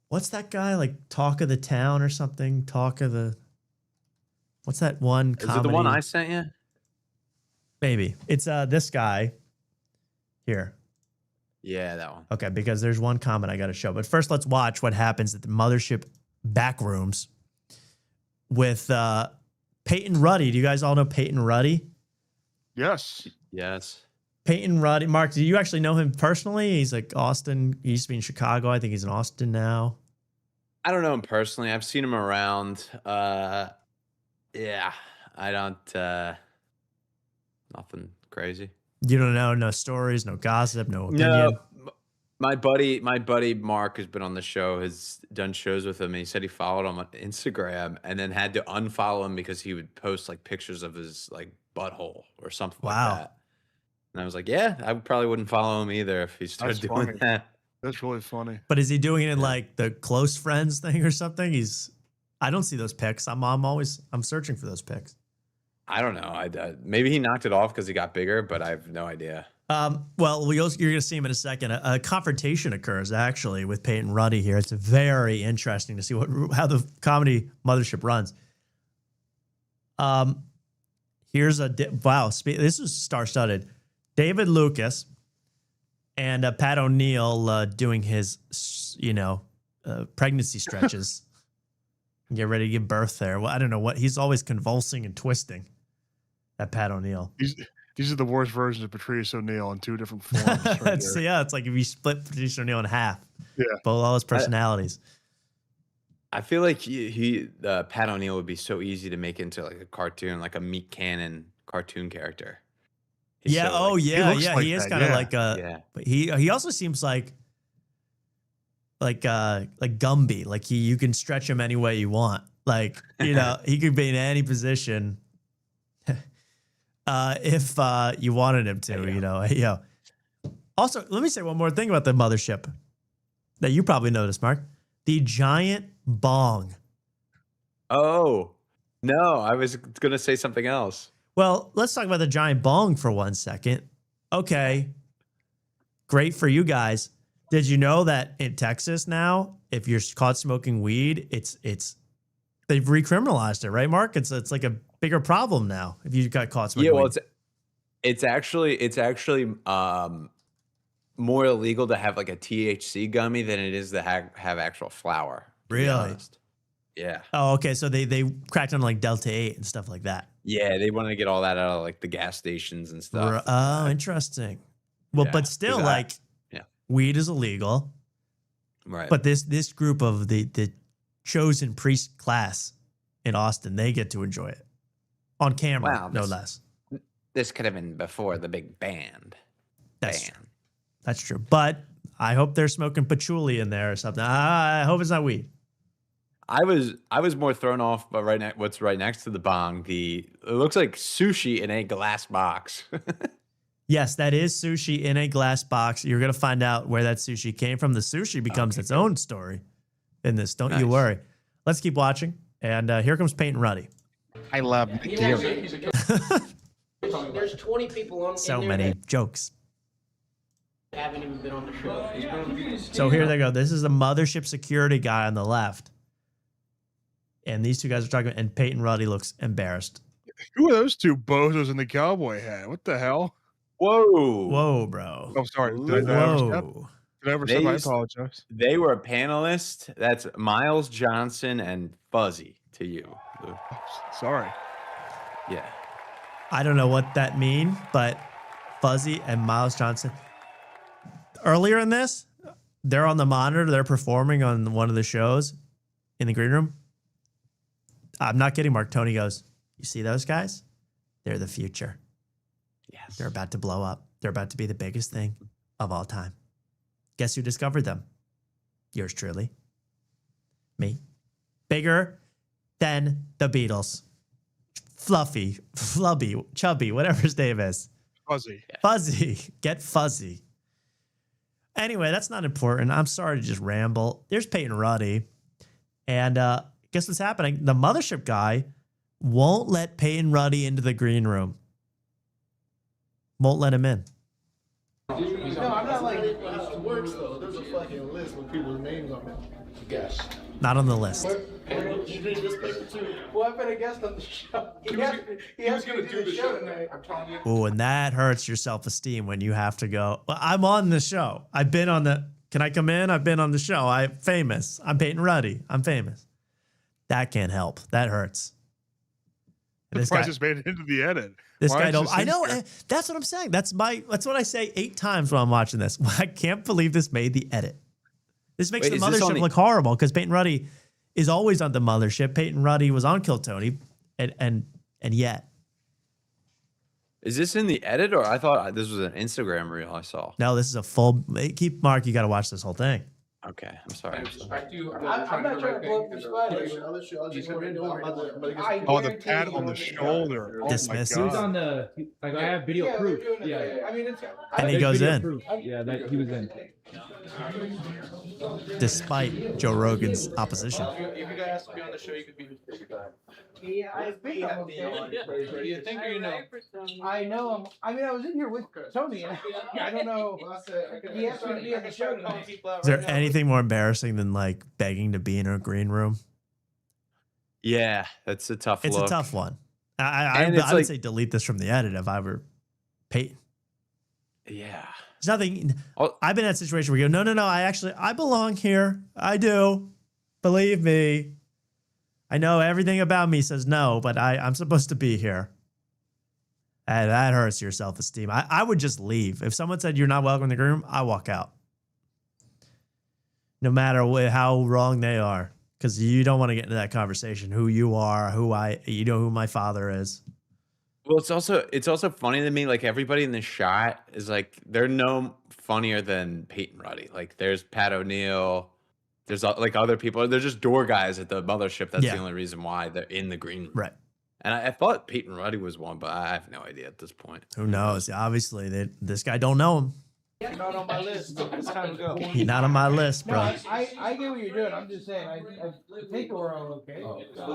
What's that guy, like Talk of the Town or something? What's that one comedy? Is it the one I sent you? Maybe. It's this guy here. Yeah, that one. Okay, because there's one comment I got to show. But first, let's watch what happens at the mothership back rooms with Peyton Ruddy. Do you guys all know Peyton Ruddy? Yes. Yes. Peyton Ruddy. Mark, do you actually know him personally? He's like Austin. He used to be in Chicago. I think he's in Austin now. I don't know him personally. I've seen him around. Yeah, I don't. Nothing crazy. You don't know, no stories, no gossip, no opinion. No, my buddy Mark has been on the show. Has done shows with him. And he said he followed him on Instagram and then had to unfollow him because he would post like pictures of his like butthole or something like that. And I was like, yeah, I probably wouldn't follow him either if he started doing funny. that. That's really funny. But is he doing it in like the close friends thing or something? I don't see those pics. I'm searching for those pics. I don't know. Maybe he knocked it off because he got bigger, but I have no idea. Well, you're going to see him in a second. A confrontation occurs actually with Peyton Ruddy here. It's very interesting to see how the comedy mothership runs. Here's wow. This is star-studded. David Lucas And Pat O'Neill doing his, pregnancy stretches. Get ready to give birth there. Well, I don't know what. He's always convulsing and twisting. That Pat O'Neill. These are the worst versions of Patrice O'Neill in two different forms. It's like if you split Patrice O'Neill in half. Yeah. Both all his personalities. I feel like Pat O'Neill would be so easy to make into like a cartoon, like a Meat Cannon cartoon character. He's Yeah. so, like, He is kind of like a. But he also seems like Gumby. Like you can stretch him any way you want. Like he could be in any position. If you wanted him to, Also, let me say one more thing about the mothership that you probably noticed, Mark. The giant bong. Oh, no, I was going to say something else. Well, let's talk about the giant bong for 1 second. Okay. Great for you guys. Did you know that in Texas now, if you're caught smoking weed, it's they've recriminalized it, right, Mark? It's like a bigger problem now if you got caught smoking weed. It's actually more illegal to have like a THC gummy than it is to have actual flour. Really? Yeah. Oh, okay. So they cracked on like Delta 8 and stuff like that. Yeah, they wanted to get all that out of like the gas stations and stuff. Oh, interesting. Well, but still, weed is illegal. Right. But this group of the chosen priest class in Austin, they get to enjoy it on camera, no less. This could have been before the big band. That's true. But I hope they're smoking patchouli in there or something. I hope it's not weed. I was more thrown off by what's right next to the bong. It looks like sushi in a glass box. Yes, that is sushi in a glass box. You're going to find out where that sushi came from. The sushi becomes its own story in this. Don't you worry. Let's keep watching. And here comes Peyton Ruddy. I love There's 20 people on So in there many that jokes. haven't even been on the show. So here they go. This is the mothership security guy on the left. And these two guys are talking, and Peyton Ruddy looks embarrassed. Who are those two bozos in the cowboy hat? What the hell? Whoa, bro. Oh, sorry. Did I overstep? Did I overstep? I apologize. They were a panelist. That's Miles Johnson and Fuzzy to you. Sorry. Yeah. I don't know what that means, but Fuzzy and Miles Johnson. Earlier in this, they're on the monitor. They're performing on one of the shows in the green room. I'm not kidding, Mark. Tony goes, you see those guys? They're the future. Yes. They're about to blow up. They're about to be the biggest thing of all time. Guess who discovered them? Yours truly. Me. Bigger than the Beatles. Fluffy, flubby, chubby, whatever his name is. Fuzzy. Fuzzy. Get fuzzy. Anyway, that's not important. I'm sorry to just ramble. There's Peyton Ruddy. And guess what's happening? The mothership guy won't let Peyton Ruddy into the green room. Won't let him in. No, I'm not like it works though. There's a fucking list with people's names on it. Guess. Not on the list. You read this paper too. Well, I've been a guest on the show. He was going to do the show tonight. I'm telling you. Oh, and that hurts your self-esteem when you have to go, well, I'm on the show. I've been on the, can I come in? I've been on the show. I'm famous. I'm Peyton Ruddy. I'm famous. That can't help. That hurts. The price just made it into the edit. This guy don't. I know. That's what I'm saying. That's what I say 8 times when I'm watching this. I can't believe this made the edit. This makes the mothership look horrible because Peyton Ruddy is always on the mothership. Peyton Ruddy was on Kill Tony, and yet. Is this in the edit, or I thought this was an Instagram reel I saw? No, this is a full. Mark. You got to watch this whole thing. Okay, I'm sorry. I'm not trying to blow up your spot. Oh, the pat on the shoulder. Oh, Dismissive. my He was God. on the. Like I have video proof. Yeah. I mean, it's. And he goes in. Proof. Yeah, that he was in. Despite Joe Rogan's opposition. If you guys asked to be on the show, you could be. Yeah, I think I'm okay. You think you know? I know him. I mean, I was in here with Tony. And I don't know. He asked me to be on the show tonight. Is there anything more embarrassing than like begging to be in a green room? Yeah, that's a tough It's look. a tough one. I would say delete this from the edit if I were Peyton. Yeah. There's nothing. I've been in that situation where you go, no. I belong here. I do. Believe me. I know everything about me says no, but I'm supposed to be here. And that hurts your self-esteem. I would just leave. If someone said you're not welcome in the green room, I walk out. No matter how wrong they are. Because you don't want to get into that conversation. Who you are, you know who my father is. Well, it's also funny to me, like everybody in the shot is like, they're no funnier than Peyton Ruddy. Like there's Pat O'Neill, there's like other people. They're just door guys at the mothership. That's the only reason why they're in the green room. Right. And I thought Peyton Ruddy was one, but I have no idea at this point. Who knows? Obviously, this guy don't know him. You're not on my list. It's time to go. He's not on my list, bro. No, I get what you're doing. I'm just saying. I think we're all okay. Okay, I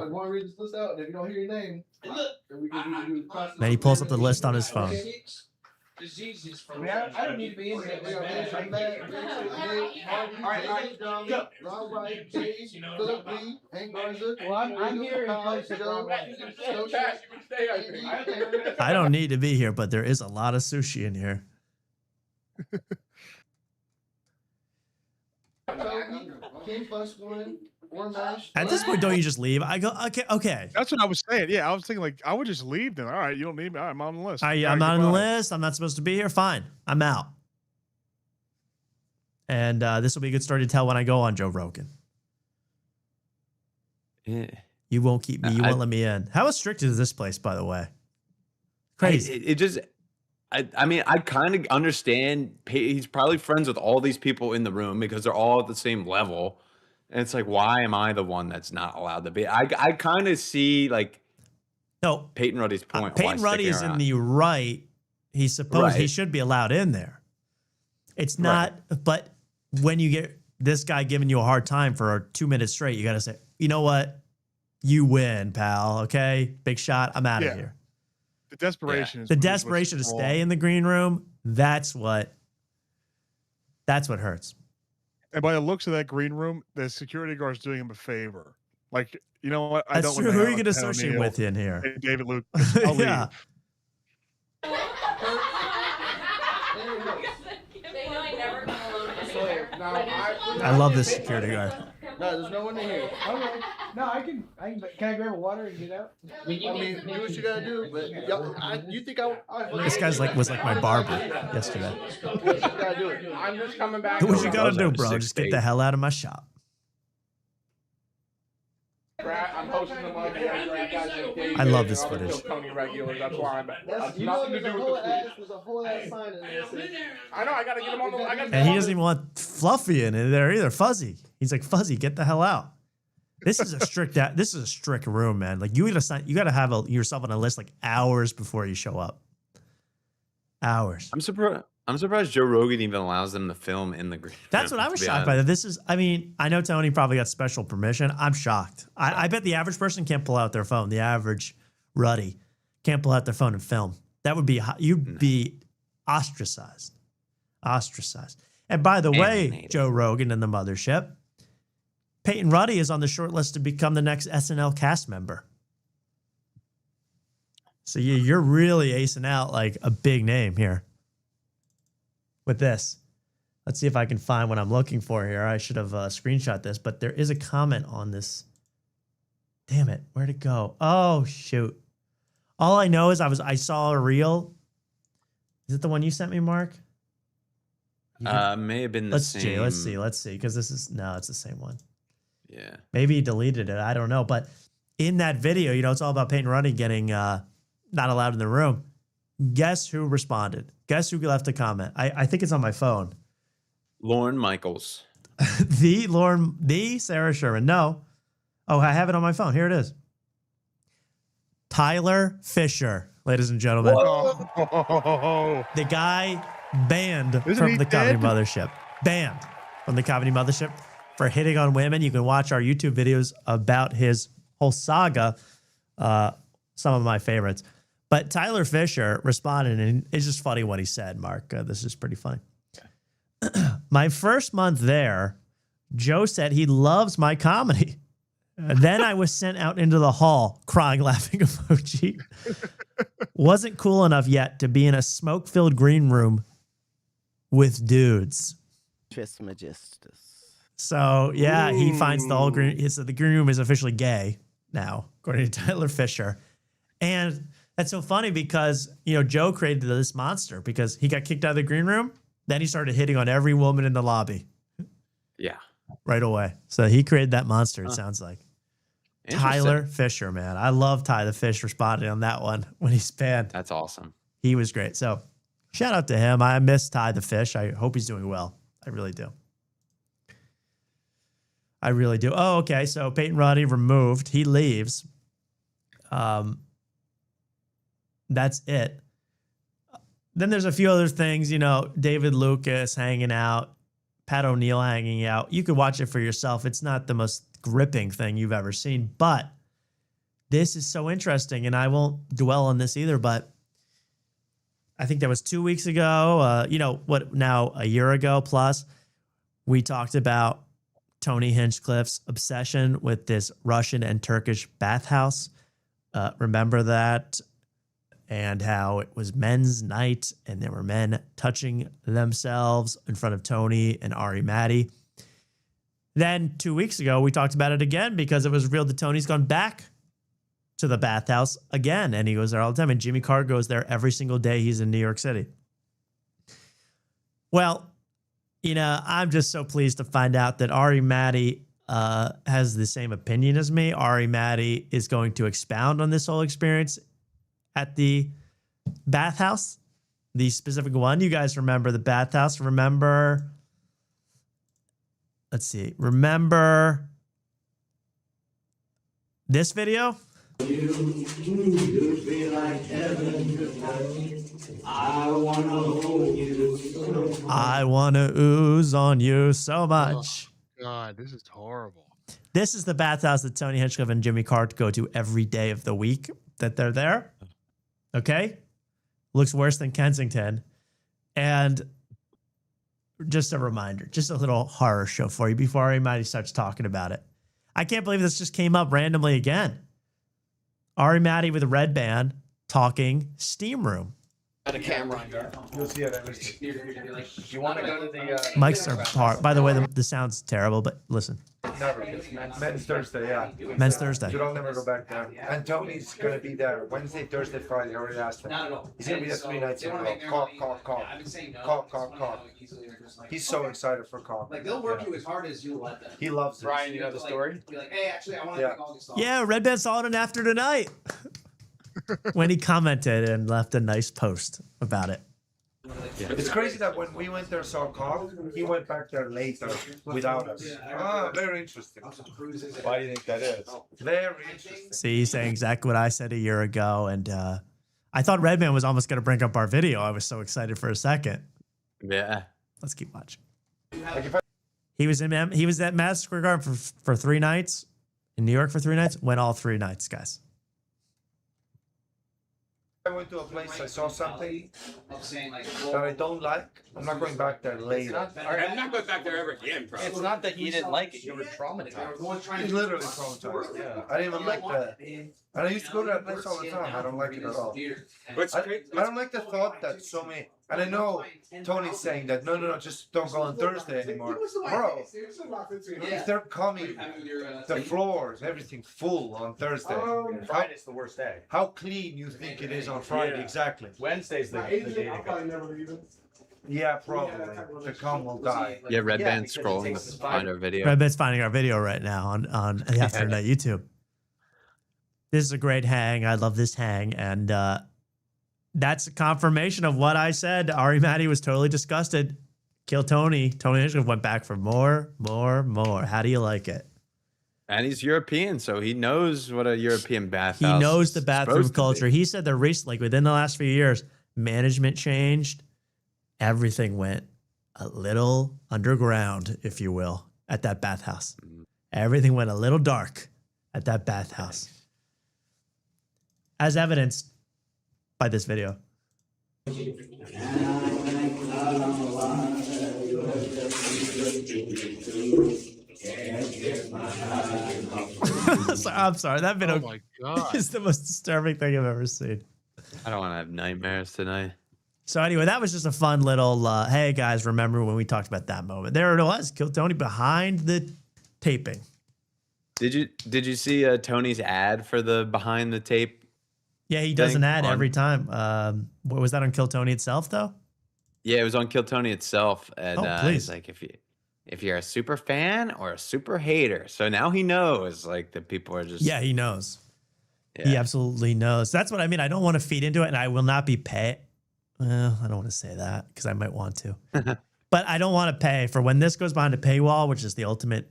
want to read this list out. And if you don't hear your name, then we can do Then he pulls up the list on his phone. I mean, I don't need to be in here. Well, I'm here in place of I don't need to be here, but there is a lot of sushi in here. At this point, don't you just leave? I go, okay. That's what I was saying. Yeah, I was thinking like I would just leave then. All right, you don't need me. All right, I'm on the list. I'm not on the list. I'm not supposed to be here. Fine, I'm out. And this will be a good story to tell when I go on Joe Rogan. Yeah. You won't keep me. You won't let me in. How strict is this place, by the way? Crazy. I mean, I kind of understand. He's probably friends with all these people in the room because they're all at the same level. And it's like, why am I the one that's not allowed to be? I kind of see like Peyton Ruddy's point. Peyton Ruddy is in the right. He's supposed he should be allowed in there. It's not, but when you get this guy giving you a hard time for 2 minutes straight, you got to say, you know what? You win, pal. Okay, big shot. I'm out of here. The desperation is the desperation to stay in the green room. That's what hurts. And by the looks of that green room, the security guard's doing him a favor. Like, you know what? That's true. Who are you going to associate with in here? Hey, David Luke. I'll leave. I love this security guard. No, there's no one in here. Okay. No, I can I grab a water and get out? I mean, do what you gotta do, but you think This guy's was like my barber yesterday. I'm just coming back. Do what you gotta do, bro. Just get the hell out of my shop. I'm hosting the Monday. I love this footage. Tony regular. That's why I'm. That's nothing to do with the There's a whole ass sign in there. I know. I gotta get him on the. And he doesn't even want Fluffy in there either. Fuzzy. He's like, Fuzzy, get the hell out. This is a strict room, man. Like you gotta have yourself on a list like hours before you show up. Hours. I'm surprised Joe Rogan even allows them to film in the green. That's what I was shocked by. I know Tony probably got special permission. I'm shocked. I bet the average person can't pull out their phone. The average Ruddy can't pull out their phone and film. That would be, you'd be ostracized. Ostracized. And by the way, Joe Rogan and the mothership, Peyton Ruddy is on the short list to become the next SNL cast member. So you're really acing out like a big name here. With this. Let's see if I can find what I'm looking for here. I should have screenshot this, but there is a comment on this. Damn it. Where'd it go? Oh, shoot. All I know is I saw a reel. Is it the one you sent me, Mark? May have been the same. Let's see. Because this is, no, it's the same one. Yeah. Maybe he deleted it. I don't know. But in that video, it's all about Peyton Ruddy getting not allowed in the room. Guess who responded? Guess who left a comment? I think it's on my phone. Lorne Michaels. the Sarah Sherman. No. Oh, I have it on my phone. Here it is. Tyler Fisher, ladies and gentlemen. Whoa. The guy banned from the Comedy Mothership. Banned from the Comedy Mothership for hitting on women. You can watch our YouTube videos about his whole saga. Some of my favorites. But Tyler Fisher responded, and it's just funny what he said, Mark. This is pretty funny. My first month there, Joe said he loves my comedy. Then I was sent out into the hall, crying, laughing emoji. Wasn't cool enough yet to be in a smoke-filled green room with dudes. Trismegistus. So, yeah, he finds the whole green. So the green room is officially gay now, according to Tyler Fisher. And that's so funny because, Joe created this monster because he got kicked out of the green room. Then he started hitting on every woman in the lobby. Yeah. Right away. So he created that monster, it sounds like. Tyler Fisher, man. I love Tyler Fish responding on that one when he's banned. That's awesome. He was great. So shout out to him. I miss Ty the Fish. I hope he's doing well. I really do. I really do. Oh, okay. So Peyton Roddy removed. He leaves. That's it. Then there's a few other things, David Lucas hanging out, Pat O'Neill hanging out. You could watch it for yourself. It's not the most gripping thing you've ever seen, but this is so interesting, and I won't dwell on this either, but I think that was 2 weeks ago, a year ago plus, we talked about Tony Hinchcliffe's obsession with this Russian and Turkish bathhouse. Remember that? And how it was men's night and there were men touching themselves in front of Tony and Ari Maddie. Then 2 weeks ago, we talked about it again because it was revealed that Tony's gone back to the bathhouse again. And he goes there all the time. And Jimmy Carr goes there every single day he's in New York City. Well, I'm just so pleased to find out that Ari Maddie has the same opinion as me. Ari Maddie is going to expound on this whole experience at the bathhouse, the specific one. You guys remember the bathhouse? Remember this video? I wanna ooze on you so much. Oh, God, this is horrible. This is the bathhouse that Tony Hinchcliffe and Jimmy Carr go to every day of the week that they're there. Okay? Looks worse than Kensington. And just a reminder, just a little horror show for you before anybody starts talking about it. I can't believe this just came up randomly again. Ari Maddie with a red band talking steam room. At a camera. You'll see it. You want to go to the... Mics are hard. By the way, the sound's terrible, but listen. Never. Men's Thursday, yeah. Men's Thursday. So don't never go back there. And Tony's going to be there Wednesday, Thursday, Friday. I already asked him. He's going to be there 3 nights in a row. Call. He's so excited for call. Like, they'll work you as hard as you let them. He loves it. Brian, you know the story? Be like, hey, actually, I want to make all these songs. Yeah, Red Band saw it in After Tonight when he commented and left a nice post about it. It's crazy that when we went there saw Cobb, he went back there later without us. Very interesting. Why do you think that is? Very interesting. See, he's saying exactly what I said a year ago, and I thought Redman was almost going to bring up our video. I was so excited for a second. Yeah. Let's keep watching. He was at Madison Square Garden for 3 nights, in New York for 3 nights. Went all 3 nights, guys. I went to a place, I saw something that I don't like. I'm not going back there later. I'm not going back there ever again, probably. It's not that you didn't like it, you were traumatized. He's literally traumatized. Yeah. I didn't even like that. And I used to go to that place all the time. I don't like it at all. I don't like the thought that so many. And I know Tony's saying that no, just don't go on Thursday anymore. Bro, if they're coming, the floors, everything full on Thursday. Friday's the worst day. How clean you think it is on Friday? Yeah. Exactly. Wednesday's the day to go. Yeah, probably. The calm will die. Yeah, Red Band scrolling to find our video. Red Band's finding our video right now on the After Tonight YouTube. This is a great hang. I love this hang. And that's a confirmation of what I said. Ari Maddie was totally disgusted. Kill Tony. Tony Hinchcliffe went back for more. How do you like it? And he's European, so he knows what a European bathhouse He knows the is bathroom supposed to culture. be. He said that recently, within the last few years, management changed. Everything went a little underground, if you will, at that bathhouse. Everything went a little dark at that bathhouse. As evidenced by this video. I'm sorry. That video Oh my God. is the most disturbing thing I've ever seen. I don't want to have nightmares tonight. So anyway, that was just a fun little, hey guys, remember when we talked about that moment? There it was, Kill Tony behind the taping. Did you see Tony's ad for the behind the tape? Yeah, he does an ad on- every time. What was that on Kill Tony itself though? Yeah, it was on Kill Tony itself, and please. he's like, if you're a super fan or a super hater, so now he knows like that people are just Yeah, he knows. Yeah. He absolutely knows. That's what I mean. I don't want to feed into it, and I will not be pay. Well, I don't want to say that because I might want to, but I don't want to pay for when this goes behind a paywall, which is the ultimate,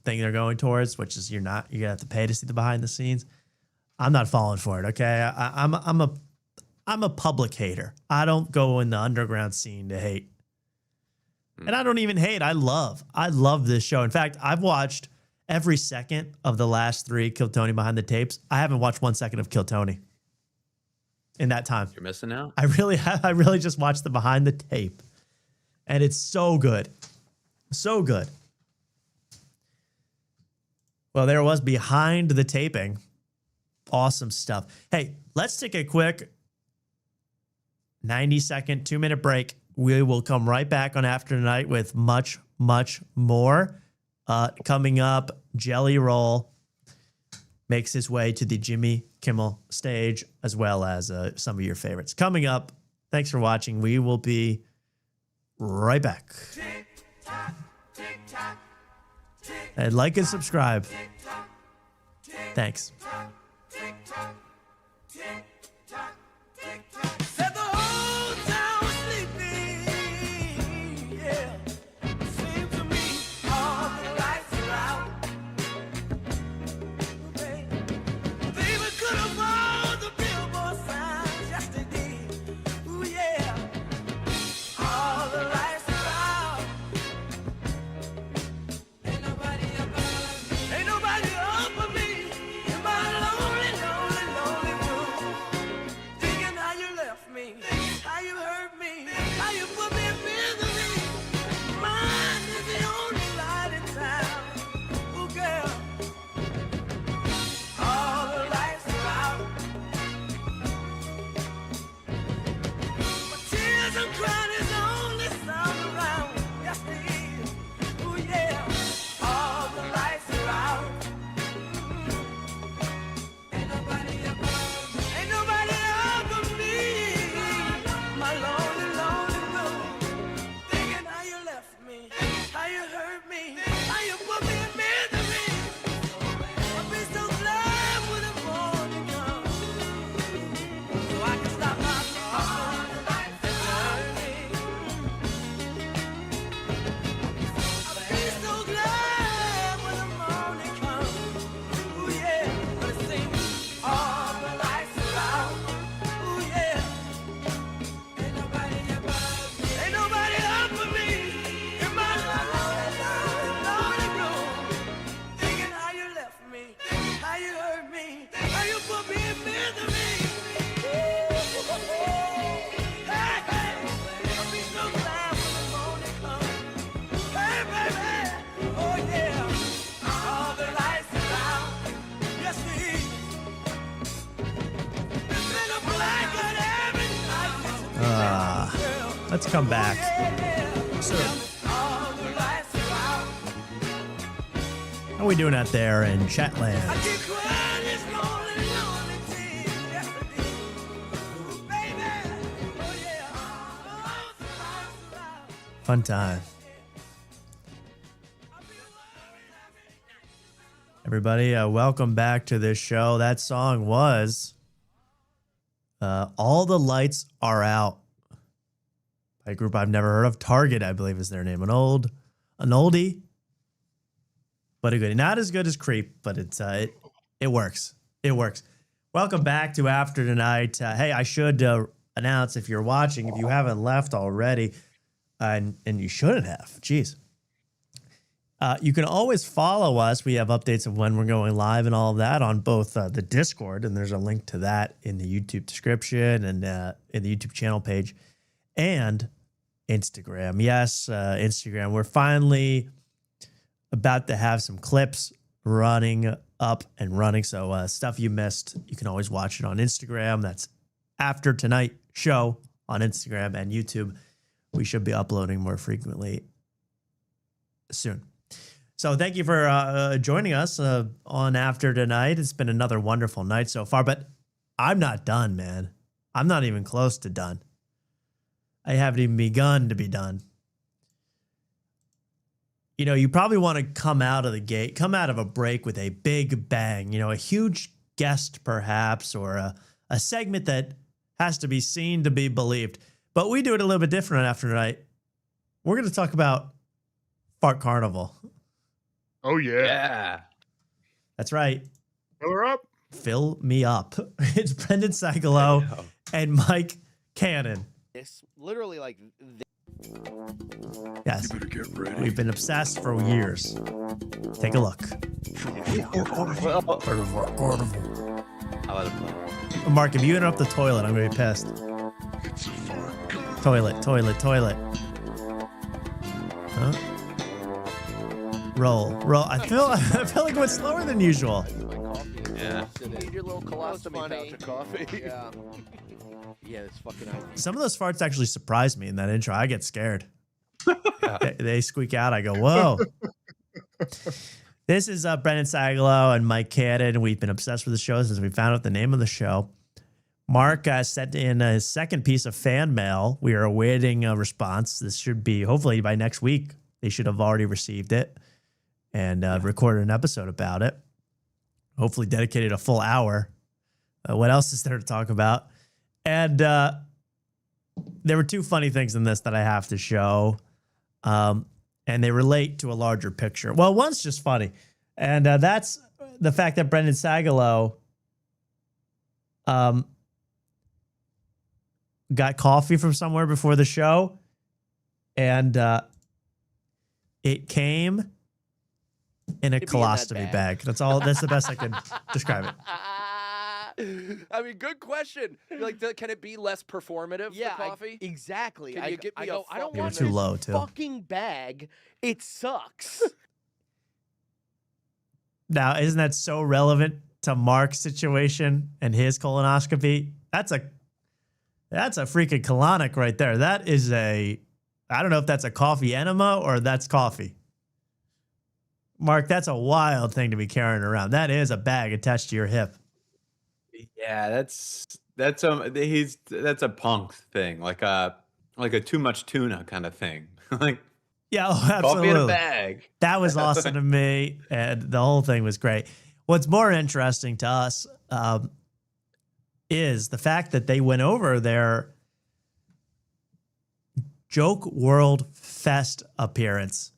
thing they're going towards, which is you're gonna have to pay to see the behind the scenes. I'm not falling for it. Okay, I'm a public hater. I don't go in the underground scene to hate, and I don't even hate. I love this show. In fact, I've watched every second of the last 3 Kill Tony behind the tapes. I haven't watched 1 second of Kill Tony in that time. You're missing out. I really just watched the behind the tape, and it's so good. So good. Well, there was behind the taping. Awesome stuff. Hey, let's take a quick 90-second, 2-minute break. We will come right back on After Tonight with much, much more. Coming up, Jelly Roll makes his way to the Jimmy Kimmel stage, as well as some of your favorites. Coming up, thanks for watching. We will be right back. And like and subscribe. Thanks. Let's come back. So, how are we doing out there in Chatland? Fun time. Everybody, welcome back to this show. That song was All the Lights Are Out. A group I've never heard of. Target, I believe, is their name. An oldie, but a goodie. Not as good as Creep, but it works. It works. Welcome back to After Tonight. Hey, I should announce, if you're watching, if you haven't left already, and you shouldn't have. Jeez. You can always follow us. We have updates of when we're going live and all of that on both the Discord, and there's a link to that in the YouTube description and in the YouTube channel page, and Instagram. Yes, Instagram. We're finally about to have some clips running up and running. So stuff you missed, you can always watch it on Instagram. That's After Tonight Show on Instagram and YouTube. We should be uploading more frequently soon. So thank you for joining us on After Tonight. It's been another wonderful night so far, but I'm not done, man. I'm not even close to done. I haven't even begun to be done. You know, you probably want to come out of a break with a big bang, you know, a huge guest perhaps, or a segment that has to be seen to be believed. But we do it a little bit different After Tonight. We're going to talk about Fart Carnival. Oh, yeah. Yeah. That's right. Fill her up. Fill me up. It's Brendan Sagalow and Mike Cannon. It's literally like... Yes. We've been obsessed for years. Take a look. Mark, if you interrupt the toilet, I'm going to be pissed. Toilet. Huh? Roll. I feel like it went slower than usual. Yeah. You need your little colostomy pouch of coffee. Yeah. Yeah, it's fucking ideal. Some of those farts actually surprised me in that intro. I get scared. They squeak out. I go, whoa. This is Brendan Sagalow and Mike Cannon. We've been obsessed with the show since we found out the name of the show. Mark sent in his second piece of fan mail. We are awaiting a response. This should be, hopefully by next week, they should have already received it and recorded an episode about it. Hopefully dedicated a full hour. What else is there to talk about? And there were two funny things in this that I have to show. And they relate to a larger picture. Well, one's just funny. And that's the fact that Brendan Sagalow got coffee from somewhere before the show. And it came in a colostomy bag. That's the best I can describe it. I mean, good question. Like, can it be less performative? Yeah, for coffee? Exactly. Can you get me I don't want too this low, too. fucking bag. It sucks. Now, isn't that so relevant to Mark's situation and his colonoscopy? That's a freaking colonic right there. That is I don't know if that's a coffee enema or that's coffee. Mark, that's a wild thing to be carrying around. That is a bag attached to your hip. Yeah, that's a punk thing, like a too much tuna kind of thing. Like, yeah, absolutely. Coffee in a bag. That was awesome to me, and the whole thing was great. What's more interesting to us is the fact that they went over their Joke World Fest appearance.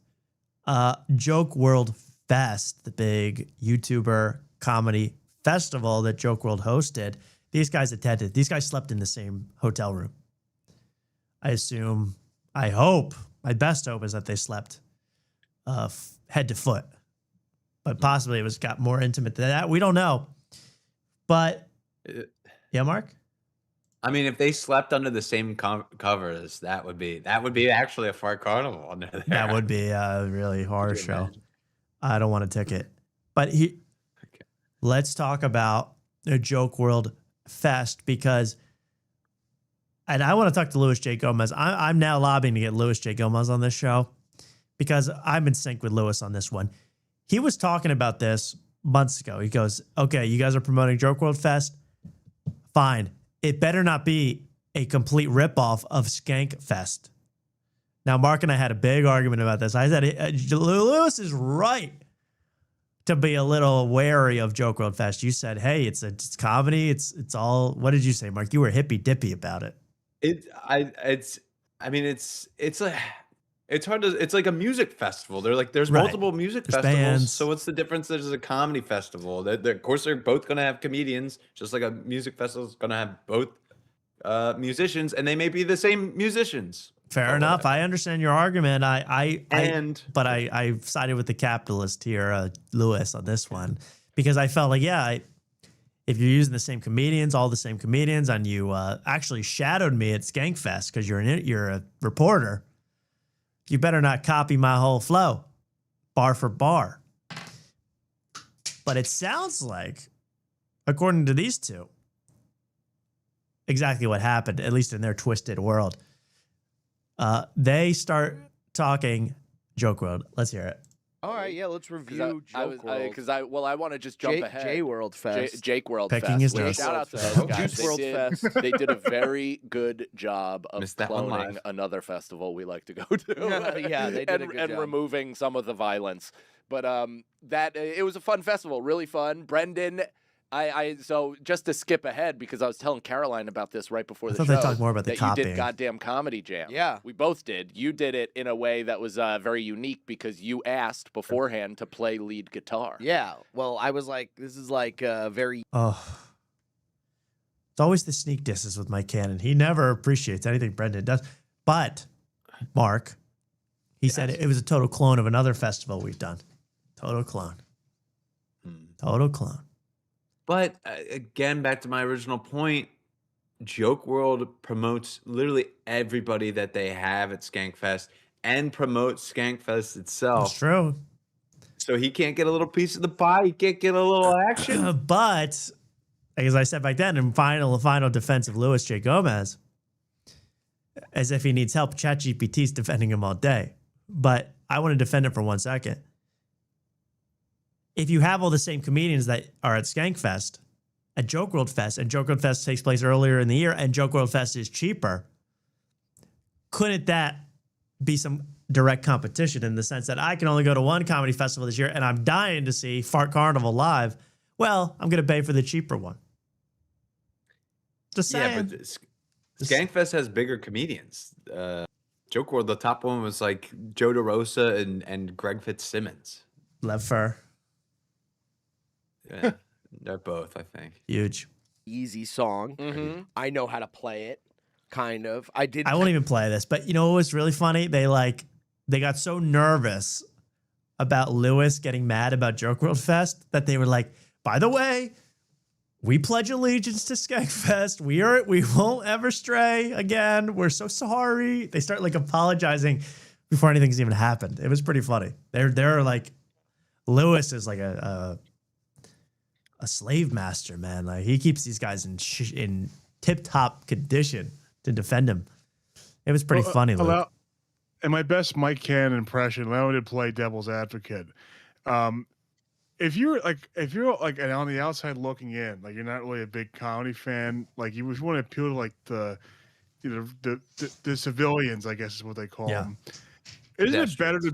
Joke World Fest, the big YouTuber comedy festival that Joke World hosted, these guys attended. These guys slept in the same hotel room. I hope, my best hope is that they slept head to foot. But possibly it got more intimate than that. We don't know. But, yeah, Mark? I mean, if they slept under the same covers, that would be actually a Fart Carnival under there. That would be a really horror show. Imagine? I don't want a ticket. But let's talk about the Joke World Fest because, and I want to talk to Louis J. Gomez. I'm now lobbying to get Louis J. Gomez on this show because I'm in sync with Louis on this one. He was talking about this months ago. He goes, okay, you guys are promoting Joke World Fest? Fine. It better not be a complete ripoff of Skank Fest. Now, Mark and I had a big argument about this. I said, Lewis is right to be a little wary of Joke World Fest. You said, hey, it's comedy. It's all, what did you say, Mark? You were hippy dippy about it. It's hard to, it's like a music festival. There's multiple music festivals. Bands. So what's the difference? There's a comedy festival. Of course, they're both going to have comedians, just like a music festival is going to have both musicians, and they may be the same musicians. Fair enough. I understand your argument. But I've sided with the capitalist here, Lewis, on this one, because I felt like, if you're using the same comedians, all the same comedians, and you actually shadowed me at Skankfest because you're a reporter, you better not copy my whole flow, bar for bar. But it sounds like, according to these two, exactly what happened, at least in their twisted world. They start talking Joke World. Let's hear it. All right, yeah, let's review Joke World. Because I want to just jump ahead. J World Fest. Jake World Picking Fest. his nose. Shout out to those guys. Juice World Fest. They did a very good job of Missed that one cloning live. another festival we like to go to. Yeah, they did a good and job. removing some of the violence. But it was a fun festival, really fun. Brendan, so just to skip ahead, because I was telling Caroline about this right before the show. I thought they talked more about the that copying. You did Goddamn Comedy Jam. Yeah. We both did. You did it in a way that was very unique because you asked beforehand to play lead guitar. Yeah. Well, I was like, this is like very. Oh. It's always the sneak disses with Mike Cannon. He never appreciates anything Brendan does. But, Mark, he said it was a total clone of another festival we've done. Total clone. Total clone. But again, back to my original point, Joke World promotes literally everybody that they have at Skankfest and promotes Skankfest itself. That's true. So he can't get a little piece of the pie. He can't get a little action. But, as I said back then, in final defense of Luis J. Gomez, as if he needs help, ChatGPT's defending him all day. But I want to defend him for 1 second. If you have all the same comedians that are at Skankfest, at Joke World Fest, and Joke World Fest takes place earlier in the year, and Joke World Fest is cheaper, couldn't that be some direct competition in the sense that I can only go to one comedy festival this year and I'm dying to see Fart Carnival live? Well, I'm going to pay for the cheaper one. Just saying. Yeah, but Skankfest has bigger comedians. Joke World, the top one was like Joe DeRosa and Greg Fitzsimmons. Lev Fur. Yeah, they're both, I think. Huge. Easy song. Mm-hmm. I know how to play it, kind of. I won't even play this, but you know what was really funny? They got so nervous about Lewis getting mad about Joke World Fest that they were like, by the way, we pledge allegiance to Skankfest. We won't ever stray again. We're so sorry. They start like apologizing before anything's even happened. It was pretty funny. They're like, Lewis is like a slave master, man. Like he keeps these guys in tip-top condition to defend him. It was pretty funny. And my best Mike Cannon impression, allow me to play devil's advocate. If you're and on the outside looking in, like you're not really a big comedy fan, like you want to appeal to like the civilians, I guess is what they call them. Isn't it better to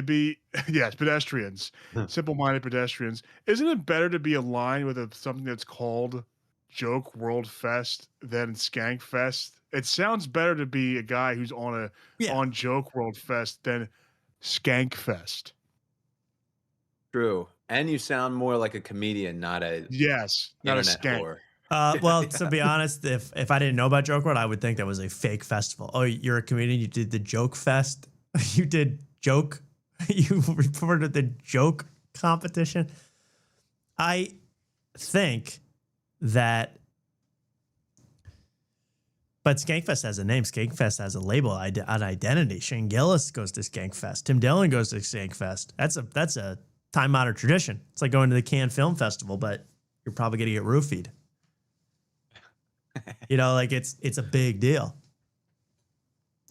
be yes, pedestrians, simple-minded pedestrians? Isn't it better to be aligned with something that's called Joke World Fest than Skank Fest? It sounds better to be a guy who's on Joke World Fest than Skank Fest. True, and you sound more like a comedian, not a not a skank. Well, to be honest, if I didn't know about Joke World, I would think that was a fake festival. Oh, you're a comedian? You did the Joke Fest? You did joke. You reported to the joke competition. I think that, but Skankfest has a name. Skankfest has a label, an identity. Shane Gillis goes to Skankfest. Tim Dillon goes to Skankfest. That's a time-honored tradition. It's like going to the Cannes Film Festival, but you're probably going to get roofied. Like it's a big deal.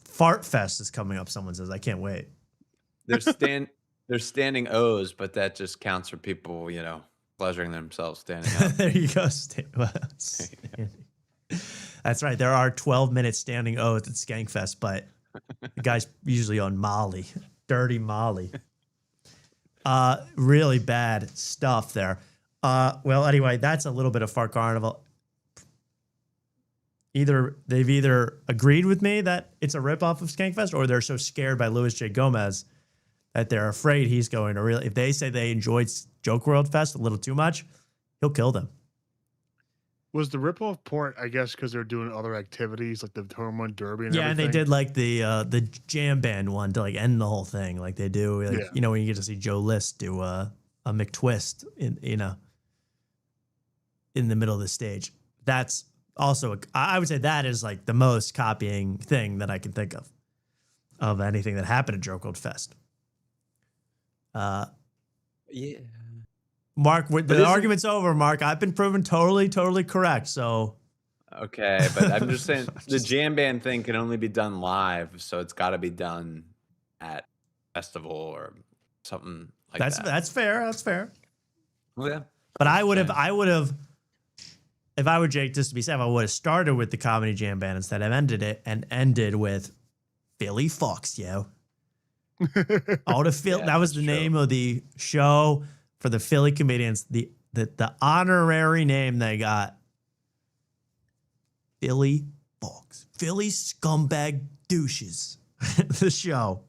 Fart Fest is coming up. Someone says, I can't wait. They're standing O's, but that just counts for people, pleasuring themselves standing up. There you go. That's right. There are 12-minute standing O's at Skankfest, but the guy's usually on Molly, dirty Molly. Really bad stuff there. Well, anyway, that's a little bit of Fart Carnival. They've either agreed with me that it's a ripoff of Skankfest, or they're so scared by Luis J. Gomez that they're afraid he's going to really. If they say they enjoyed Joke World Fest a little too much, he'll kill them. Was the ripoff port, I guess, because they're doing other activities like the Home Run Derby and everything? And they did like the jam band one to like end the whole thing, like they do. Like, when you get to see Joe List do a McTwist in the middle of the stage. That's also, I would say that is like the most copying thing that I can think of anything that happened at Joke World Fest. Yeah. Mark, But the isn't- argument's over, Mark. I've been proven totally correct. So Okay, but I'm just saying the jam band thing can only be done live, so it's got to be done at festival or something like that. that's fair. That's fair. Oh, yeah. But I would have, if I were Jake, just to be safe, I would have started with the comedy jam band instead of ended with Philly Fox, yo. All the Phil. Yeah, that was the name of the show for the Philly comedians. The honorary name they got. Philly Fox. Philly scumbag douches. The show.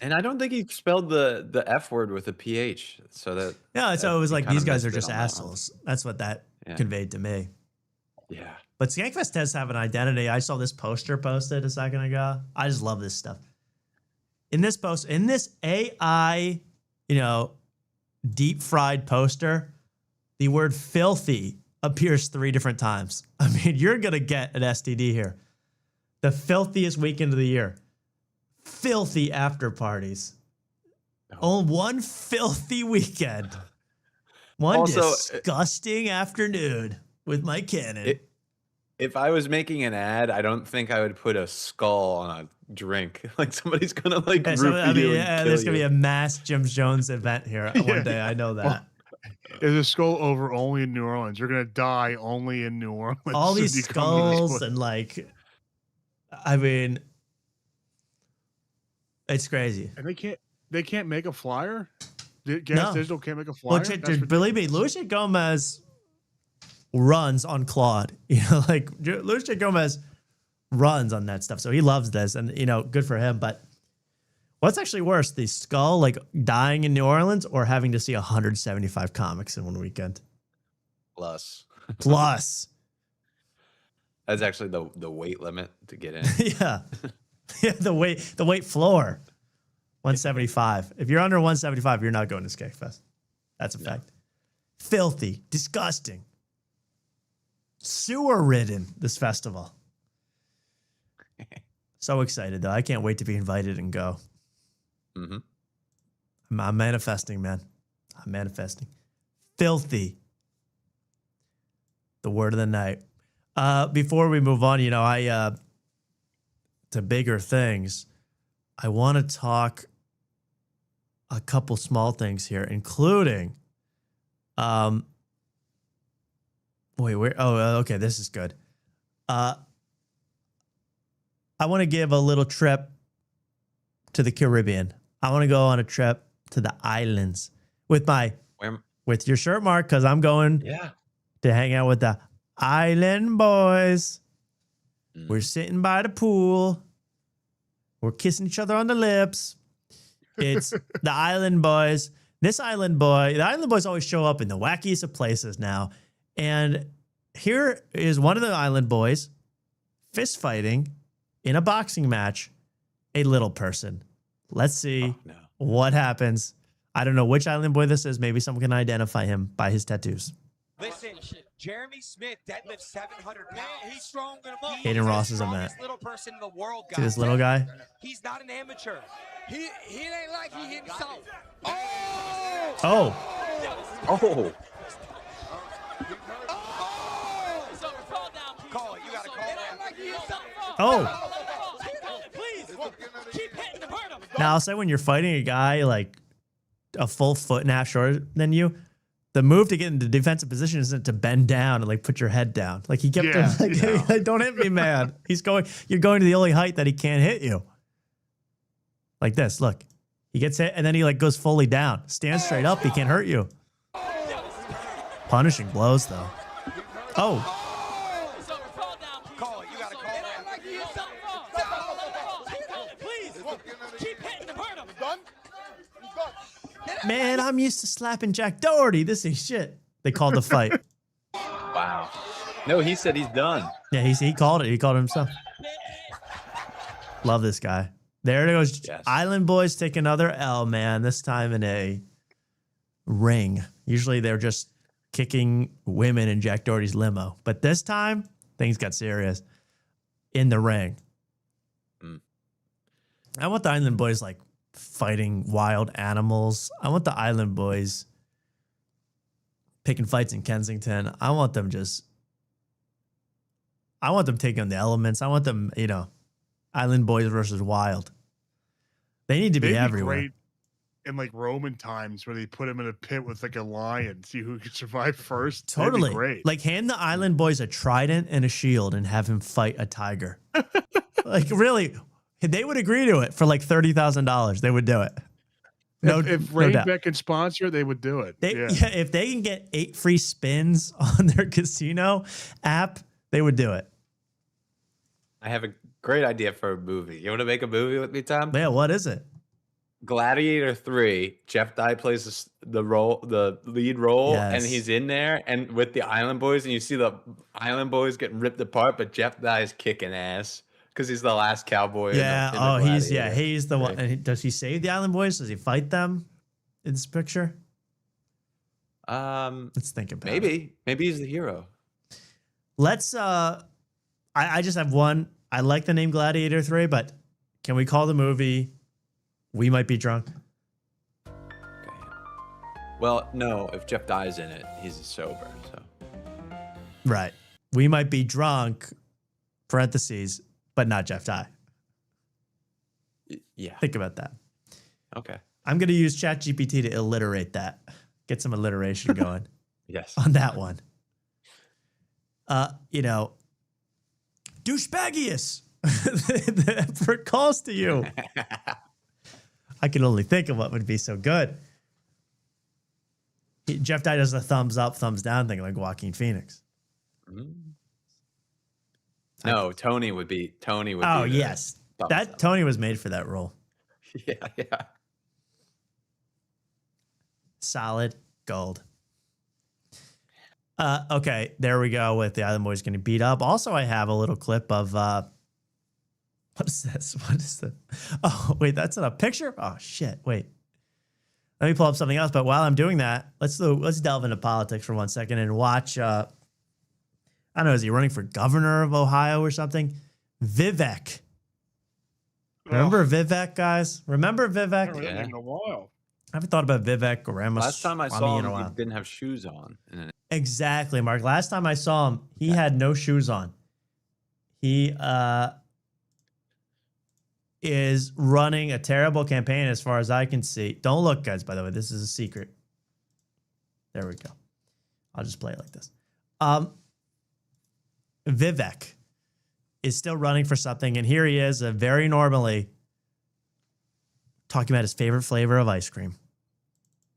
And I don't think he spelled the F word with a PH, so that Yeah, so it was he like kinda these guys missed are it just on that one. assholes. That's what that Yeah. conveyed to me. Yeah. But Skankfest does have an identity. I saw this poster posted a second ago. I just love this stuff. In this post, in this AI, deep fried poster, the word filthy appears 3 different times. I mean, you're going to get an STD here. The filthiest weekend of the year. Filthy after parties. Oh, one filthy weekend. One Also, disgusting afternoon with my cannon. If I was making an ad, I don't think I would put a skull on a drink. Like somebody's gonna like Yeah, roofie you and kill there's going to be you. a mass Jim Jones event here one day. I know that. Is a skull over only in New Orleans? You're gonna die only in New Orleans. All if these you come to this skulls place. and like, I mean, it's crazy. And they can't make a flyer. Gas No. Digital can't make a flyer. Well, That's believe me, Lucia Gomez runs on Claude. Lucia Gomez runs on that stuff, so he loves this, and good for him. But what's actually worse, the skull like dying in New Orleans, or having to see 175 comics in one weekend? Plus. That's actually the weight limit to get in. yeah, the weight floor, 175. If you're under 175, you're not going to Skekfest. That's a fact. Filthy, disgusting, sewer ridden. This festival. So excited though! I can't wait to be invited and go. Mm-hmm. I'm manifesting, man. I'm manifesting. Filthy. The word of the night. Before we move on, to bigger things, I want to talk a couple small things here, including, okay, this is good. I want to give a little trip to the Caribbean. I want to go on a trip to the islands with your shirt, Mark, because I'm going to hang out with the island boys. We're sitting by the pool. We're kissing each other on the lips. It's the island boys. The island boys always show up in the wackiest of places now. And here is one of the island boys fist fighting in a boxing match a little person. Let's see what happens. I don't know which island boy this is. Maybe someone can identify him by his tattoos. Listen, Jeremy Smith deadlifts 700 pounds. He's stronger than him. Hayden Ross is a man. Little person in the world, guys. See this little guy? He's not an amateur. He ain't like he himself. Oh. Oh. Call it. You gotta call it. Oh. Now, I'll say when you're fighting a guy like a full foot and a half shorter than you, the move to get into defensive position isn't to bend down and like put your head down. Like he kept like, don't hit me, man. You're going to the only height that he can't hit you. Like this, look. He gets hit and then he like goes fully down. Stand straight up, he can't hurt you. Punishing blows though. Oh. Man, I'm used to slapping Jack Doherty. This ain't shit. They called the fight. Wow. No, he said he's done. Yeah, he called it. He called it himself. Love this guy. There it goes. Yes. Island Boys take another L, man. This time in a ring. Usually they're just kicking women in Jack Doherty's limo. But this time, things got serious. In the ring. I want the Island Boys like fighting wild animals. I want the Island Boys picking fights in Kensington. I want them taking on the elements. I want them, Island Boys versus Wild. They need to be everywhere. Great in like Roman times where they put him in a pit with like a lion, see who can survive first. That'd be Totally. great. Like hand the Island Boys a trident and a shield and have him fight a tiger. Like really, they would agree to it for like $30,000. They would do it. No, if no doubt. Rainbeck can sponsor, they would do it. Yeah, if they can get 8 free spins on their casino app, they would do it. I have a great idea for a movie. You want to make a movie with me, Tom? Yeah, what is it? Gladiator 3. Jeff Dye plays the lead role, and Yes. he's in there and with the Island Boys, and you see the Island Boys getting ripped apart, but Jeff Dye is kicking ass because he's the last cowboy. Yeah. in the Gladiator. He's the one. And does he save the Island Boys? Does he fight them in this picture? Let's think about it. Maybe he's the hero. Let's. I just have one. I like the name Gladiator 3, but can we call the movie We Might Be Drunk? Well, no. If Jeff Dye's in it, he's sober. So Right. We might be drunk, parentheses, but not Jeff Dye. yeah. Think about that. Okay. I'm going to use ChatGPT to alliterate that. Get some alliteration going Yes. on that one. Douchebaggius. The emperor calls to you. I can only think of what would be so good. Jeff Dye does a thumbs up, thumbs down thing like Joaquin Phoenix. No, Tony would be. Oh, be the yes. thumbs That up. Tony was made for that role. Yeah. Solid gold. Okay, there we go with the Island Boys getting beat up. Also, I have a little clip of what is this? What is this? Oh, wait, that's not a picture? Oh shit. Wait. Let me pull up something else. But while I'm doing that, let's delve into politics for 1 second and watch I don't know, is he running for governor of Ohio or something? Vivek. Remember Vivek, guys? Remember Vivek? I haven't heard him in a while. I haven't thought about Vivek or Ramaswamy. Last time I saw in a him, while. he didn't have shoes on. Exactly, Mark. Last time I saw him, he had no shoes on. He is running a terrible campaign as far as I can see. Don't look, guys, by the way. This is a secret. There we go. I'll just play it like this. Vivek is still running for something, and here he is, very normally talking about his favorite flavor of ice cream.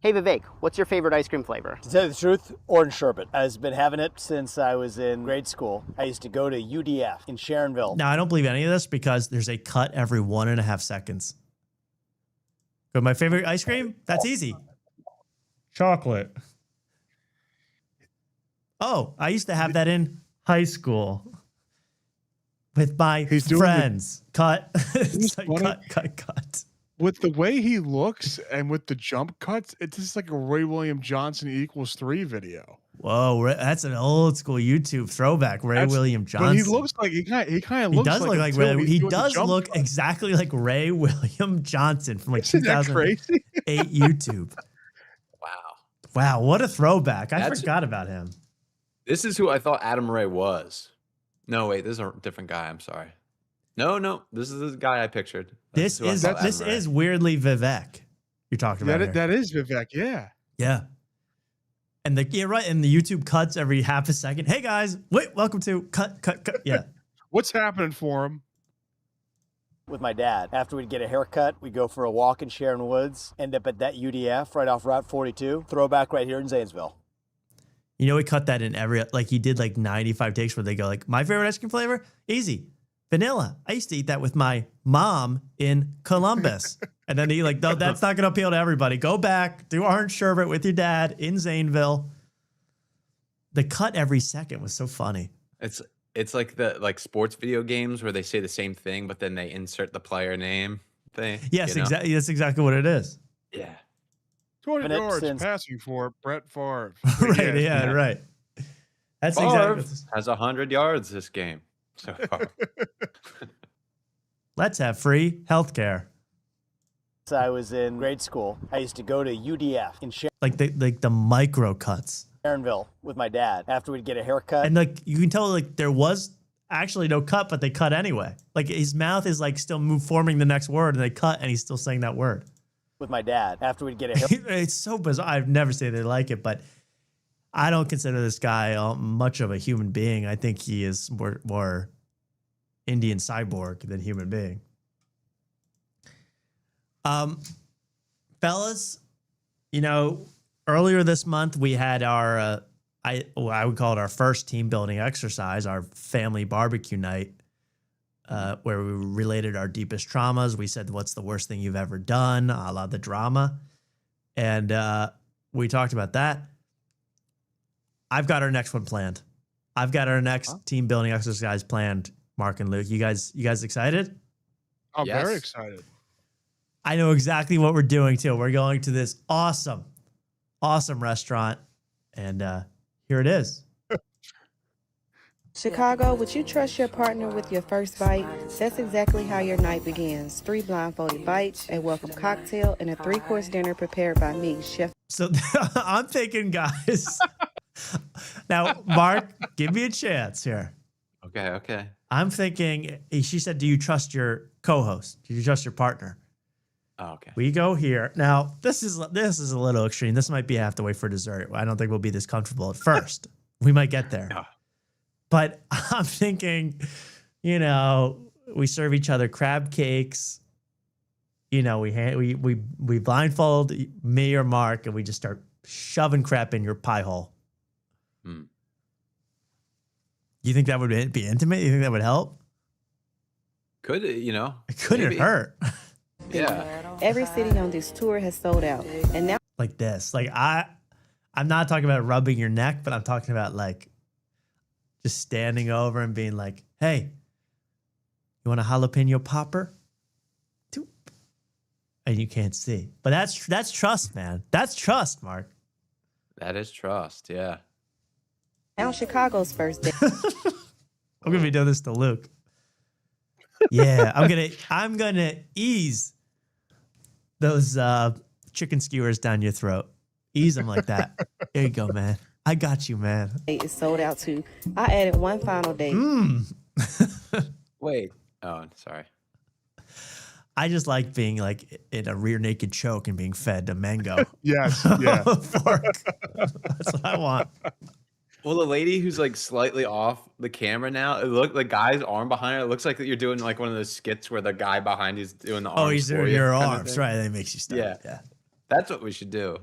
Hey Vivek, what's your favorite ice cream flavor? To tell you the truth, orange sherbet. I've been having it since I was in grade school. I used to go to UDF in Sharonville. Now, I don't believe any of this because there's a cut every 1.5 seconds. But my favorite ice cream? That's easy. Chocolate. Oh, I used to have that in high school with my friends. Cut. It's like cut. With the way he looks and with the jump cuts, it's just like a Ray William Johnson equals 3 video. Whoa, that's an old school YouTube throwback. William Johnson. But he looks like he kind of He looks does like look like him, too. Ray. He's He doing the does jump look cut. exactly like Ray William Johnson from like Isn't that 2008 YouTube. Wow, what a throwback. I forgot about him. This is who I thought Adam Ray was. No, wait, this is a different guy. I'm sorry. No, this is the guy I pictured. This who I thought is Adam Ray. weirdly Vivek you're talking about here. That is Vivek, yeah. Yeah. And you're right. And the YouTube cuts every half a second. Hey guys, wait, welcome to cut. Yeah. What's happening for him? With my dad. After we'd get a haircut, we'd go for a walk in Sharon Woods, end up at that UDF right off Route 42, throwback right here in Zanesville. You know, he cut that in he did like 95 takes where they go like, my favorite ice cream flavor? Easy. Vanilla. I used to eat that with my mom in Columbus. And then he no, that's not going to appeal to everybody. Go back, do orange sherbet with your dad in Zanesville. The cut every second was so funny. It's like the sports video games where they say the same thing, but then they insert the player name thing. Yes, exactly. That's exactly what it is. Yeah. 20 Been it yards since- passing for Brett Favre. Right, yeah, right. That's Favre exactly. has 100 yards this game so far. Let's have free healthcare. I was in grade school, I used to go to UDF in Like the micro cuts. Sharonville with my dad after we'd get a haircut. And like you can tell like there was actually no cut, but they cut anyway. Like his mouth is like still forming the next word and they cut and he's still saying that word. With my dad after we'd get a haircut. It's so bizarre. I've never said they like it, but I don't consider this guy much of a human being. I think he is more Indian cyborg than human being. Fellas, you know, earlier this month we had our I would call it our first team building exercise, our family barbecue night, where we related our deepest traumas. We said, "What's the worst thing you've ever done?" A la the drama, and we talked about that. I've got our next one planned. I've got our next team building exercise planned. Mark and Luke, you guys excited? I'm very excited. I know exactly what we're doing too. We're going to this awesome restaurant, and here it is. Chicago, would you trust your partner with your first bite? That's exactly how your night begins. 3 blindfolded bites, a welcome cocktail, and a 3-course dinner prepared by me, Chef. So I'm thinking, guys. Now, Mark, give me a chance here. Okay. I'm thinking, she said, do you trust your co-host? Do you trust your partner? Oh, okay. We go here. Now, this is a little extreme. This might be have to wait for dessert. I don't think we'll be this comfortable at first. We might get there. Yeah. But I'm thinking, you know, we serve each other crab cakes. You know, we blindfold me or Mark and we just start shoving crap in your pie hole. You think that would be intimate? You think that would help? Could it, you know? It couldn't maybe. hurt. Yeah. Every city on this tour has sold out. And now Like this. Like I'm not talking about rubbing your neck, but I'm talking about like just standing over and being like, hey, you want a jalapeno popper? Doop. And you can't see. But that's trust, man. That's trust, Mark. That is trust, yeah. Now Chicago's first day. I'm gonna be doing this to Luke. Yeah, I'm gonna ease those chicken skewers down your throat. Ease them like that. There you go, man. I got you, man. It's sold out too. I added one final date. Wait. Oh, sorry. I just like being like in a rear naked choke and being fed a mango. Yes, yeah. Fork. That's what I want. Well, the lady who's like slightly off the camera now, the guy's arm behind her, it looks like that you're doing like one of those skits where the guy behind you's doing the arms. Oh, he's for doing you your kind of arms, thing. right? That makes you stop. Yeah. That's what we should do.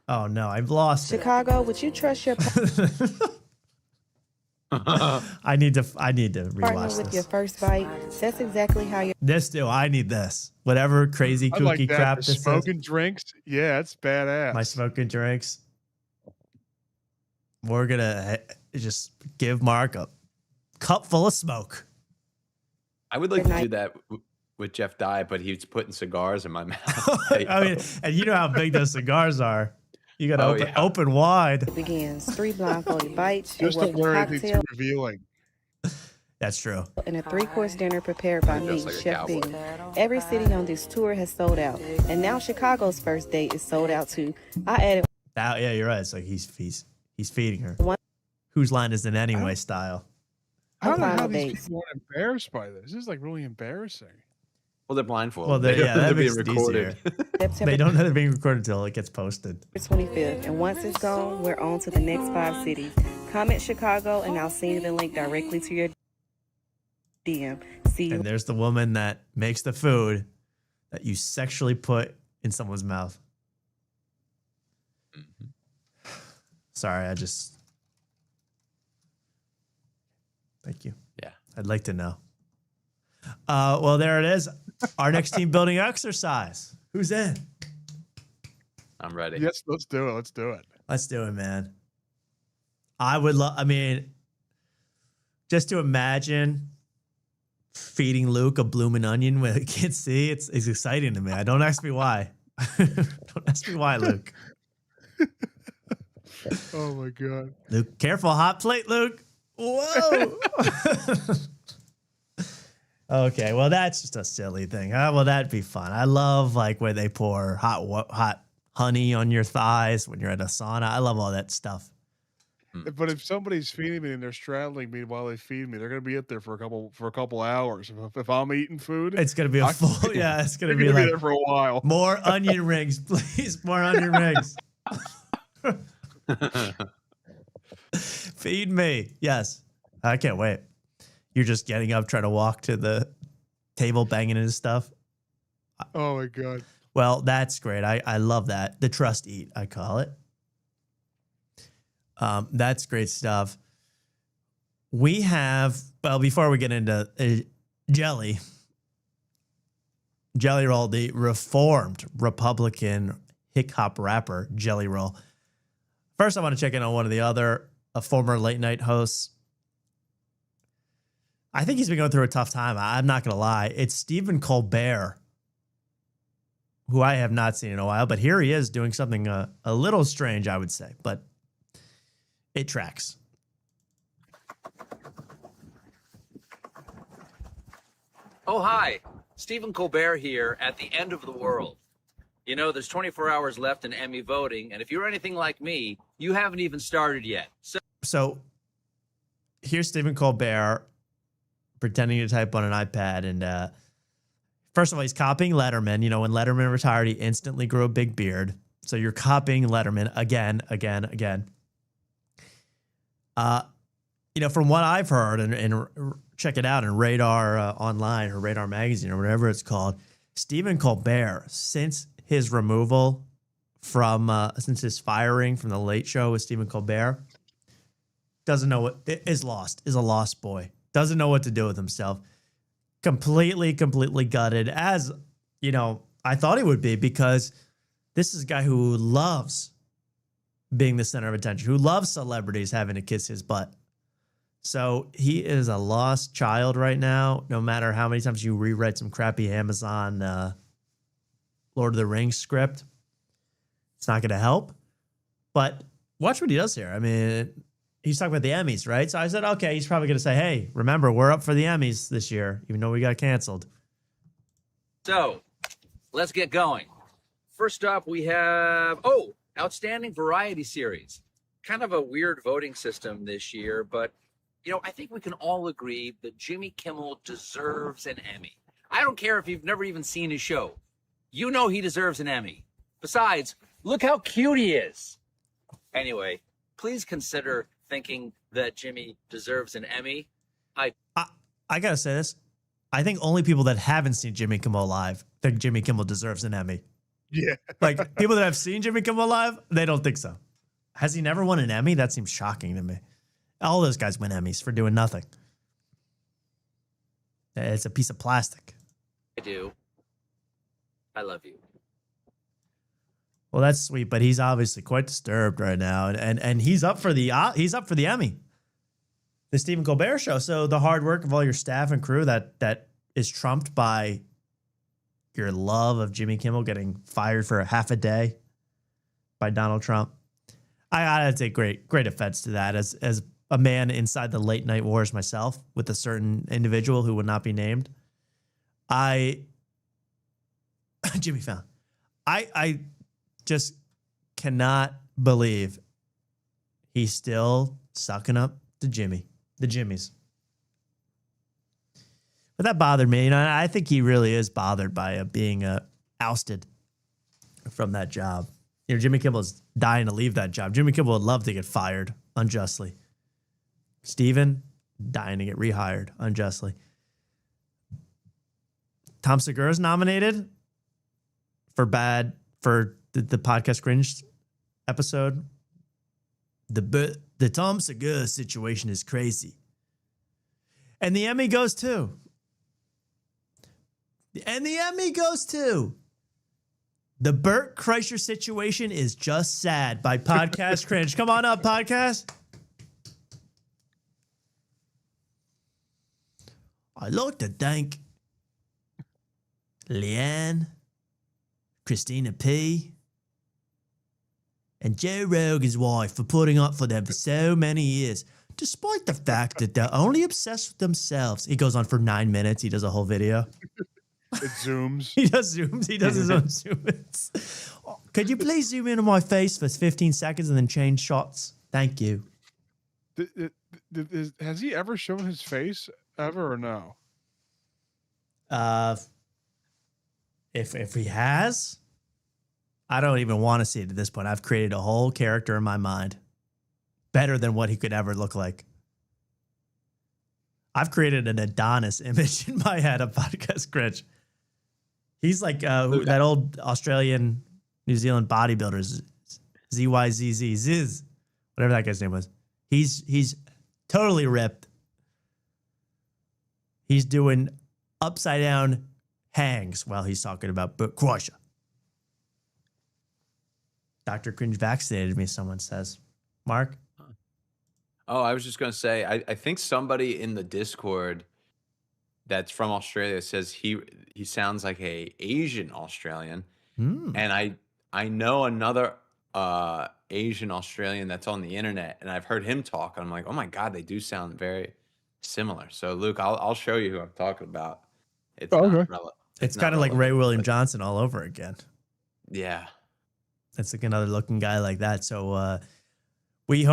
Oh no, I've lost it. Chicago, would you trust your I need to partner rewatch with this. your first bite? That's exactly how your This too. I need this. Whatever crazy I kooky like that. crap The this smoking is. drinks. Yeah, it's badass. My smoking drinks. We're gonna just give Mark a cup full of smoke. I would like to do that with Jeff Dye, but he's putting cigars in my mouth. I mean, and you know how big those cigars are. You gotta Oh, yeah. open wide. it begins. 3 blindfolded bites, a Just don't welcome wear anything cocktail, too revealing. That's true. and a 3-course dinner prepared by me, Just like a Chef cowboy. Bean. Every city on this tour has sold out. And now Chicago's first date is sold out too. I added Now, yeah, you're right. It's like he's feeding her. one Whose line is it anyway? Style. I don't know how final these dates. people aren't embarrassed by this. This is like really embarrassing. Well, they're blindfolded. Well, yeah, they're that being makes it recorded. September They don't know they're being recorded until it gets posted. 25th. And once it's gone, we're on to the next 5 cities. Comment Chicago and I'll send you the link directly to your DM. See you. And there's the woman that makes the food that you sexually put in someone's mouth. Sorry, thank you. Yeah. I'd like to know. Well, there it is. Our next team building exercise. Who's in? I'm ready. Yes, let's do it. Let's do it. Let's do it, man. I would love, I mean, just to imagine feeding Luke a bloomin' onion when he can't see, it's exciting to me. Don't ask me why. Don't ask me why, Luke. Oh my god. Luke, careful, hot plate, Luke. Whoa. Okay, well that's just a silly thing. Well, that'd be fun. I love like where they pour hot honey on your thighs when you're at a sauna. I love all that stuff. But if somebody's feeding me and they're straddling me while they feed me, they're gonna be up there for a couple hours. If I'm eating food, It's gonna be a full. Yeah, it's gonna be be like there for a while. more onion rings, please. More onion rings. Feed me. Yes, I can't wait. You're just getting up, trying to walk to the table, banging into stuff. Oh my god. Well, that's great. I love that. The trust eat, I call it. That's great stuff. We have, well, before we get into Jelly Roll, the reformed Republican hip hop rapper Jelly Roll. First, I want to check in on one of the other former late night hosts. I think he's been going through a tough time. I'm not going to lie. It's Stephen Colbert, who I have not seen in a while, but here he is doing something a little strange, I would say, but it tracks. Oh, hi. Stephen Colbert here at the end of the world. You know, there's 24 hours left in Emmy voting, and if you're anything like me, you haven't even started yet. So here's Stephen Colbert pretending to type on an iPad. And first of all, he's copying Letterman. You know, when Letterman retired, he instantly grew a big beard. So you're copying Letterman again. You know, from what I've heard, and check it out in Radar Online or Radar Magazine or whatever it's called, Stephen Colbert, since his removal from, since his firing from the Late Show with Stephen Colbert, doesn't know what, is a lost boy. Doesn't know what to do with himself. Completely gutted, as, you know, I thought he would be, because this is a guy who loves being the center of attention, who loves celebrities having to kiss his butt. So he is a lost child right now, no matter how many times you rewrite some crappy Amazon Lord of the Rings script. It's not going to help. But watch what he does here. I mean, he's talking about the Emmys, right? So I said, okay, he's probably going to say, hey, remember, we're up for the Emmys this year, even though we got canceled. So, let's get going. First up, we have, Outstanding Variety Series. Kind of a weird voting system this year, but, you know, I think we can all agree that Jimmy Kimmel deserves an Emmy. I don't care if you've never even seen his show. You know he deserves an Emmy. Besides, look how cute he is. Anyway, please consider thinking that Jimmy deserves an Emmy. I gotta say this. I think only people that haven't seen Jimmy Kimmel live think Jimmy Kimmel deserves an Emmy. Yeah. Like, people that have seen Jimmy Kimmel live, they don't think so. Has he never won an Emmy? That seems shocking to me. All those guys win Emmys for doing nothing. It's a piece of plastic. do. I love you. Well, that's sweet, but he's obviously quite disturbed right now, and he's up for the Emmy, the Stephen Colbert Show. So the hard work of all your staff and crew that is trumped by your love of Jimmy Kimmel getting fired for half a day by Donald Trump. I gotta take great offense to that as a man inside the late night wars myself with a certain individual who would not be named. Jimmy Fallon. I just cannot believe he's still sucking up to the Jimmies. But that bothered me. You know, I think he really is bothered by being ousted from that job. You know, Jimmy Kimmel's dying to leave that job. Jimmy Kimmel would love to get fired unjustly. Steven, dying to get rehired unjustly. Tom Segura's nominated for the podcast cringe episode. The Tom Segura situation is crazy. And the Emmy goes to. The Bert Kreischer situation is just sad by Podcast Cringe. Come on up, podcast. I'd like to thank Leanne, Christina P., and Joe Rogan's wife for putting up for them for so many years. Despite the fact that they're only obsessed with themselves. He goes on for 9 minutes. He does a whole video. It zooms. He does zooms. He does his own zoom ins. Could you please zoom in on my face for 15 seconds and then change shots? Thank you. Has he ever shown his face ever or no? If he has, I don't even want to see it at this point. I've created a whole character in my mind, better than what he could ever look like. I've created an Adonis image in my head of Podcast Cringe. He's like that old Australian, New Zealand bodybuilder, ZYZZ, Ziz, whatever that guy's name was. He's totally ripped. He's doing upside down hangs while he's talking about Croatia. Dr. Cringe vaccinated me, someone says. Mark? Oh, I was just going to say, I think somebody in the Discord that's from Australia says he sounds like a Asian Australian. And I know another Asian Australian that's on the internet, and I've heard him talk. And I'm like, oh my God, they do sound very similar. So Luke, I'll show you who I'm talking about. It's It's kind of like Ray William Johnson all over again. Yeah. It's like another looking guy like that. So we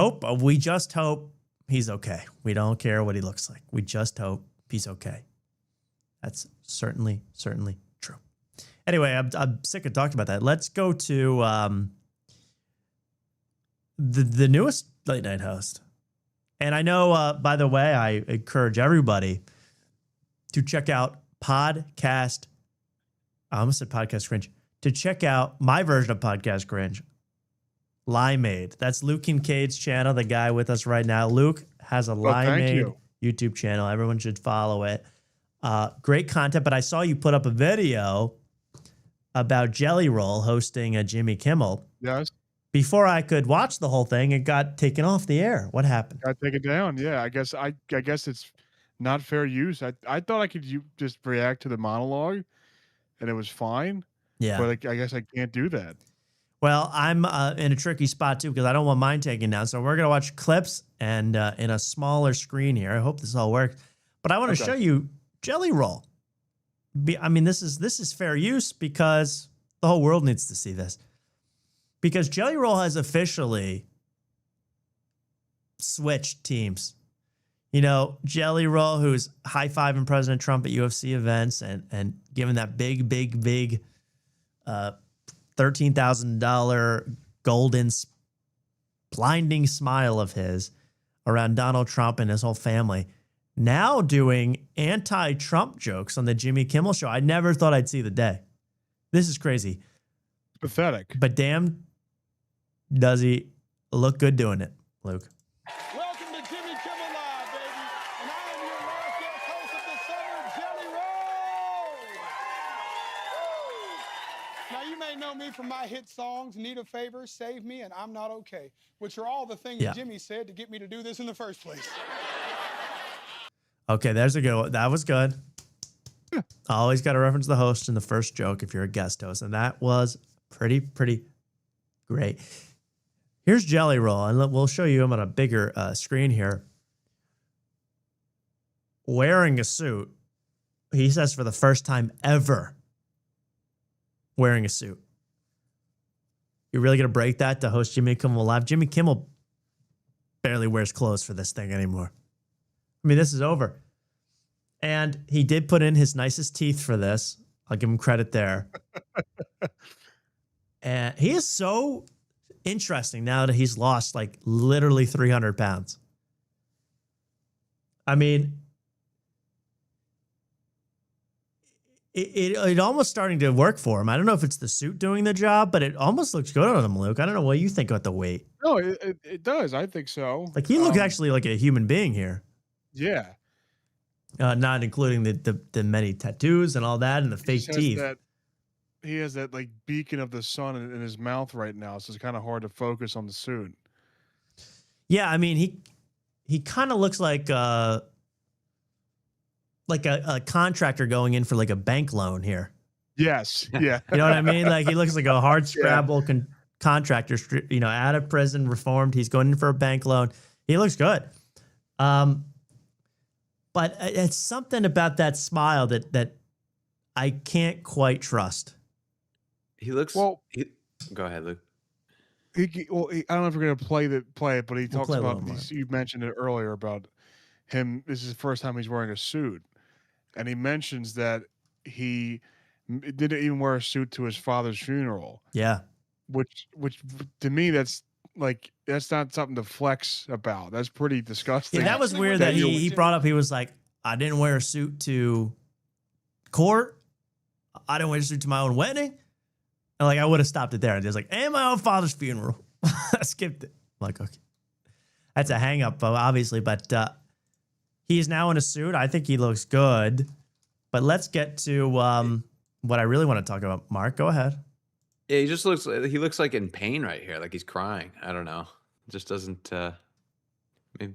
just hope he's okay. We don't care what he looks like. We just hope he's okay. That's certainly true. Anyway, I'm sick of talking about that. Let's go to the newest late night host. And I know, by the way, I encourage everybody to check out Podcast. I almost said Podcast Cringe. To check out my version of Podcast Cringe, Limeade. That's Luke Kincaid's channel, the guy with us right now. Luke has a Limeade YouTube channel. Everyone should follow it. Great content, but I saw you put up a video about Jelly Roll hosting a Jimmy Kimmel. Yes. Before I could watch the whole thing, it got taken off the air. What happened? Got taken down. Yeah, I guess it's not fair use. I thought I could just react to the monologue, and it was fine. Yeah. But I guess I can't do that. Well, I'm in a tricky spot, too, because I don't want mine taken down. So we're going to watch clips and in a smaller screen here. I hope this all works. But I want to show you Jelly Roll. I mean, this is fair use because the whole world needs to see this. Because Jelly Roll has officially switched teams. You know, Jelly Roll, who's high-fiving President Trump at UFC events and giving that big $13,000 golden blinding smile of his around Donald Trump and his whole family. Now doing anti-Trump jokes on the Jimmy Kimmel Show. I never thought I'd see the day. This is crazy. Pathetic. But damn, does he look good doing it, Luke? Welcome to Jimmy Kimmel Live, baby. And I am your last guest host of the summer, Jelly Roll. Now, you may know me from my hit songs, Need a Favor, Save Me, and I'm Not Okay, which are all the things Jimmy said to get me to do this in the first place. Okay, there's a good one. That was good. Always got to reference the host in the first joke if you're a guest host. And that was pretty great. Here's Jelly Roll, and we'll show you him on a bigger screen here. Wearing a suit. He says for the first time ever wearing a suit. You're really going to break that to host Jimmy Kimmel Live? Jimmy Kimmel barely wears clothes for this thing anymore. I mean, this is over. And he did put in his nicest teeth for this. I'll give him credit there. And he is so interesting now that he's lost like literally 300 pounds. I mean, it almost starting to work for him. I don't know if it's the suit doing the job, but it almost looks good on him, Luke. I don't know what you think about the weight. No, it does. I think so. Like he looks actually like a human being here. Yeah. Not including the many tattoos and all that and the fake teeth. He has that like beacon of the sun in his mouth right now, so it's kind of hard to focus on the suit. Yeah, I mean he kind of looks like a contractor going in for like a bank loan here. Yes, yeah. You know what I mean? Like he looks like a hard scrabble contractor, out of prison, reformed. He's going in for a bank loan. He looks good. But it's something about that smile that I can't quite trust. He looks Well. Go ahead, Luke. I don't know if you're gonna play it, but he We'll talks play a about little more. these. You mentioned it earlier about him. This is the first time he's wearing a suit, and he mentions that he didn't even wear a suit to his father's funeral. Yeah. Which to me, that's not something to flex about. That's pretty disgusting. Yeah, that was weird that he brought up. He was like, I didn't wear a suit to court. I didn't wear a suit to my own wedding. And like, I would have stopped it there. And just like, and my own father's funeral. I skipped it. I'm like, okay. That's a hang up, obviously. But he's now in a suit. I think he looks good. But let's get to what I really want to talk about. Mark, go ahead. Yeah, he looks like in pain right here, like he's crying. I don't know. It just doesn't maybe.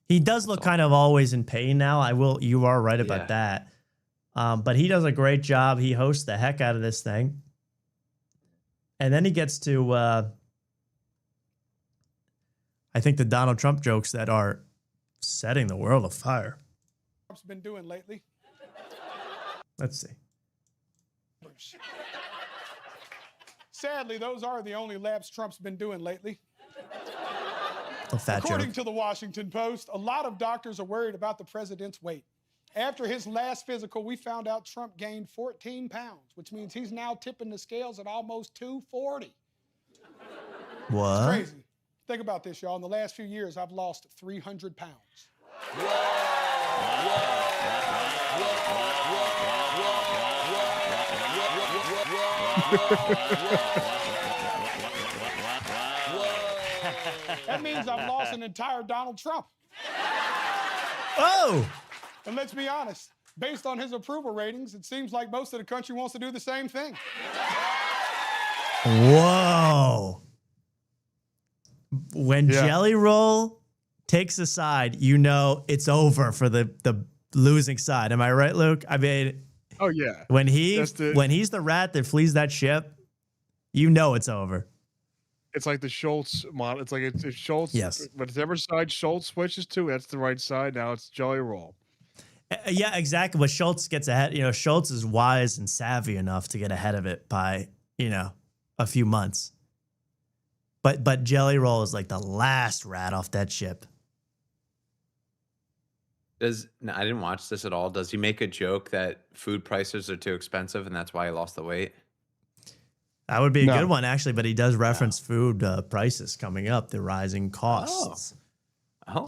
He does look kind of always in pain now. You are right about that. But he does a great job. He hosts the heck out of this thing. And then he gets to, I think, the Donald Trump jokes that are setting the world afire. Trump's been doing lately. Let's see. Sadly, those are the only laps Trump's been doing lately. A fat According joke. to the Washington Post, a lot of doctors are worried about the president's weight. After his last physical, we found out Trump gained 14 pounds, which means he's now tipping the scales at almost 240. What? It's crazy. Think about this, y'all. In the last few years, I've lost 300 pounds. That means I've lost an entire Donald Trump. Oh! And let's be honest, based on his approval ratings, it seems like most of the country wants to do the same thing. Whoa. When Jelly Roll takes a side, you know it's over for the losing side. Am I right, Luke? I mean, oh yeah. When he's the rat that flees that ship, you know it's over. It's like the Schultz model. It's like it's Schultz. Yes. Whatever side Schultz switches to, that's the right side. Now it's Jelly Roll. Yeah, exactly. But Schultz gets ahead. You know, Schultz is wise and savvy enough to get ahead of it by, a few months. But Jelly Roll is like the last rat off that ship. I didn't watch this at all. Does he make a joke that food prices are too expensive and that's why he lost the weight? That would be a good one, actually. But he does reference food prices coming up, the rising costs.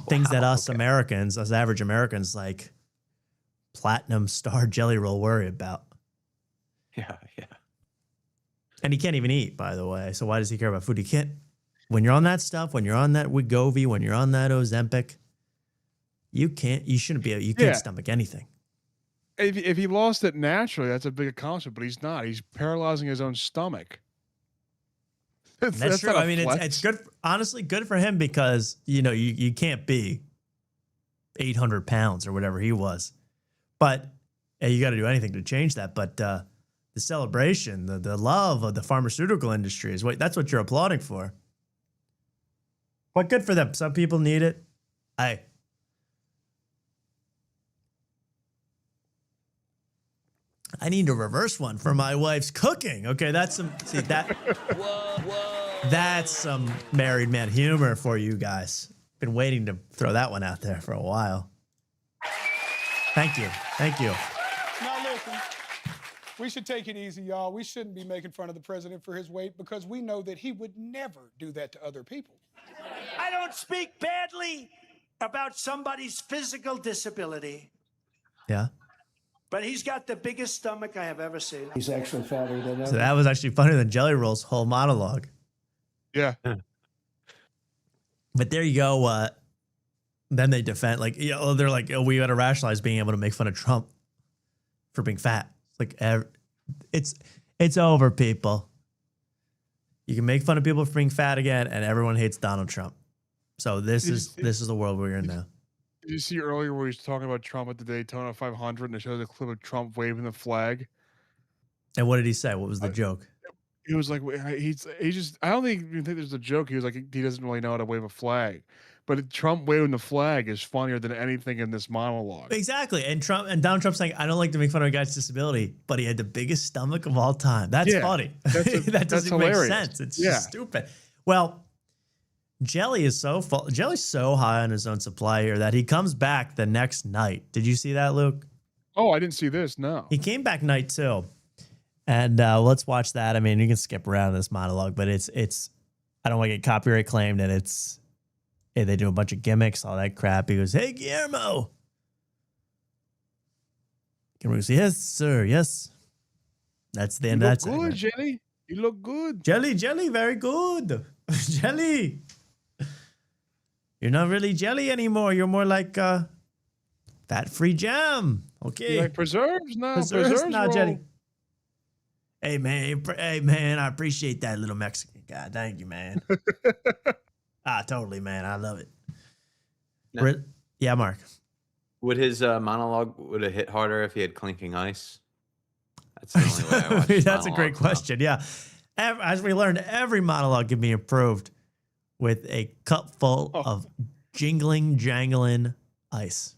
Things that us Americans, us average Americans, like platinum star Jelly Roll worry about. Yeah. And he can't even eat, by the way. So why does he care about food? He can't. When you're on that stuff, when you're on that Wegovy, when you're on that Ozempic, you can't stomach anything. If he lost it naturally, that's a big accomplishment. But he's not. He's paralyzing his own stomach. That's true. I mean, it's good. Honestly, good for him because you can't be 800 pounds or whatever he was, but you got to do anything to change that. But the celebration, the love of the pharmaceutical industry that's what you're applauding for. But good for them. Some people need it. I need a reverse one for my wife's cooking. Okay, that's some that's some married man humor for you guys. Been waiting to throw that one out there for a while. Thank you. Now listen, we should take it easy, y'all. We shouldn't be making fun of the president for his weight because we know that he would never do that to other people. I don't speak badly about somebody's physical disability. Yeah. But he's got the biggest stomach I have ever seen. He's actually fatter than ever. So that was actually funnier than Jelly Roll's whole monologue. Yeah. But there you go. Then they defend, they're like, oh, we got to rationalize being able to make fun of Trump for being fat. It's over, people. You can make fun of people for being fat again, and everyone hates Donald Trump. So this is the world we're in now. Did you see earlier where he's talking about Trump at the Daytona 500 and it shows a clip of Trump waving the flag? And what did he say? What was the joke? He was like, I don't even think there's a joke. He was like, he doesn't really know how to wave a flag. But Trump waving the flag is funnier than anything in this monologue. Exactly. And Donald Trump saying, I don't like to make fun of a guy's disability, but he had the biggest stomach of all time. That's funny. That doesn't make sense. It's just stupid. Well, Jelly's so high on his own supply here that he comes back the next night. Did you see that, Luke? Oh, I didn't see this. No. He came back night 2. And let's watch that. I mean, you can skip around this monologue, but it's I don't want to get copyright claimed, and they do a bunch of gimmicks, all that crap. He goes, "Hey, Guillermo." Guillermo goes, "Yes, sir. Yes." That's the end of that segment. You look good, Jelly. You look good. Jelly, very good. Jelly. You're not really jelly anymore. You're more like fat-free jam. Okay. You like preserves now? Preserves now, roll. Jelly. Hey, man, I appreciate that, little Mexican guy. Thank you, man. Totally, man. I love it. Now, yeah, Mark. Would his monologue would have hit harder if he had clinking ice? That's the only way I watch That's a great question. Yeah. As we learned, every monologue can be improved with a cup full of jingling, jangling ice.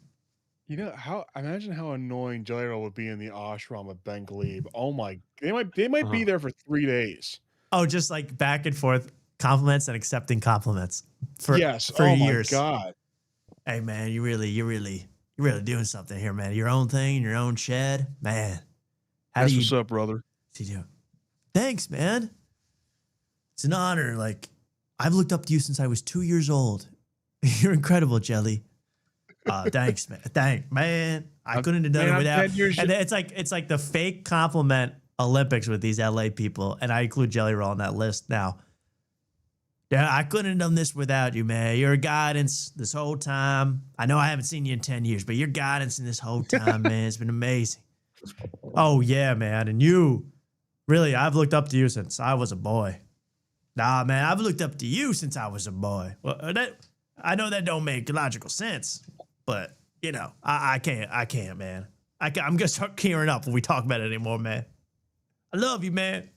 You know imagine how annoying Jelly Roll would be in the ashram with Ben Glebe. Oh my, they might be there for 3 days. Oh, just like back and forth compliments and accepting compliments for years. My God. Hey man, you're really doing something here, man. Your own thing, your own shed, man. That's what's up, brother. Thanks, man. It's an honor. Like, I've looked up to you since I was 2 years old. You're incredible, Jelly. Thanks, man. Thanks, man. I couldn't have done it without. And it's like the fake compliment Olympics with these LA people, and I include Jelly Roll on that list now. Yeah, I couldn't have done this without you, man. Your guidance this whole time. I know I haven't seen you in 10 years, but your guidance in this whole time, man, it's been amazing. Oh yeah, man. And you, really, I've looked up to you since I was a boy. Nah, man, I've looked up to you since I was a boy. Well, I know that don't make logical sense, but you know, I can't, man. I'm gonna start tearing up when we talk about it anymore, man. I love you, man.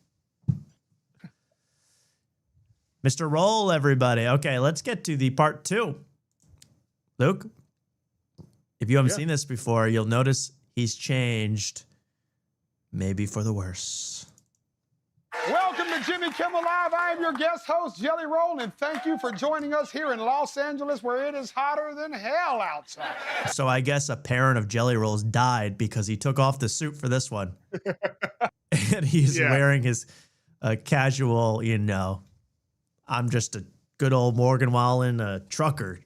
Mr. Roll, everybody. Okay, let's get to the part 2. Luke, if you haven't seen this before, you'll notice he's changed, maybe for the worse. Welcome to Jimmy Kimmel Live. I am your guest host, Jelly Roll, and thank you for joining us here in Los Angeles, where it is hotter than hell outside. So I guess a parent of Jelly Rolls died because he took off the suit for this one. And he's wearing his casual, you know, I'm just a good old Morgan Wallen trucker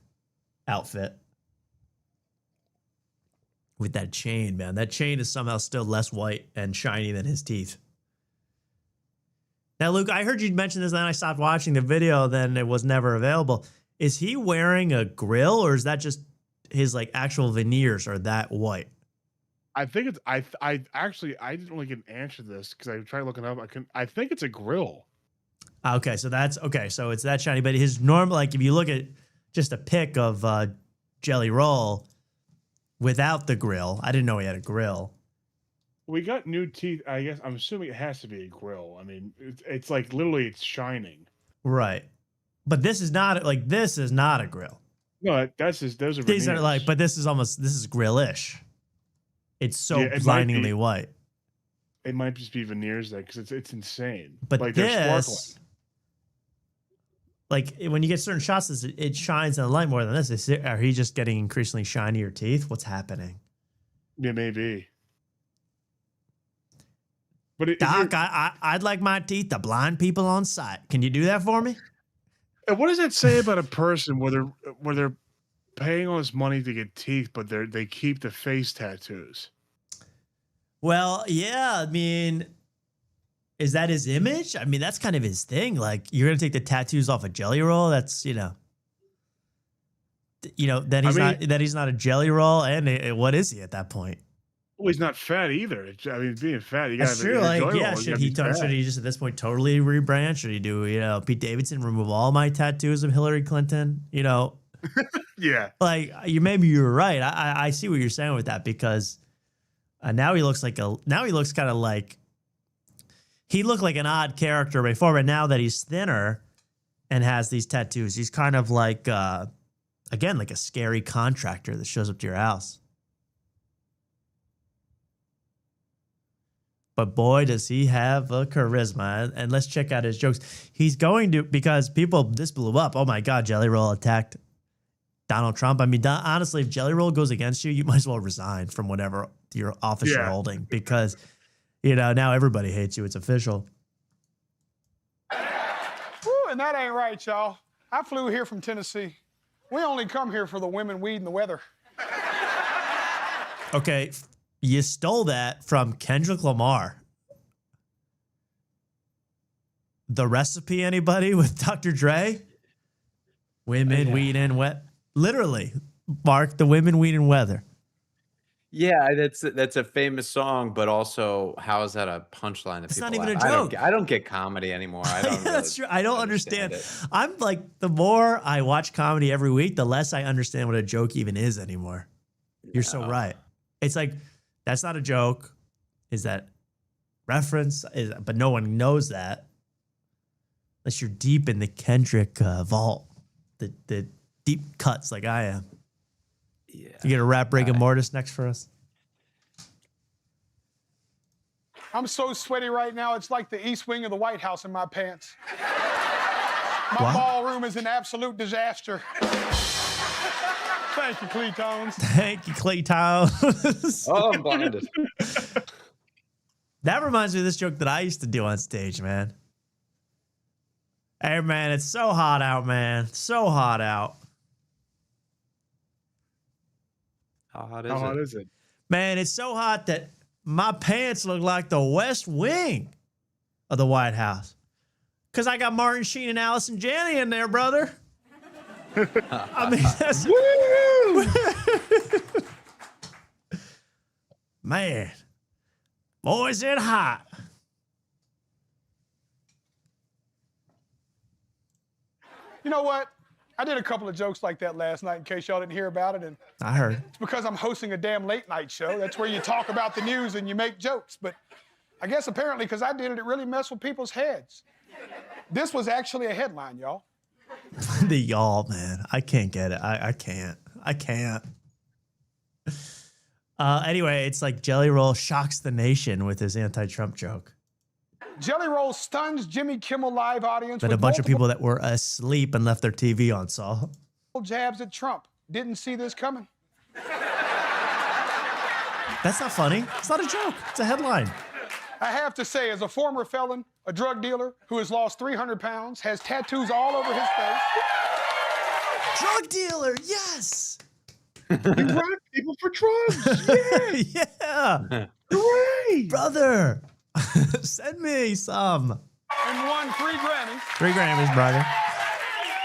outfit. With that chain, man. That chain is somehow still less white and shiny than his teeth. Now, Luke, I heard you mention this, and then I stopped watching the video, then it was never available. Is he wearing a grill, or is that just his like actual veneers are that white? I think it's I didn't really get an answer to this because I tried looking up. I think it's a grill. Okay, so that's okay. So it's that shiny, but his normal, like if you look at just a pic of Jelly Roll without the grill, I didn't know he had a grill. We got new teeth. I guess I'm assuming it has to be a grill. I mean, it's like literally it's shining. Right, but this is not a grill. No, that's just those are. These veneers. are like, but this is grill-ish. It's so blindingly white. It might just be veneers there because it's insane. But like they're sparkling. Like when you get certain shots, it shines in the light more than this. Are he just getting increasingly shinier teeth? What's happening? Yeah, maybe. But Doc, I'd like my teeth to blind people on sight. Can you do that for me? And what does that say about a person where they're paying all this money to get teeth, but they keep the face tattoos? Well, yeah. I mean, is that his image? I mean, that's kind of his thing. Like, you're gonna take the tattoos off a Jelly Roll. That's then he's not a Jelly Roll. And what is he at that point? Well, he's not fat either. I mean, being fat, you got to. That's true. Like, yeah, should he just at this point totally rebrand? Should he do, Pete Davidson, remove all my tattoos of Hillary Clinton? Yeah. Like, maybe you're right. I see what you're saying with that because now he looks kind of like he looked like an odd character before, but now that he's thinner and has these tattoos, he's kind of like again, like a scary contractor that shows up to your house. But boy, does he have a charisma. And let's check out his jokes. He's going to, because people, this blew up. Oh my God, Jelly Roll attacked Donald Trump. I mean, honestly, if Jelly Roll goes against you, you might as well resign from whatever your office you're holding, because, you know, now everybody hates you. It's official. Woo, and that ain't right, y'all. I flew here from Tennessee. We only come here for the women, weed, and the weather. Okay, you stole that from Kendrick Lamar. The Recipe, anybody, with Dr. Dre? Women, weed, and wet. Literally, Mark, the women, weed, and weather. Yeah, that's a famous song, but also, how is that a punchline that It's people not even laugh? a joke. I don't get comedy anymore. I don't. That's true. I don't understand. it. I'm like, the more I watch comedy every week, the less I understand what a joke even is anymore. You're so right. It's like, that's not a joke. Is that reference? But no one knows that unless you're deep in the Kendrick vault, the deep cuts like I am. Yeah. You get a rap rigor mortis next for us? I'm so sweaty right now, it's like the east wing of the White House in my pants. My What? ballroom is an absolute disaster. Thank you, Cletones. Thank you, Cletones. Oh, I'm blinded. That reminds me of this joke that I used to do on stage, man. Hey, man, it's so hot out, man. So hot out. How hot is it? Man, it's so hot that my pants look like the West Wing of the White House. Because I got Martin Sheen and Allison Janney in there, brother. I mean, that's... Man. Boy, is it hot. You know what? I did a couple of jokes like that last night in case y'all didn't hear about it. And I heard. it's because I'm hosting a damn late night show. That's where you talk about the news and you make jokes. But I guess apparently because I did it, it really messed with people's heads. This was actually a headline, y'all. The y'all, man. I can't get it. I can't. I can't. Anyway, it's like Jelly Roll shocks the nation with his anti-Trump joke. Jelly Roll stuns Jimmy Kimmel Live audience That with a bunch of multiple people that were asleep and left their TV on saw. jabs at Trump. Didn't see this coming. That's not funny. It's not a joke. It's a headline. I have to say, as a former felon, a drug dealer who has lost 300 pounds, has tattoos all over his face. Drug dealer, yes. You rock people for drugs. Yeah. Yeah. Great. Brother, send me some. And won 3 Grammys. 3 Grammys, brother.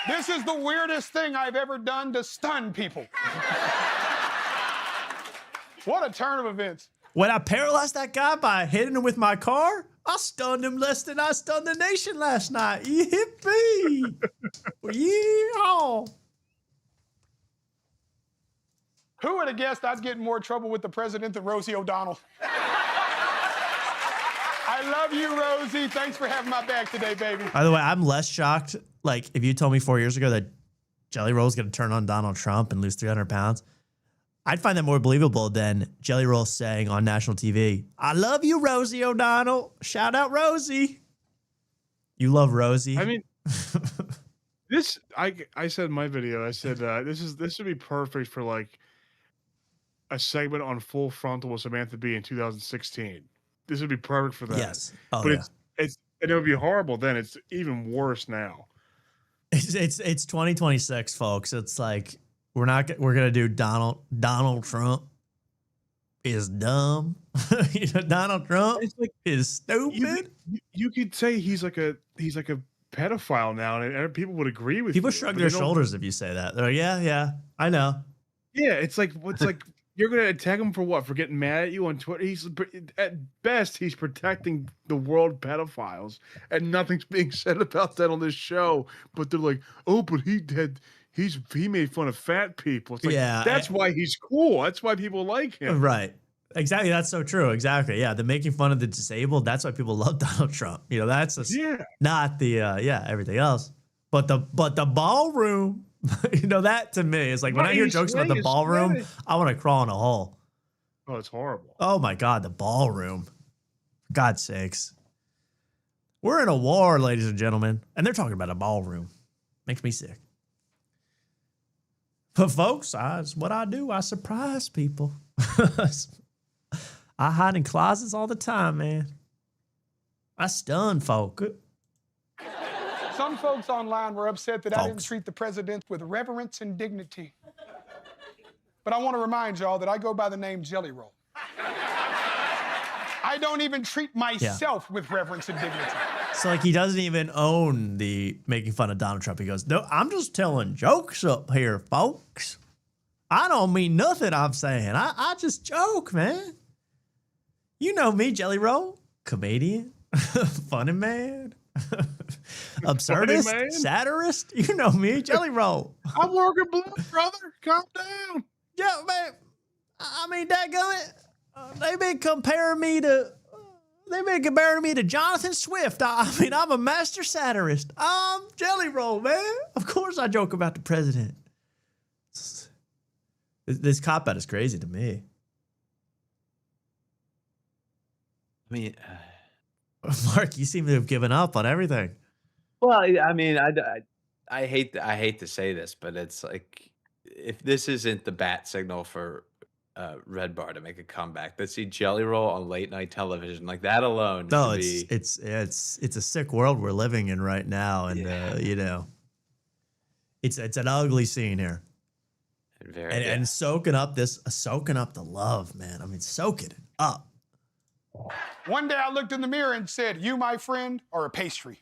This is the weirdest thing I've ever done to stun people. What a turn of events. When I paralyzed that guy by hitting him with my car, I stunned him less than I stunned the nation last night. Yippee! Yeehaw! Who would have guessed I'd get in more trouble with the president than Rosie O'Donnell? I love you, Rosie. Thanks for having my back today, baby. By the way, I'm less shocked. Like, if you told me 4 years ago that Jelly Roll's going to turn on Donald Trump and lose 300 pounds, I'd find that more believable than Jelly Roll saying on national TV, I love you, Rosie O'Donnell. Shout out, Rosie. You love Rosie. I mean, I said in my video, I said this would be perfect for like a segment on Full Frontal with Samantha Bee in 2016. This would be perfect for that. Yes. Oh, but yeah. it's and it would be horrible then. It's even worse now. It's 2026, folks. It's like we're gonna do Donald Trump is dumb. You know, Donald Trump is stupid. You could say he's like a pedophile now, and people would agree with People you. shrug but their they don't- shoulders if you say that. They're like, yeah, I know. Yeah, it's like you're gonna attack him for what? For getting mad at you on Twitter? At best he's protecting the world pedophiles, and nothing's being said about that on this show. But they're like, oh, but he made fun of fat people. It's like, Yeah, that's why he's cool. That's why people like him. Right. Exactly. That's so true. Exactly. Yeah. The making fun of the disabled. That's why people love Donald Trump. You know, that's not the everything else. But the ballroom That to me is like when I hear jokes about the ballroom, I want to crawl in a hole. Oh, it's horrible. Oh my God, the ballroom. For God's sakes. We're in a war, ladies and gentlemen, and they're talking about a ballroom. Makes me sick. But folks, it's what I do. I surprise people. I hide in closets all the time, man. I stun folk. Some folks online were upset that I didn't treat the president with reverence and dignity. But I want to remind y'all that I go by the name Jelly Roll. I don't even treat myself with reverence and dignity. So like he doesn't even own the making fun of Donald Trump. He goes, no, I'm just telling jokes up here, folks. I don't mean nothing I'm saying. I just joke, man. You know me, Jelly Roll, comedian, funny man, absurdist, man. satirist. You know me, Jelly Roll. I'm working blue, brother. Calm down. Yeah, man. I mean, dadgummit, they've been comparing me to Jonathan Swift. I mean, I'm a master satirist. I'm Jelly Roll, man. Of course I joke about the president. This cop-out is crazy to me. I mean, Mark, you seem to have given up on everything. well, I mean, I hate to say this, but it's like if this isn't the bat signal for Red Bar to make a comeback, to see Jelly Roll on late night television like that alone. No, should it's a sick world we're living in right now, and it's an ugly scene here. And soaking up the love, man. I mean, soaking it up. One day I looked in the mirror and said, you, my friend, are a pastry.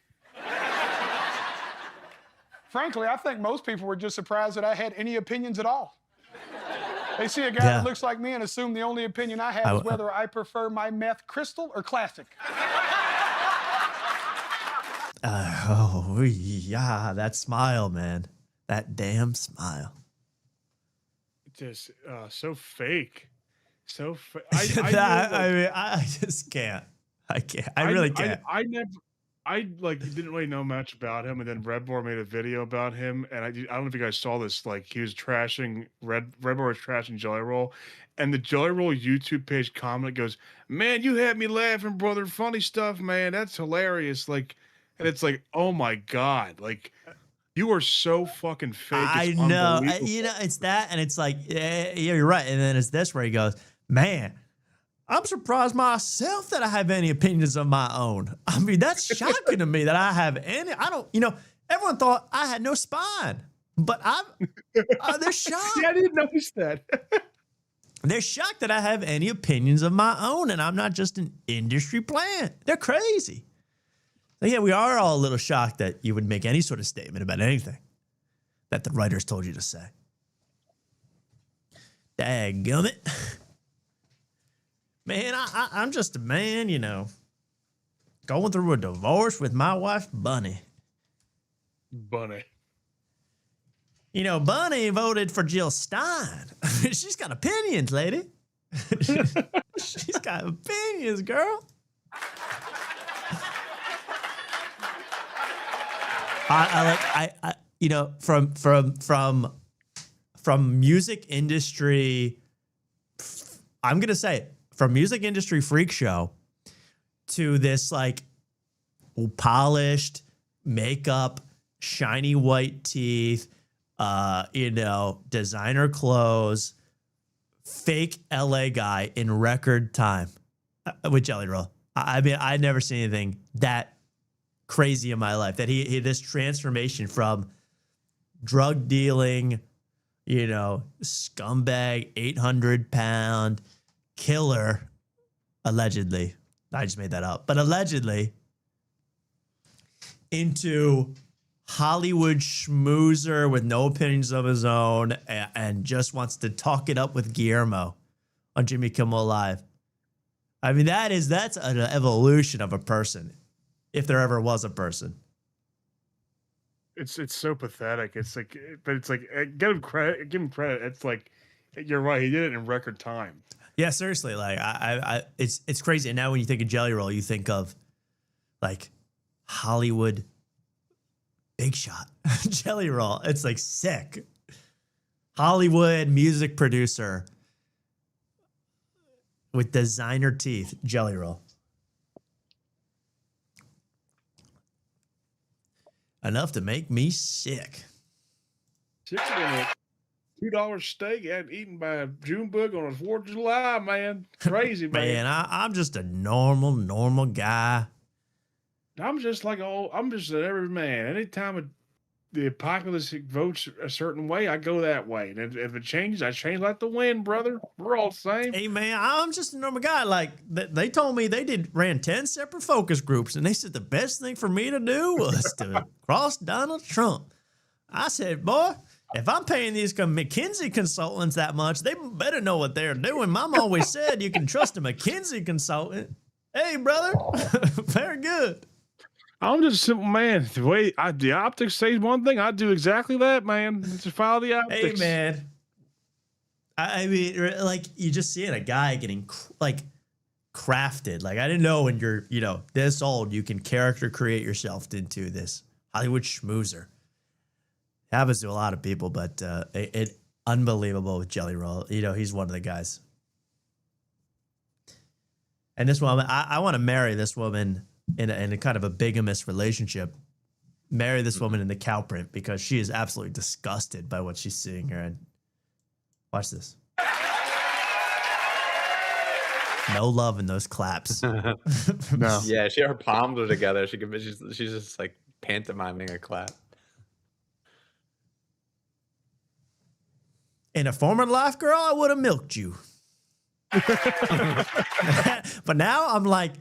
Frankly, I think most people were just surprised that I had any opinions at all. They see a guy that looks like me and assume the only opinion I have is whether I prefer my meth crystal or classic. Yeah, that smile, man. That damn smile. Just so fake. So I just can't. I can't. I really can't. I didn't really know much about him, and then Redboard made a video about him, and I don't know if you guys saw this. Like he was trashing Redboard was trashing Jelly Roll, and the Jelly Roll YouTube page comment goes, "Man, you had me laughing, brother. Funny stuff, man. That's hilarious." Like, and it's like, oh my god, like. You are so fucking fake. I know. It's that, and it's like, yeah, you're right. And then it's this where he goes, man, I'm surprised myself that I have any opinions of my own. I mean, that's shocking to me that I have any. I don't, everyone thought I had no spine, but they're shocked. Yeah, I didn't notice that. They're shocked that I have any opinions of my own, and I'm not just an industry plant. They're crazy. So yeah, we are all a little shocked that you would make any sort of statement about anything that the writers told you to say. Dadgummit. Man, I'm just a man, going through a divorce with my wife, Bunny. Bunny. Bunny voted for Jill Stein. She's got opinions, lady. She's got opinions, girl. From music industry, I'm gonna say it, from music industry freak show to this like polished makeup, shiny white teeth, designer clothes, fake LA guy in record time with Jelly Roll. I mean, I'd never seen anything that crazy in my life, that he this transformation from drug dealing, scumbag, 800-pound killer, allegedly. I just made that up, but allegedly into Hollywood schmoozer with no opinions of his own and just wants to talk it up with Guillermo on Jimmy Kimmel Live. I mean, that's an evolution of a person. If there ever was a person. It's so pathetic. It's like, but it's like, give him credit. Give him credit. It's like, you're right. He did it in record time. Yeah, seriously. Like, it's crazy. And now when you think of Jelly Roll, you think of like Hollywood Big shot. Jelly Roll. It's like sick. Hollywood music producer with designer teeth. Jelly Roll. Enough to make me sick. $2 steak eaten by a Junebug on the 4th of July, man. Crazy, man. Man, I'm just a normal guy. I'm just an every man. Anytime the populace votes a certain way, I go that way. And if it changes, I change like the wind, brother. We're all the same. Hey, man, I'm just a normal guy. Like, they told me they ran 10 separate focus groups, and they said the best thing for me to do was to cross Donald Trump. I said, boy, if I'm paying these McKinsey consultants that much, they better know what they're doing. Mom always said you can trust a McKinsey consultant. Hey, brother, very good. I'm just a simple man. The way the optics say one thing, I do exactly that, man. Just follow the optics. Hey, man. I mean, like, you just seeing a guy getting, like, crafted. Like, I didn't know when you're, this old, you can character create yourself into this Hollywood schmoozer. Happens to a lot of people, but it unbelievable with Jelly Roll. He's one of the guys. And this woman, I want to marry this woman in a kind of a bigamous relationship. Marry this woman in the cow print because she is absolutely disgusted by what she's seeing here. And watch this. No love in those claps. No. Yeah, her palms are together. She's just like pantomiming a clap. In a former life, girl, I would have milked you. But now I'm like,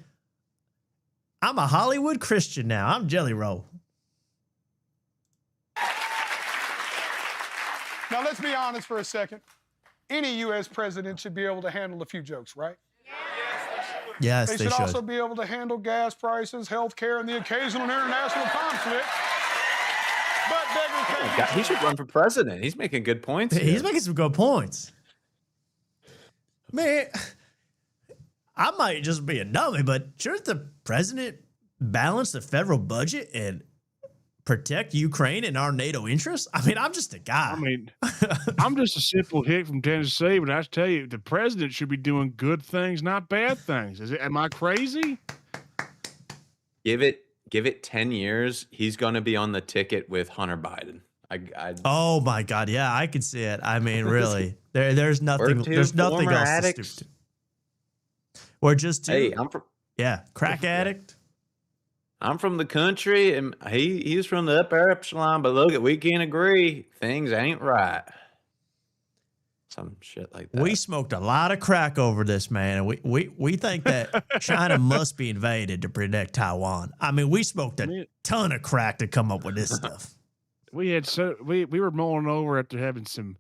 I'm a Hollywood Christian now. I'm Jelly Roll. Now, let's be honest for a second. Any U.S. president should be able to handle a few jokes, right? Yes, they should also be able to handle gas prices, health care, and the occasional international conflict. But he should run for president. He's making good points. He's making some good points. Man, I might just be a dummy, but shouldn't the president balance the federal budget and protect Ukraine and our NATO interests? I mean, I'm just a guy. I mean, I'm just a simple hick from Tennessee, but I tell you, the president should be doing good things, not bad things. Am I crazy? Give it 10 years. He's going to be on the ticket with Hunter Biden. Oh my God. Yeah, I could see it. I mean, really, there's nothing else to stoop to. Or just hey, crack addict. I'm from the country, and he's from the upper epsilon. But look, we can't agree. Things ain't right. Some shit like that. We smoked a lot of crack over this, man, and we think that China must be invaded to protect Taiwan. I mean, we smoked a ton of crack to come up with this stuff. We were mulling over after having some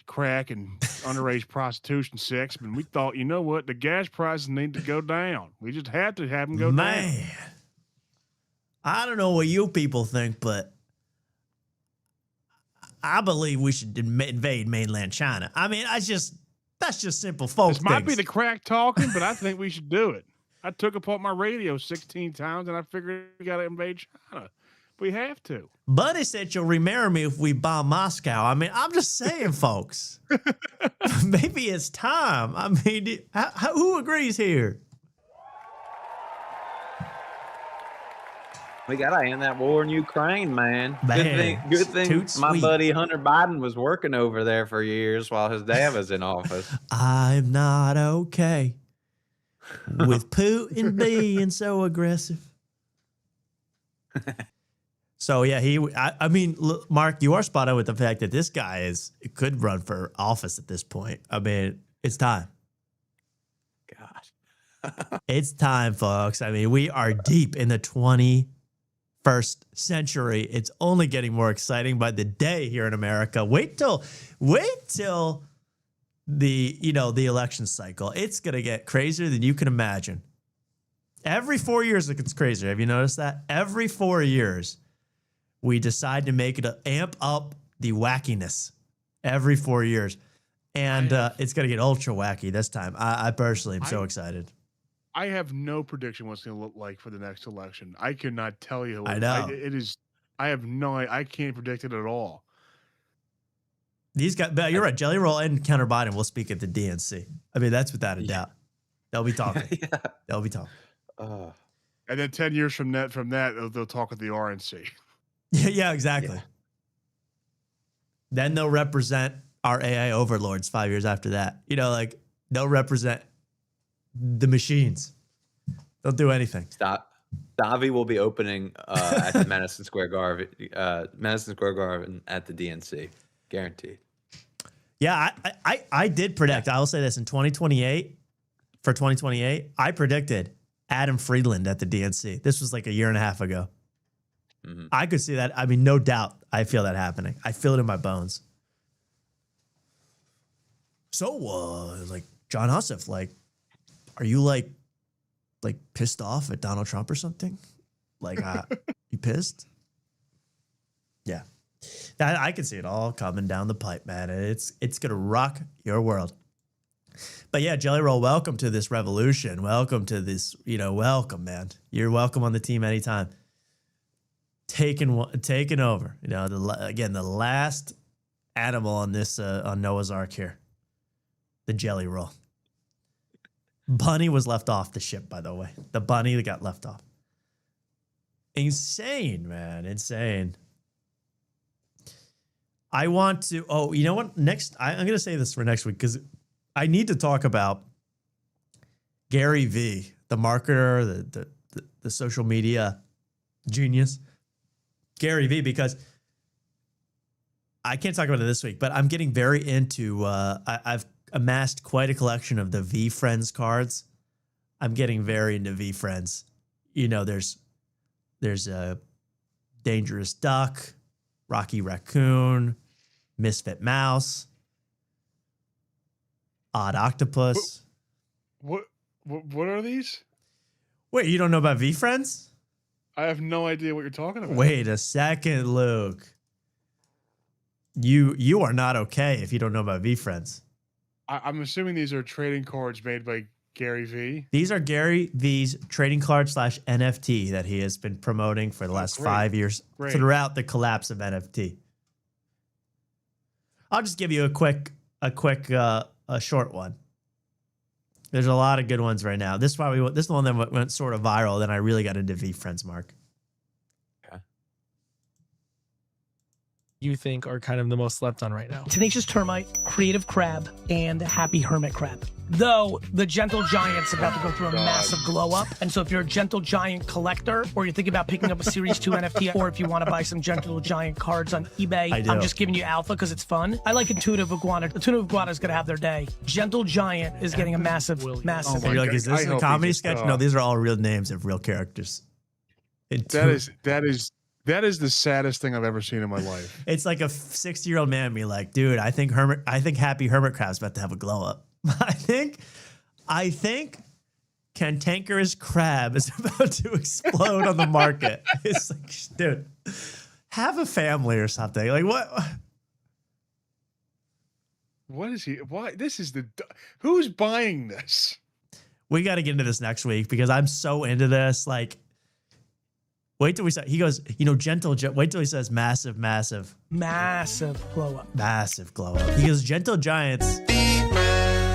crack and underage prostitution sex, and we thought, you know what, the gas prices need to go down. We just had to have them go down. I don't know what you people think, but I believe we should invade mainland China. I mean, that's just simple folk This might be the crack talking, but I think we should do it. I took apart my radio 16 times, and I figured we got to invade China. We have to. Buddy said you'll remarry me if we bomb Moscow. I mean, I'm just saying, folks. Maybe it's time. I mean, who agrees here? We got to end that war in Ukraine, man. Good thing my buddy Hunter Biden was working over there for years while his dad was in office. I'm not okay with Putin being so aggressive. So, yeah, I mean, look, Mark, you are spot on with the fact that this guy could run for office at this point. I mean, it's time. God. It's time, folks. I mean, we are deep in the 21st century. It's only getting more exciting by the day here in America. Wait till the election cycle. It's going to get crazier than you can imagine. Every 4 years it gets crazier. Have you noticed that? Every 4 years. We decide to make it amp up the wackiness every 4 years. And it's going to get ultra wacky this time. I personally am so excited. I have no prediction what's going to look like for the next election. I cannot tell you. I know. I have no. I can't predict it at all. These guys, but you're right. Jelly Roll and Counter Biden will speak at the DNC. I mean, that's without a doubt. They'll be talking. They'll be talking. And then 10 years from that, they'll talk at the RNC. Yeah, exactly. Then they'll represent our AI overlords 5 years after that. You know, like they'll represent the machines. They'll do anything. Davi will be opening at the Madison Square Garden at the DNC, guaranteed. Yeah, I did predict. I will say this in 2028. For 2028, I predicted Adam Friedland at the DNC. This was like a year and a half ago. I could see that. I mean, no doubt. I feel that happening. I feel it in my bones. So, like John Hussif, like, are you like pissed off at Donald Trump or something? Like, you pissed? Yeah, I can see it all coming down the pipe, man. It's gonna rock your world. But yeah, Jelly Roll, welcome to this revolution. Welcome to this, welcome, man. You're welcome on the team anytime. Taking over. You know, the last animal on this on Noah's Ark here, the Jelly Roll. Bunny was left off the ship, by the way. The bunny that got left off. Insane, man, insane. I want to. Oh, you know what? Next, I'm going to say this for next week because I need to talk about Gary V, the marketer, the social media genius, Gary V, because I can't talk about it this week, but I'm getting very into, I've amassed quite a collection of the V Friends cards. I'm getting very into V Friends. You know, there's a Dangerous Duck, Rocky Raccoon, Misfit Mouse, Odd Octopus. What are these? Wait, you don't know about V Friends? I have no idea what you're talking about. Wait a second, Luke. You are not okay if you don't know about V Friends. I'm assuming these are trading cards made by Gary V. These are Gary V's trading card / NFT that he has been promoting for the last 5 years throughout the collapse of NFT. I'll just give you a short one. There's a lot of good ones right now. This is the one that went sort of viral. Then I really got into V Friends, Mark. You think are kind of the most slept on right now? Tenacious Termite, Creative Crab, and Happy Hermit Crab. Though the Gentle Giant's about to go through a massive glow up. And so if you're a Gentle Giant collector, or you're thinking about picking up a Series 2 NFT, or if you want to buy some Gentle Giant cards on eBay, I'm just giving you alpha because it's fun. I like Intuitive Iguana. Intuitive Iguana is going to have their day. Gentle Giant is getting a massive. You're like, is this a comedy sketch? No, these are all real names of real characters. That is the saddest thing I've ever seen in my life. It's like a 60-year-old man be like, dude, I think Happy Hermit Crab's about to have a glow up. I think Cantankerous Crab is about to explode on the market. It's like, dude, have a family or something. Like what? What is he? Why? Who's buying this? We got to get into this next week because I'm so into this. Like, wait till we say, he goes, wait till he says massive glow up. Massive glow up. He goes, Gentle Giants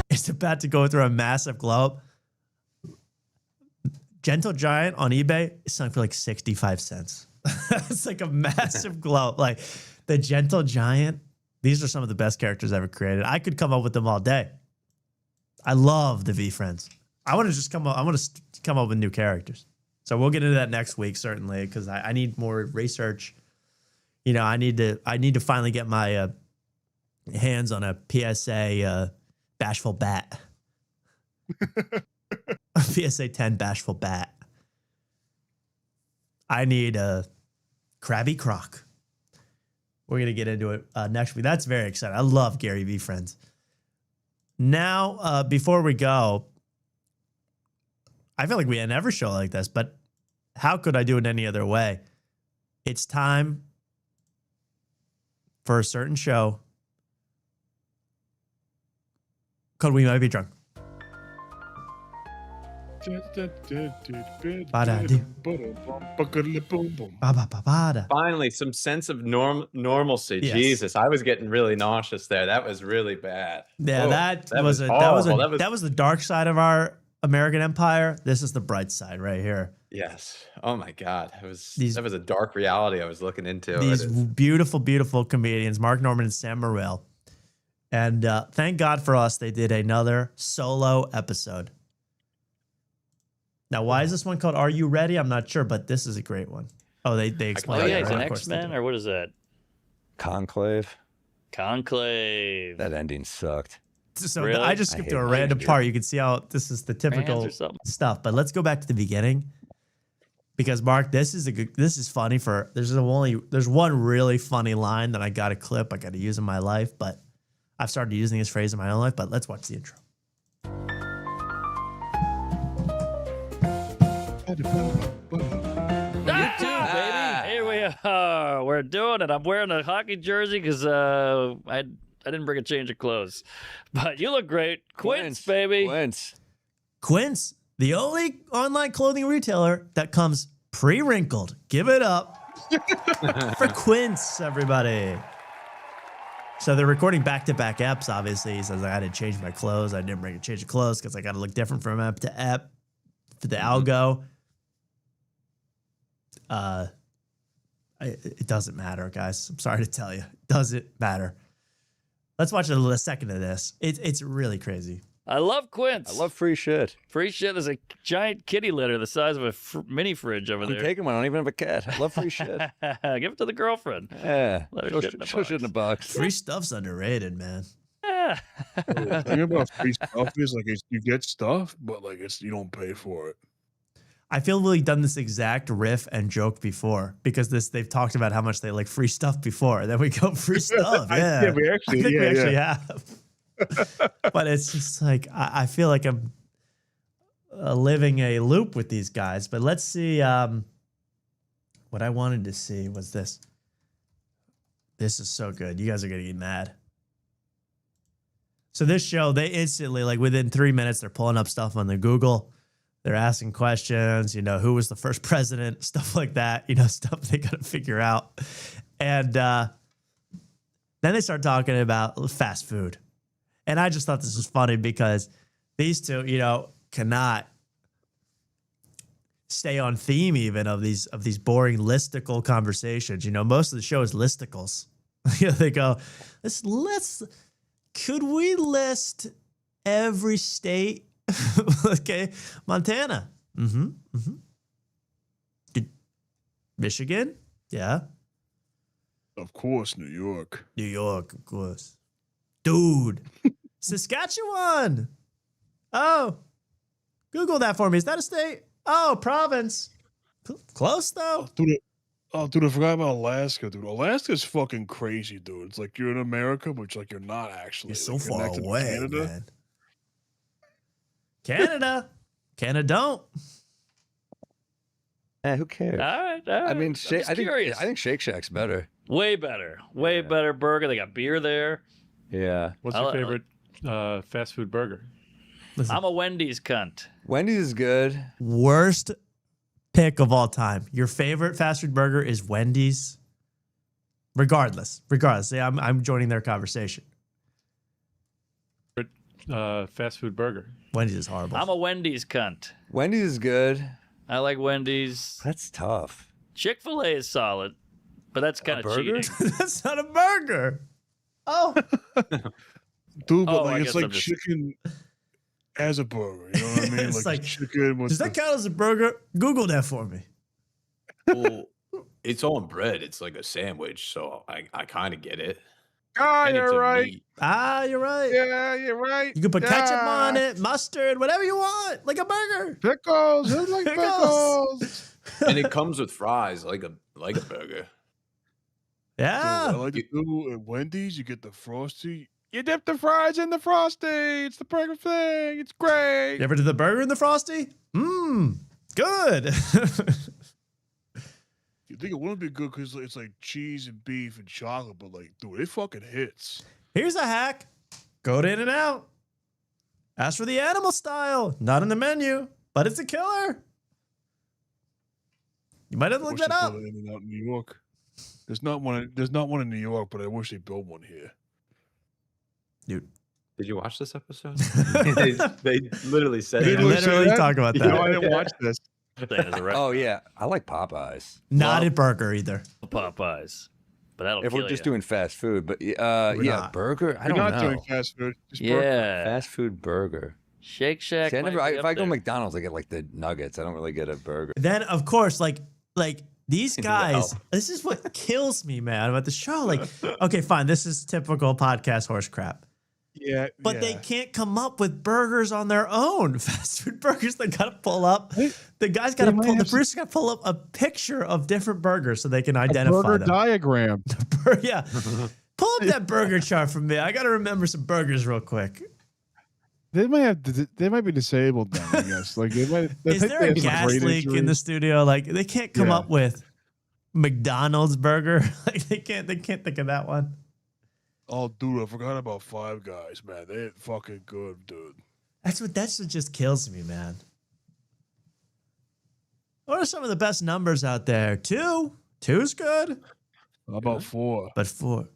is about to go through a massive glow up. Gentle Giant on eBay is selling for like 65 cents. It's like a massive glow up. Like the Gentle Giant, these are some of the best characters ever created. I could come up with them all day. I love the V Friends. I want to come up with new characters. So we'll get into that next week, certainly, because I need more research. You know, I need to finally get my hands on a PSA Bashful Bat. A PSA 10 Bashful Bat. I need a Krabby Croc. We're going to get into it next week. That's very exciting. I love Gary V Friends. Now, before we go, I feel like we never show like this, but how could I do it any other way? It's time for a certain show called We Might Be Drunk. Finally, some sense of normalcy. Yes. Jesus, I was getting really nauseous there. That was really bad. Yeah, Whoa, that was horrible. that was the dark side of our American empire. This is the bright side right here. Yes. Oh my God. That was a dark reality I was looking into. These beautiful, beautiful comedians, Mark Norman and Sam Morril. And thank God for us, they did another solo episode. Now, why is this one called Are You Ready? I'm not sure, but this is a great one. Oh, they explained Oh, it. yeah, it's right? an Of course they X-Men, did. or what is that? Conclave. Conclave. That ending sucked. So Really? I just skipped to a random part. You can see how this is the typical or something. stuff. But let's go back to the beginning. Because Mark, this is funny for there's one really funny line that I got a clip I got to use in my life, but I've started using this phrase in my own life. But let's watch the intro. Here we are. We're doing it. I'm wearing a hockey jersey because I didn't bring a change of clothes, but you look great, Quince, baby. Quince, the only online clothing retailer that comes pre-wrinkled. Give it up for Quince, everybody. So they're recording back-to-back eps, obviously. He says, I didn't change my clothes. I didn't bring a change of clothes because I got to look different from ep to ep for the algo. It doesn't matter, guys. I'm sorry to tell you. It doesn't matter. Let's watch a second of this. It's really crazy. I love Quince. I love free shit. Free shit. There's a giant kitty litter the size of a mini fridge over I'm there. taking one. I don't even have a cat. I love free shit. Give it to the girlfriend. Yeah. Let her Show shit in a shit in a box. Free stuff's underrated, man. Yeah. The thing about free stuff is you get stuff, but you don't pay for it. I feel we've done this exact riff and joke before because they've talked about how much they like free stuff before. Then we go free stuff. Yeah, Yeah, we actually- I think we yeah, actually yeah. have. But it's just like I feel like I'm living a loop with these guys. But let's see. What I wanted to see was this. This is so good. You guys are gonna get mad. So this show, they instantly, like within 3 minutes, they're pulling up stuff on the Google. They're asking questions, who was the first president, stuff like that, stuff they got to figure out. And then they start talking about fast food. And I just thought this was funny because these two, cannot stay on theme even of these boring listicle conversations. Most of the show is listicles. They go, could we list every state? Okay, Montana. Michigan? Yeah. Of course, New York. New York, of course. Dude. Saskatchewan. Oh. Google that for me. Is that a state? Oh, province. Close, though. Dude, I forgot about Alaska, dude. Alaska's fucking crazy, dude. It's like you're in America, but you're not actually. You're so You're far connected to away, Canada. man. Canada don't. Who cares? All right. I mean, I'm just curious. I think Shake Shack's better. Way better. Way better burger. They got beer there. Yeah. What's your favorite fast food burger? I'm a Wendy's cunt. Wendy's is good. Worst pick of all time. Your favorite fast food burger is Wendy's. Regardless. Yeah, I'm joining their conversation. Fast food burger. Wendy's is horrible. I'm a Wendy's cunt. Wendy's is good. I like Wendy's. That's tough. Chick-fil-A is solid, but that's kind of burger? cheating. That's not a burger. Oh. Dude, but I it's guess like I'm just- chicken as a burger. You know what I mean? It's like, chicken with does that count as a burger? Google that for me. Well, it's on bread. It's like a sandwich, so I kind of get it. Ah, And it's you're a right. meat. You're right. Yeah, you're right. You can put ketchup Yeah. on it, mustard, whatever you want, like a burger. Pickles. It's like Pickles. pickles. And it comes with fries, like a burger. Yeah. Dude, I like to do at Wendy's. You get the frosty. You dip the fries in the frosty. It's the perfect thing. It's great. You ever did the burger in the Frosty? Good. You think it wouldn't be good because it's like cheese and beef and chocolate, but dude, it fucking hits. Here's a hack. Go to In-N-Out. Ask for the animal style. Not in the menu, but it's a killer. You might have to look Wish that they up. built an In-N-Out in New York. There's not one in New York, but I wish they built one here. Dude. Did you watch this episode? they literally said They that. literally talk about that. No, I didn't watch this. Oh yeah, I like Popeyes. Not a burger either. Popeyes. But that'll If kill we're just you. doing fast food, but yeah, not. burger. I We're don't not know. doing fast food. Just burger. Yeah. Fast food burger. Shake Shack. See, I might never, be if up I go there. McDonald's, I get like the nuggets. I don't really get a burger. Then of course, like these guys, Wow. this is what kills me, man, about the show. Like, okay, fine, this is typical podcast horse crap. Yeah, But they can't come up with burgers on their own. Fast food burgers, they gotta pull up. The guy's gotta might pull. The have some- producer's gotta pull up a picture of different burgers so they can identify burger them. diagram. Yeah, pull up that burger chart for me. I gotta remember some burgers real quick. They might be disabled then, I guess. Like they might. I Is think there they a have some gas brain leak in the injuries. studio? Like they can't come Yeah. up with McDonald's burger. Like they can't think of that one. Oh, dude, I forgot about Five Guys, man. They ain't fucking good, dude. That's what just kills me, man. What are some of the best numbers out there? 2. 2's good. How about 4? But 4.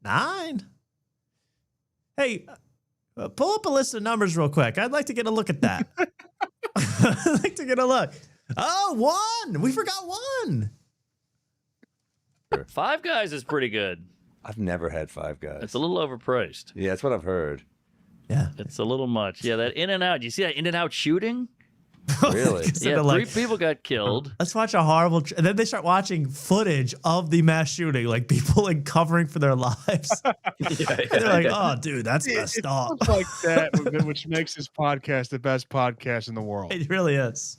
9. Hey, pull up a list of numbers real quick. I'd like to get a look at that. I'd like to get a look. Oh, 1. We forgot 1. Five Guys is pretty good. I've never had Five Guys. It's a little overpriced. Yeah, that's what I've heard. Yeah. It's a little much. Yeah, that In-N-Out. You see that In-N-Out shooting? Really? So Yeah, they're like, 3 people got killed. let's watch a horrible. And then they start watching footage of the mass shooting, like people like covering for their lives. They're like, oh, dude, that's messed It's up. stuff like that, which makes this podcast the best podcast in the world. It really is.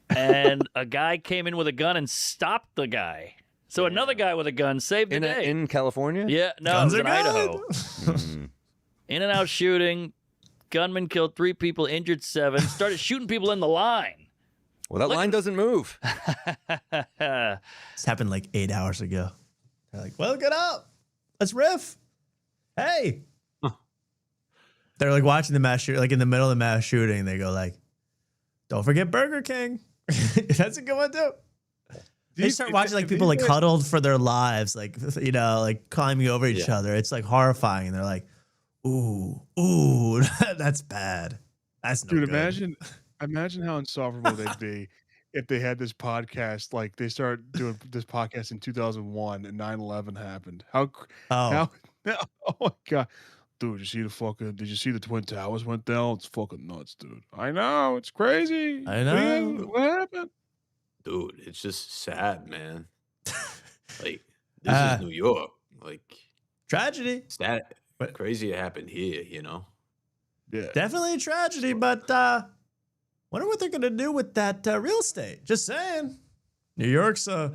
And a guy came in with a gun and stopped the guy. So another guy with a gun saved the day. In California? Yeah, no, Guns it was are in good. Idaho. In-N-Out shooting. Gunman killed 3 people, injured 7. Started shooting people in the line. Well, that line doesn't move. This happened like 8 hours ago. They're like, well, get up. Let's riff. Hey. They're like watching the mass shooting, like in the middle of the mass shooting. They go like, don't forget Burger King. That's a good one too. They start watching like people like huddled for their lives, like, you know, like climbing over each other. It's like horrifying. And they're like, ooh, that's bad. That's no Dude, good. imagine how insufferable they'd be if they had this podcast. Like they started doing this podcast in 2001 and 9/11 happened. Oh my god, dude! Did you see the Twin Towers went down? It's fucking nuts, dude. I know, it's crazy. I know. What happened? Dude, it's just sad, man. Like this is New York. Like tragedy. It's that crazy it happened here, you know? Yeah. Definitely a tragedy, but wonder what they're gonna do with that real estate. Just saying. New York's a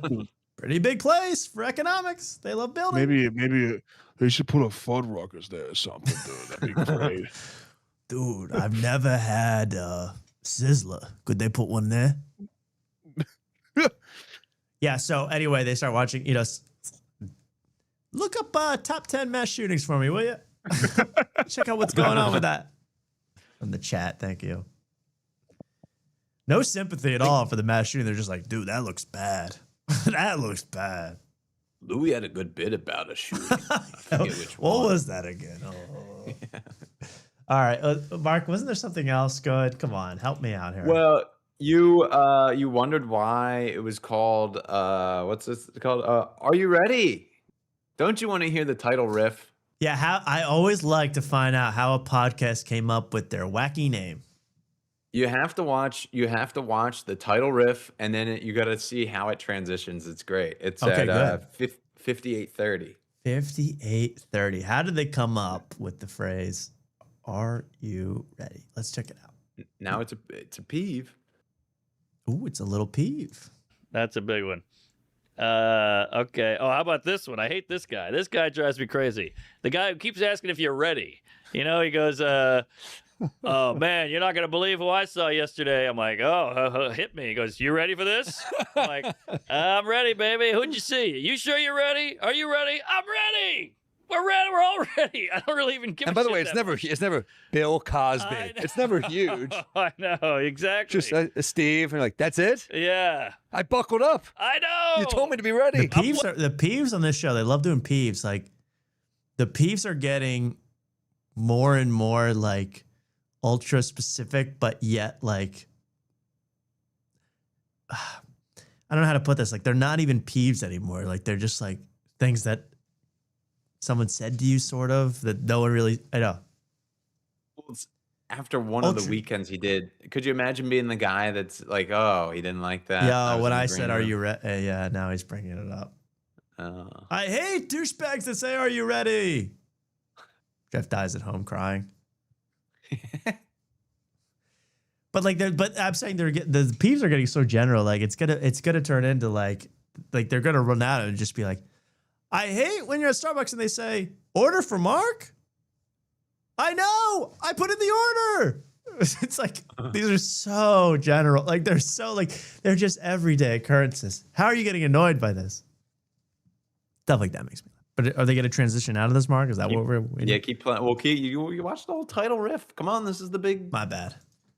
pretty big place for economics. They love building. Maybe they should put a Fuddruckers there or something, dude. That'd be great. Dude, I've never had Sizzler. Could they put one there? Yeah, so anyway, they start watching, you know, look up top 10 mass shootings for me, will you? Check out what's going on with that. From the chat, thank you. No sympathy at all for the mass shooting. They're just like, dude, that looks bad. That looks bad. Louis had a good bit about a shooting. I forget which What one. was that again? Oh. All right, Mark, wasn't there something else good? Come on, help me out here. Well, you wondered why it was called what's this called? Are you ready? Don't you want to hear the title riff? Yeah, how I always like to find out how a podcast came up with their wacky name. You have to watch the title riff, and then you got to see how it transitions. It's great. It's Okay, at 58:30. 58:30. How did they come up with the phrase "Are you ready"? Let's check it out. Now it's a peeve. Ooh, it's a little peeve. That's a big one. Okay. Oh, how about this one? I hate this guy. This guy drives me crazy. The guy who keeps asking if you're ready. You know, he goes, oh, man, you're not going to believe who I saw yesterday. I'm like, oh, hit me. He goes, you ready for this? I'm like, I'm ready, baby. Who'd you see? You sure you're ready? Are you ready? I'm ready. We're ready. We're all ready. I don't really even give. And a by the shit way, that it's never Bill Cosby. It's never huge. I know exactly. Just Steve, and like that's it. Yeah, I buckled up. I know. You told me to be ready. The peeves on this show. They love doing peeves. Like the peeves are getting more and more like ultra specific, but yet like I don't know how to put this. Like they're not even peeves anymore. Like they're just like things that someone said to you, sort of, that no one really. I know. Well, it's after one of the weekends he did. Could you imagine being the guy that's like, oh, he didn't like that? Yeah, when gonna I bring said, it "Are up." you ready?" Yeah, now he's bringing it up. I hate douchebags that say, "Are you ready?" Jeff dies at home crying. But like, but I'm saying the peeves are getting so general. Like it's gonna turn into like they're gonna run out and just be like, I hate when you're at Starbucks and they say, "Order for Mark." I know. I put in the order. It's like these are so general. Like they're just everyday occurrences. How are you getting annoyed by this? Stuff like that makes me laugh. But are they going to transition out of this, Mark? Is that what we're waiting? Yeah, keep playing. Well, you watch the whole title riff. Come on, this is the big. My bad.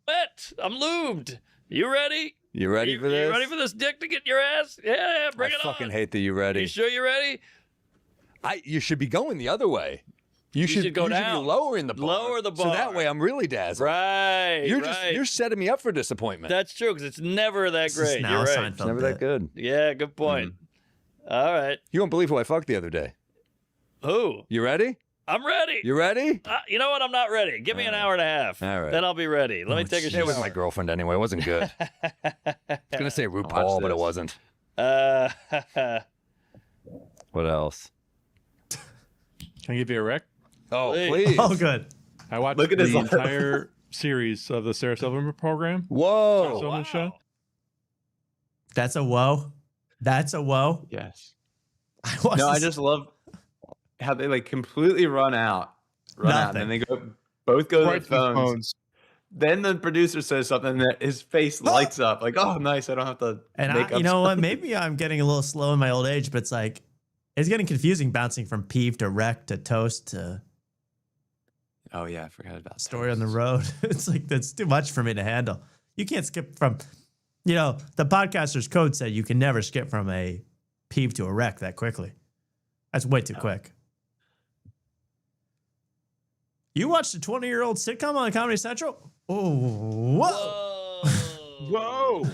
Wet. I'm lubed. You ready? You ready for this? You ready for this dick to get your ass? Yeah, bring it on. I fucking hate that you ready. You sure you're ready? You should be going the other way. You should go you down. Should be lowering the bar. Lower the bar. So that way I'm really dazzled. Right. You're setting me up for disappointment. That's true, because it's never that great. You're right. It's never that good. Yeah, good point. All right. You won't believe who I fucked the other day. Who? You ready? I'm ready. You ready? You know what? I'm not ready. Give me an hour and a half. All right. Then I'll be ready. Let me take a shower. It was my girlfriend anyway. It wasn't good. I was going to say RuPaul, but it wasn't. What else? Can I give you a rec? Oh, please. Oh, good. I watched Look at the his entire series of the Sarah Silverman program. Whoa. Silverman show. That's a whoa. That's a whoa. Yes. No, I just love how they like completely run out, and then they both go to Right the to the phones. Then the producer says something that his face lights up, like, "Oh, nice! I don't have to." And make up you know what? something." Maybe I'm getting a little slow in my old age, but it's like it's getting confusing bouncing from peeve to wreck to toast to Oh yeah, I forgot about story on the road. It's like that's too much for me to handle. You can't skip from, the podcaster's code said you can never skip from a peeve to a wreck that quickly. That's way too quick. You watched a 20-year-old sitcom on Comedy Central? Oh, whoa. Whoa.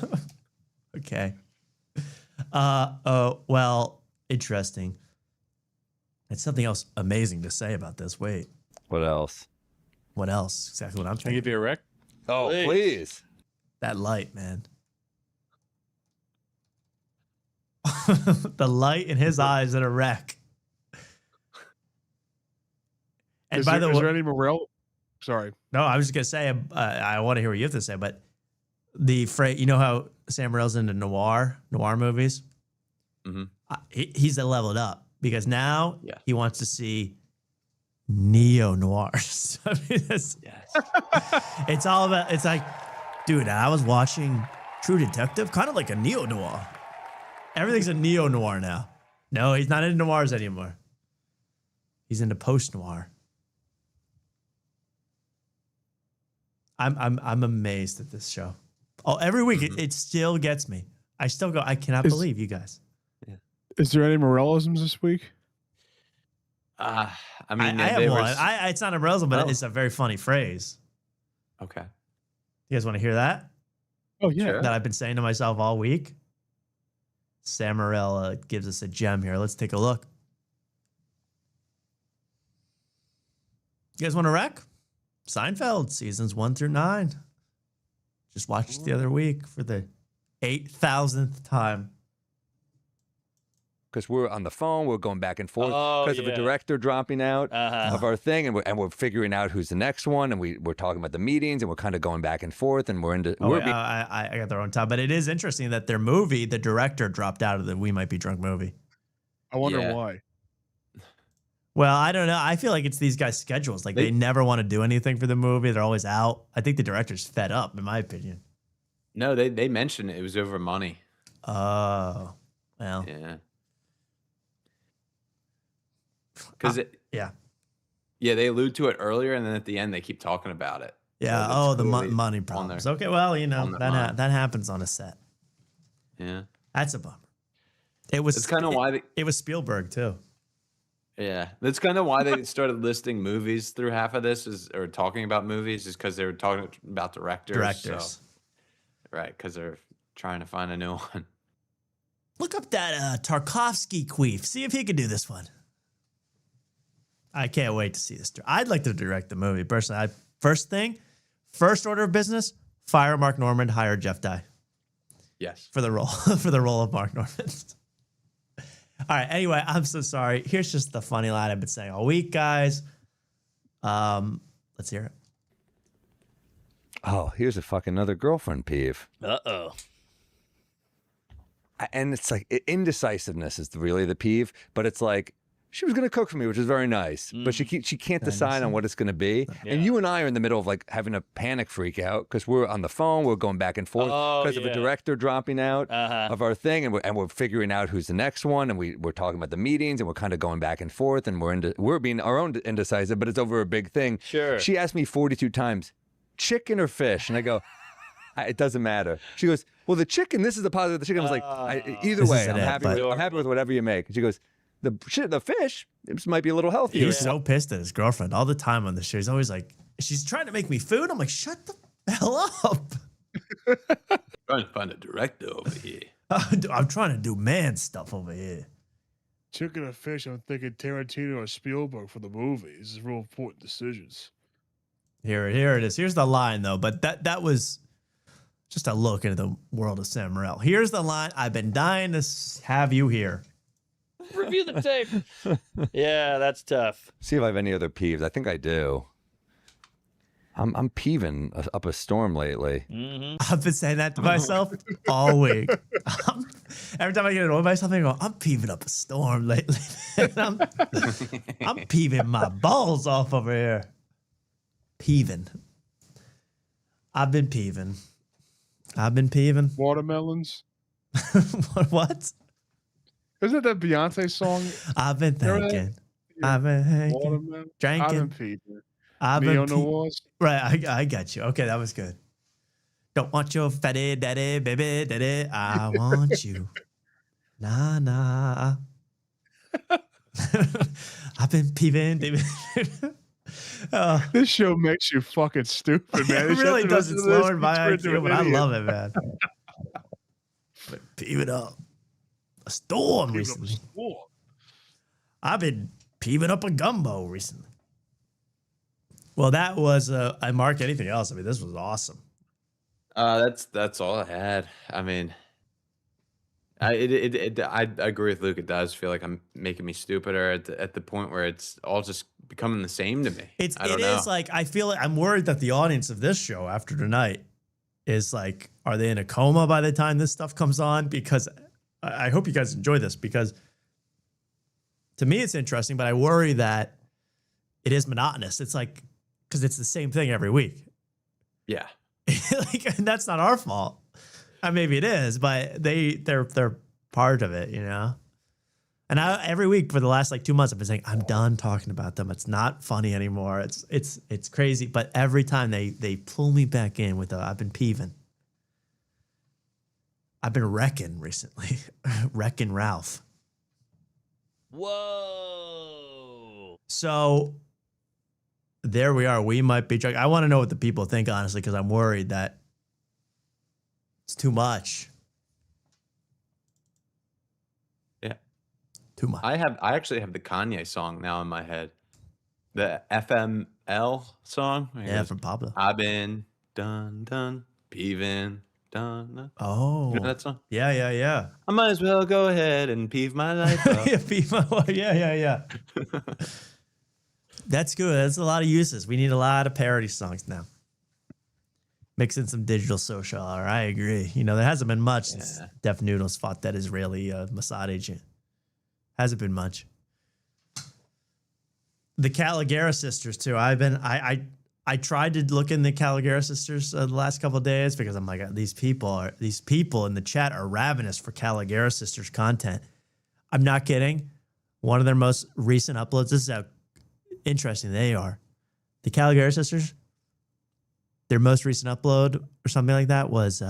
Okay. Well, interesting. It's something else amazing to say about this. Wait. What else? What else? Exactly what I'm Can I thinking. give you a rec? Oh, please. That light, man. The light in his eyes at a wreck. And Is by there the way, any Morel? Sorry. no, I was just gonna say I want to hear what you have to say, but the phrase, you know how Sam Morril's into noir movies? Mm-hmm. He's leveled up because now he wants to see neo noirs. I mean, it's all about. It's like, dude, I was watching True Detective, kind of like a neo noir. Everything's a neo noir now. No, he's not into noirs anymore. He's into post noir. I'm amazed at this show. Oh, every week it still gets me. I still go, I cannot believe you guys. Is there any Morellisms this week? I mean, I have there one. was- It's not a Morellism, but Oh. it's a very funny phrase. Okay. You guys want to hear that? Oh yeah. That I've been saying to myself all week. Sam Morril gives us a gem here. Let's take a look. You guys want to wreck? Seinfeld seasons 1 through 9. Just watched it the other week for the 8,000th time. Because we're on the phone, we're going back and forth Oh, because of a yeah. director dropping out Uh-huh. of our thing, and we're figuring out who's the next one, and we're talking about the meetings, and we're kind of going back and forth, and we're into. Oh, we're wait, I got the wrong time, but it is interesting that their movie, the director dropped out of the We Might Be Drunk movie. I wonder Yeah. why. Well, I don't know. I feel like it's these guys' schedules. Like they never want to do anything for the movie. They're always out. I think the director's fed up, in my opinion. No, they mentioned it was over money. Oh, well. Yeah. Because Yeah. Yeah, they allude to it earlier, and then at the end they keep talking about it. Yeah. So Oh, it's the clearly money on problems. their- Okay. Well, on their mind. that happens on a set. Yeah. That's a bummer. It was. It's kind of why they. It was Spielberg too. Yeah, that's kind of why they started listing movies through half of this, or talking about movies, is because they were talking about directors. Directors. So, right, because they're trying to find a new one. Look up that Tarkovsky queef. See if he could do this one. I can't wait to see this. I'd like to direct the movie personally. First order of business: fire Mark Normand, hire Jeff Dye. Yes, for the role of Mark Normand. All right. Anyway, I'm so sorry. Here's just the funny line I've been saying all week, guys. Let's hear it. Oh, here's a fucking another girlfriend peeve. Uh-oh. And it's like indecisiveness is really the peeve, but it's like she was going to cook for me, which is very nice, but she can't decide on what it's going to be. Yeah. And you and I are in the middle of like having a panic freak out because we're on the phone, we're going back and forth because of a director dropping out of our thing, and we're figuring out who's the next one, and we're talking about the meetings, and we're kind of going back and forth, and we're being our own indecisive, but it's over a big thing. Sure. She asked me 42 times, chicken or fish, and I go, it doesn't matter. She goes, well, the chicken. This is the positive. The chicken. I was like, either way, I'm happy with whatever you make. And she goes, the fish, it might be a little healthier. He's so pissed at his girlfriend all the time on the show. He's always like, she's trying to make me food. I'm like, shut the hell up. Trying to find a director over here. I'm trying to do man stuff over here. Chicken or fish, I'm thinking Tarantino or Spielberg for the movie. This is real important decisions. Here it is. Here's the line, though. But that was just a look into the world of Sam Morril. Here's the line. I've been dying to have you here. Review the tape. Yeah, that's tough. See if I have any other peeves. I think I do. I'm peeving up a storm lately. I've been saying that to myself all week. Every time I get annoyed by something, I go, I'm peeving up a storm lately. I'm peeving my balls off over here. Peeving. I've been peeving. Watermelons. What? Isn't that Beyonce song? I've been thinking. I've been hanging. Watermelon. Drinking. I've been peeving. I've Me been on the walls. Right, I got you. Okay, that was good. Don't want your fatty daddy, baby daddy. I want you. Nah, nah. I've been peeving. This show makes you fucking stupid, man. It really does. It's lowered my IQ, but I love it. it, man. But peeving up a storm recently. I've been peeving up a gumbo recently. Well, that was I mark anything else. I mean, this was awesome. That's all I had. I mean, I agree with Luke. It does feel like I'm making me stupider at the point where it's all just becoming the same to me. It is like, I feel like I'm worried that the audience of this show after tonight is like, are they in a coma by the time this stuff comes on? Because I hope you guys enjoy this, because to me it's interesting, but I worry that it is monotonous. It's like, because it's the same thing every week. Yeah. And that's not our fault. Maybe it is, but they're part of it, you know? And every week for the last like 2 months, I've been saying, I'm done talking about them. It's not funny anymore. It's crazy. But every time they pull me back in with I've been peeving. I've been wrecking recently. Wrecking Ralph. Whoa. So there we are. We might be I want to know what the people think, honestly, because I'm worried that it's too much. Yeah. Too much. I actually have the Kanye song now in my head. The FML song. Yeah, from Pablo. I've been done, peeving, done. Oh. You know that song? Yeah. I might as well go ahead and peeve my life up. Yeah. That's good. That's a lot of uses. We need a lot of parody songs now. Mix in some digital social. I agree. You know, there hasn't been much since Def Noodles fought that Israeli Mossad agent. Hasn't been much. The Caligari sisters too. I tried to look in the Caligari sisters the last couple of days because I'm like, these people in the chat are ravenous for Caligari sisters content. I'm not kidding. One of their most recent uploads, this is interesting they are. The Caligari sisters, their most recent upload or something like that was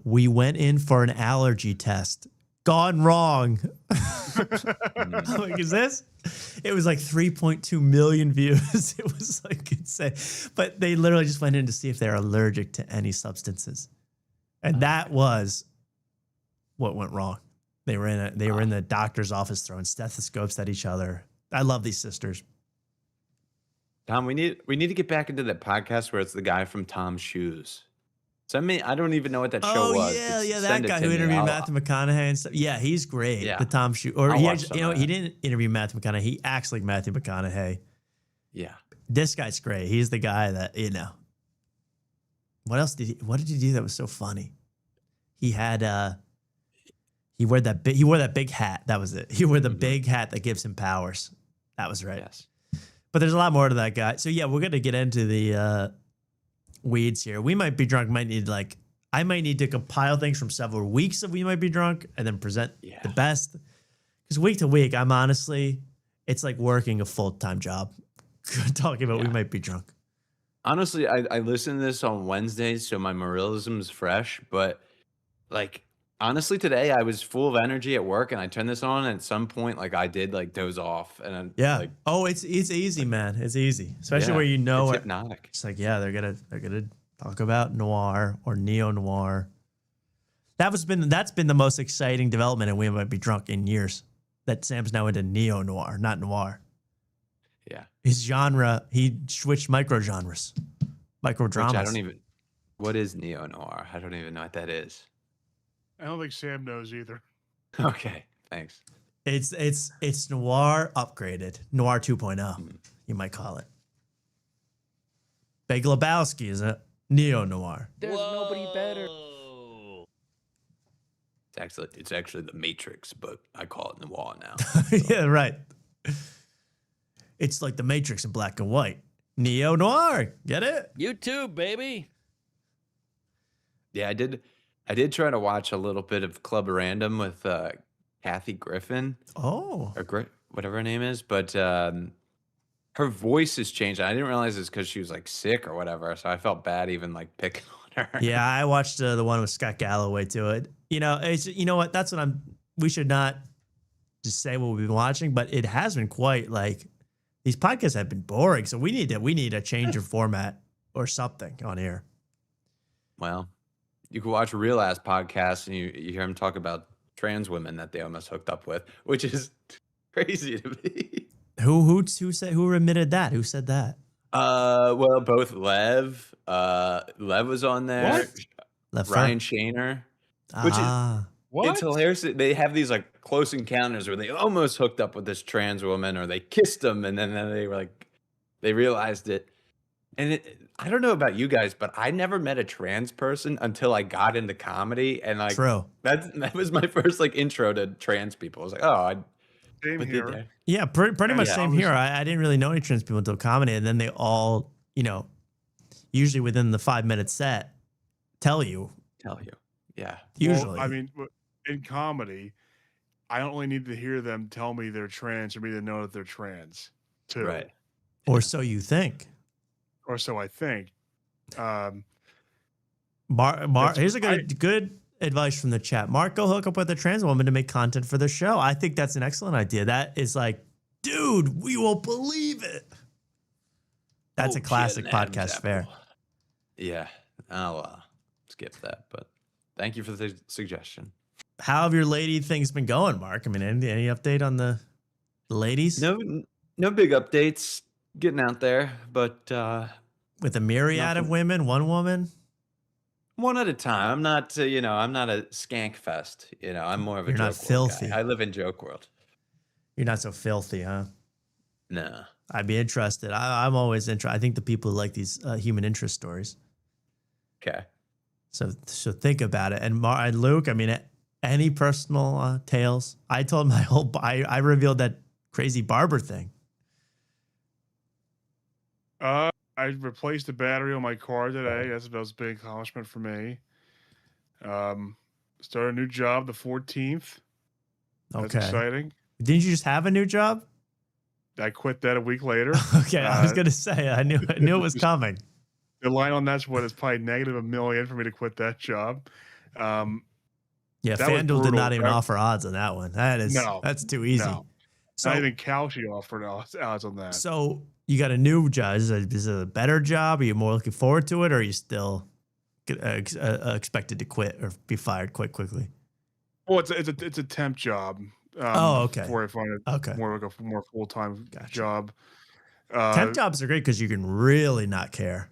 we went in for an allergy test. Gone wrong. I'm like, is this? It was like 3.2 million views. It was like insane. But they literally just went in to see if they're allergic to any substances. And that was what went wrong. They were in the doctor's office throwing stethoscopes at each other. I love these sisters. Tom, we need to get back into that podcast where it's the guy from Tom's Shoes. Send me. I don't even know what that show was. Yeah, that Send it guy to who me. interviewed Matthew McConaughey and stuff. Yeah, he's great. Yeah. The Tom Shoe, or I'll he, watch actually, some you know, of he that. didn't interview Matthew McConaughey. He acts like Matthew McConaughey. Yeah. This guy's great. He's the guy that, you know. What else did he do that was so funny? He had he wore that big hat. That was it. He wore the big hat that gives him powers. That was right. Yes. But there's a lot more to that guy. So yeah, we're gonna get into the weeds here. We might be drunk. I might need to compile things from several weeks of We Might Be Drunk and then present the best. Because week to week, it's like working a full-time job. Talking about We Might Be Drunk. Honestly, I listen to this on Wednesdays, so my moralism is fresh. But like, honestly, today I was full of energy at work, and I turned this on, and at some point, like I did, like doze off, and Yeah. like, It's easy, man. It's easy, especially Yeah, where you know it's it. hypnotic. It's like they're gonna talk about noir or neo noir. That's been the most exciting development in We Might Be Drunk in years. That Sam's now into neo noir, not noir. Yeah. His genre, he switched micro dramas. which I don't even. What is neo noir? I don't even know what that is. I don't think Sam knows either. Okay, thanks. It's noir upgraded, noir 2.0, you might call it. Big Lebowski is a neo noir. There's nobody better. It's actually the Matrix, but I call it noir now. Yeah, right. It's like the Matrix in black and white. Neo noir, get it? YouTube, baby. Yeah, I did try to watch a little bit of Club Random with Kathy Griffin. Oh. Or whatever her name is, but her voice has changed. I didn't realize it's because she was like sick or whatever, so I felt bad even like picking on her. Yeah, I watched the one with Scott Galloway to it. You know what? That's what we should not just say what we've been watching, but it has been quite like these podcasts have been boring. So we need a change of format or something on here. Well, you can watch Real Ass podcasts and you hear them talk about trans women that they almost hooked up with, which is crazy to me. Who admitted that? Who said that? Well, both Lev was on there. What? Ryan Shaner. Which is it's hilarious. They have these like close encounters where they almost hooked up with this trans woman, or they kissed him, and then they were like, they realized it. And I don't know about you guys, but I never met a trans person until I got into comedy, and like True. that was my first like intro to trans people. I was like, oh, Same what did here. that? Yeah, pretty much Yeah. same here. I didn't really know any trans people until comedy, and then they all, usually within the 5-minute set, tell you. Yeah. Usually. Well, I mean, in comedy, I only need to hear them tell me they're trans for me to know that they're trans, too. Right. Or so you think. Or so I think. Here's a good advice from the chat. Mark, go hook up with a trans woman to make content for the show. I think that's an excellent idea. That is like, dude, we won't believe it. That's a classic podcast fare. Yeah. I'll skip that, but thank you for the suggestion. How have your lady things been going, Mark? I mean, any update on the ladies? No big updates. Getting out there, but with a myriad of women, one woman, one at a time. I'm not, I'm not a skank fest. I'm more of a You're joke not world filthy. guy. I live in joke world. You're not so filthy, huh? No. I'd be interested. I'm always interested. I think the people who like these human interest stories. Okay. So think about it. And Luke, I mean, any personal tales? I told my I revealed that crazy barber thing. I replaced the battery on my car today. That was a big accomplishment for me. Started a new job the 14th. That's Okay. exciting. Didn't you just have a new job? I quit that a week later. Okay, I was gonna say I knew it was coming. The line on that's what is probably negative $1 million for me to quit that job. Yeah, that was FanDuel did not brutal. even offer odds on that one. That's too easy. No. So Not even Kalshi offered odds on that. So you got a new job. Is it a better job? Are you more looking forward to it, or are you still expected to quit or be fired quite quickly? Well, it's a temp job. Okay. Before I find more like a more full-time job. Temp jobs are great because you can really not care.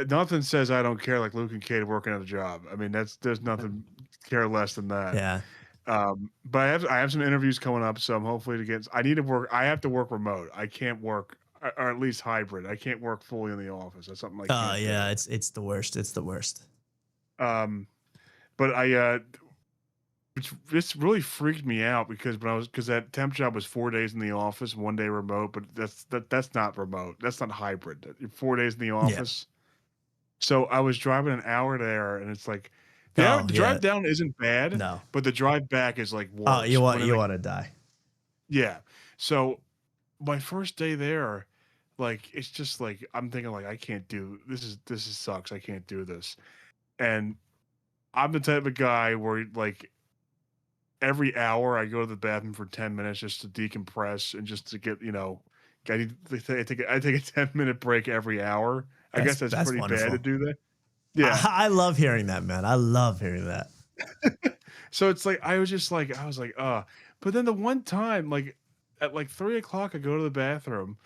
Nothing says I don't care like Luke and Kate working at a job. I mean, there's nothing care less than that. Yeah. But I have some interviews coming up, so I'm hopefully to get. I need to work. I have to work remote. I can't work, or at least hybrid. I can't work fully in the office. That's something like. Oh yeah, it's the worst. It's the worst. But this really freaked me out because that temp job was 4 days in the office, 1 day remote. But that's not remote. That's not hybrid. 4 days in the office. Yeah. So I was driving an hour there, and it's like the drive down isn't bad. No, but the drive back is like worse. Oh, you want to die. Yeah. So my first day there, like it's just like I'm thinking like I can't do this sucks. I can't do this. And I'm the type of guy where like every hour I go to the bathroom for 10 minutes just to decompress and just to get, I take a 10-minute break every hour. I guess that's pretty wonderful. Bad to do that. Yeah. I love hearing that, man. I love hearing that. So it's like I was like, but then the one time, like at like 3 o'clock, I go to the bathroom,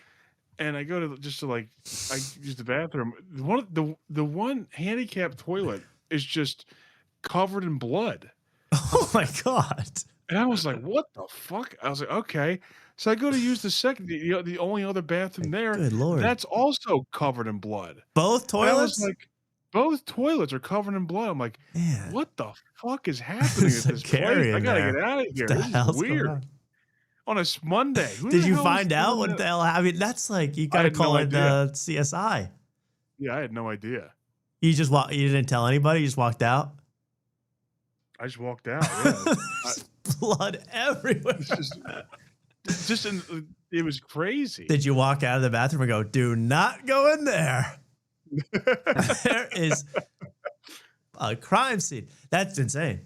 and I go to I use the bathroom. The one handicapped toilet is just covered in blood. Oh my god! And I was like, what the fuck? I was like, okay. So I go to use the second, the only other bathroom there. Good Lord. That's also covered in blood. Both toilets? And I was like, both toilets are covered in blood. I'm like, man, what the fuck is happening at this place? I gotta get out of here. This is weird. On a Monday. Did you find out what the hell? I mean, that's like you gotta call it CSI. Yeah, I had no idea. You just you didn't tell anybody. You just walked out. I just walked out. Yeah. Blood everywhere. It was crazy. Did you walk out of the bathroom and go, "Do not go in there"? There is a crime scene. That's insane.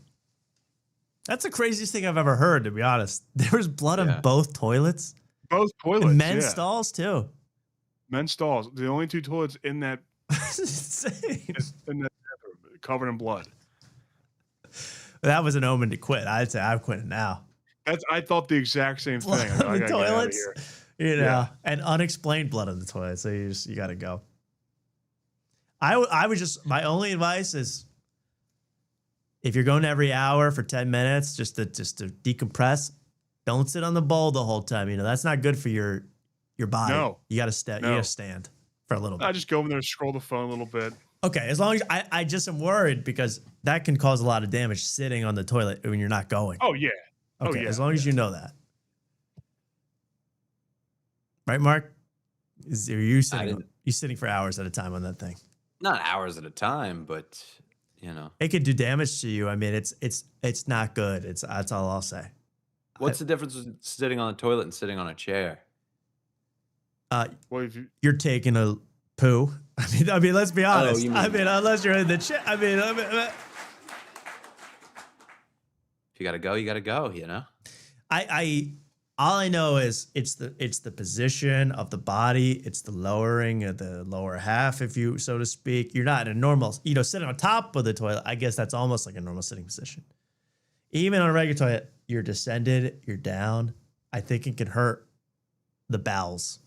That's the craziest thing I've ever heard, to be honest. There was blood on both toilets. Both toilets. And men's stalls too. Men's stalls. The only two toilets in that. That's insane. In that bathroom, covered in blood. That was an omen to quit. I'd say I'm quitting now. I thought the exact same thing. The toilets, and unexplained blood on the toilet. So you got to go. I would just, my only advice is, if you're going every hour for 10 minutes just to decompress, don't sit on the bowl the whole time. That's not good for your body. No, you got to stand. You got to stand for a little bit. I just go over there, scroll the phone a little bit. Okay, as long as I just am worried because that can cause a lot of damage sitting on the toilet when you're not going. Oh yeah. Okay, as long as you know that. Right, Mark? Are you sitting for hours at a time on that thing? Not hours at a time, but it could do damage to you. I mean, it's not good. That's all I'll say. What's the difference between sitting on a toilet and sitting on a chair? You're taking a poo. I mean, let's be honest. Unless you're in the chair. If you gotta go, you gotta go. All I know is it's the position of the body. It's the lowering of the lower half, if you so to speak. You're not in a normal, sitting on top of the toilet. I guess that's almost like a normal sitting position. Even on a regular toilet, you're descended, you're down. I think it can hurt the bowels.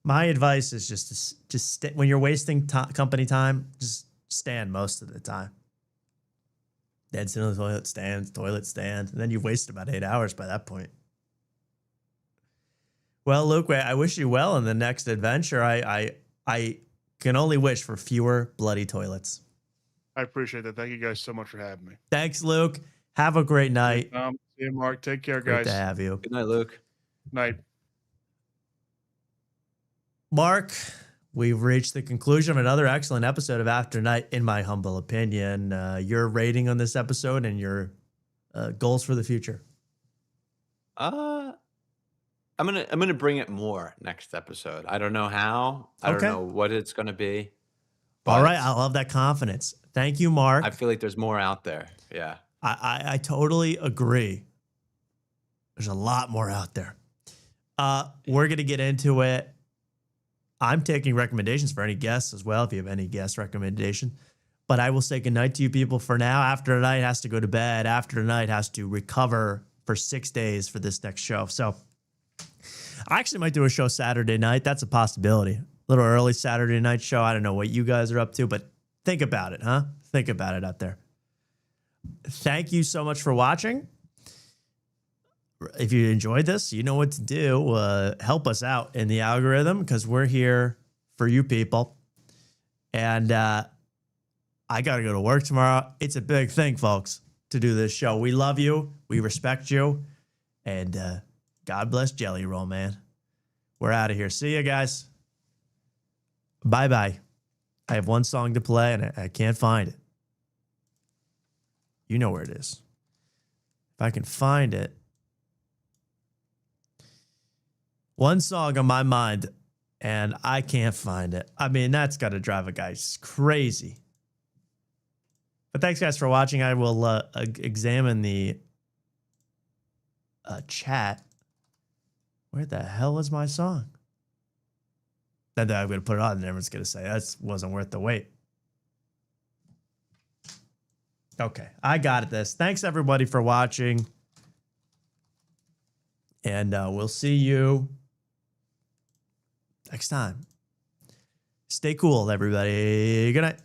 My advice is just when you're wasting company time, just stand most of the time. Dead sit on the toilet stand, and then you've wasted about 8 hours by that point. Well, Luke, I wish you well in the next adventure. I can only wish for fewer bloody toilets. I appreciate that. Thank you guys so much for having me. Thanks, Luke. Have a great night. See you, Mark. Take care, Great guys. to have you. Good night, Luke. Night. Mark, we've reached the conclusion of another excellent episode of After Night, in my humble opinion. Your rating on this episode and your goals for the future. I'm gonna bring it more next episode. I don't know how. I don't Okay. know what it's gonna be. All but right. I love that confidence. Thank you, Mark. I feel like there's more out there. Yeah. I totally agree. There's a lot more out there. We're going to get into it. I'm taking recommendations for any guests as well, if you have any guest recommendation. But I will say goodnight to you people for now. After tonight has to go to bed. After tonight has to recover for 6 days for this next show. So I actually might do a show Saturday night. That's a possibility. A little early Saturday night show. I don't know what you guys are up to, but think about it, huh? Think about it out there. Thank you so much for watching. If you enjoyed this, you know what to do. Help us out in the algorithm because we're here for you people. And I got to go to work tomorrow. It's a big thing, folks, to do this show. We love you. We respect you. And God bless Jelly Roll, man. We're out of here. See you guys. Bye-bye. I have one song to play, and I can't find it. You know where it is. If I can find it. One song on my mind, and I can't find it. I mean, that's got to drive a guy crazy. But thanks, guys, for watching. I will examine the chat. Where the hell is my song? Then I'm going to put it on, and everyone's going to say, that wasn't worth the wait. Okay, I got this. Thanks, everybody, for watching. And we'll see you next time. Stay cool, everybody. Good night.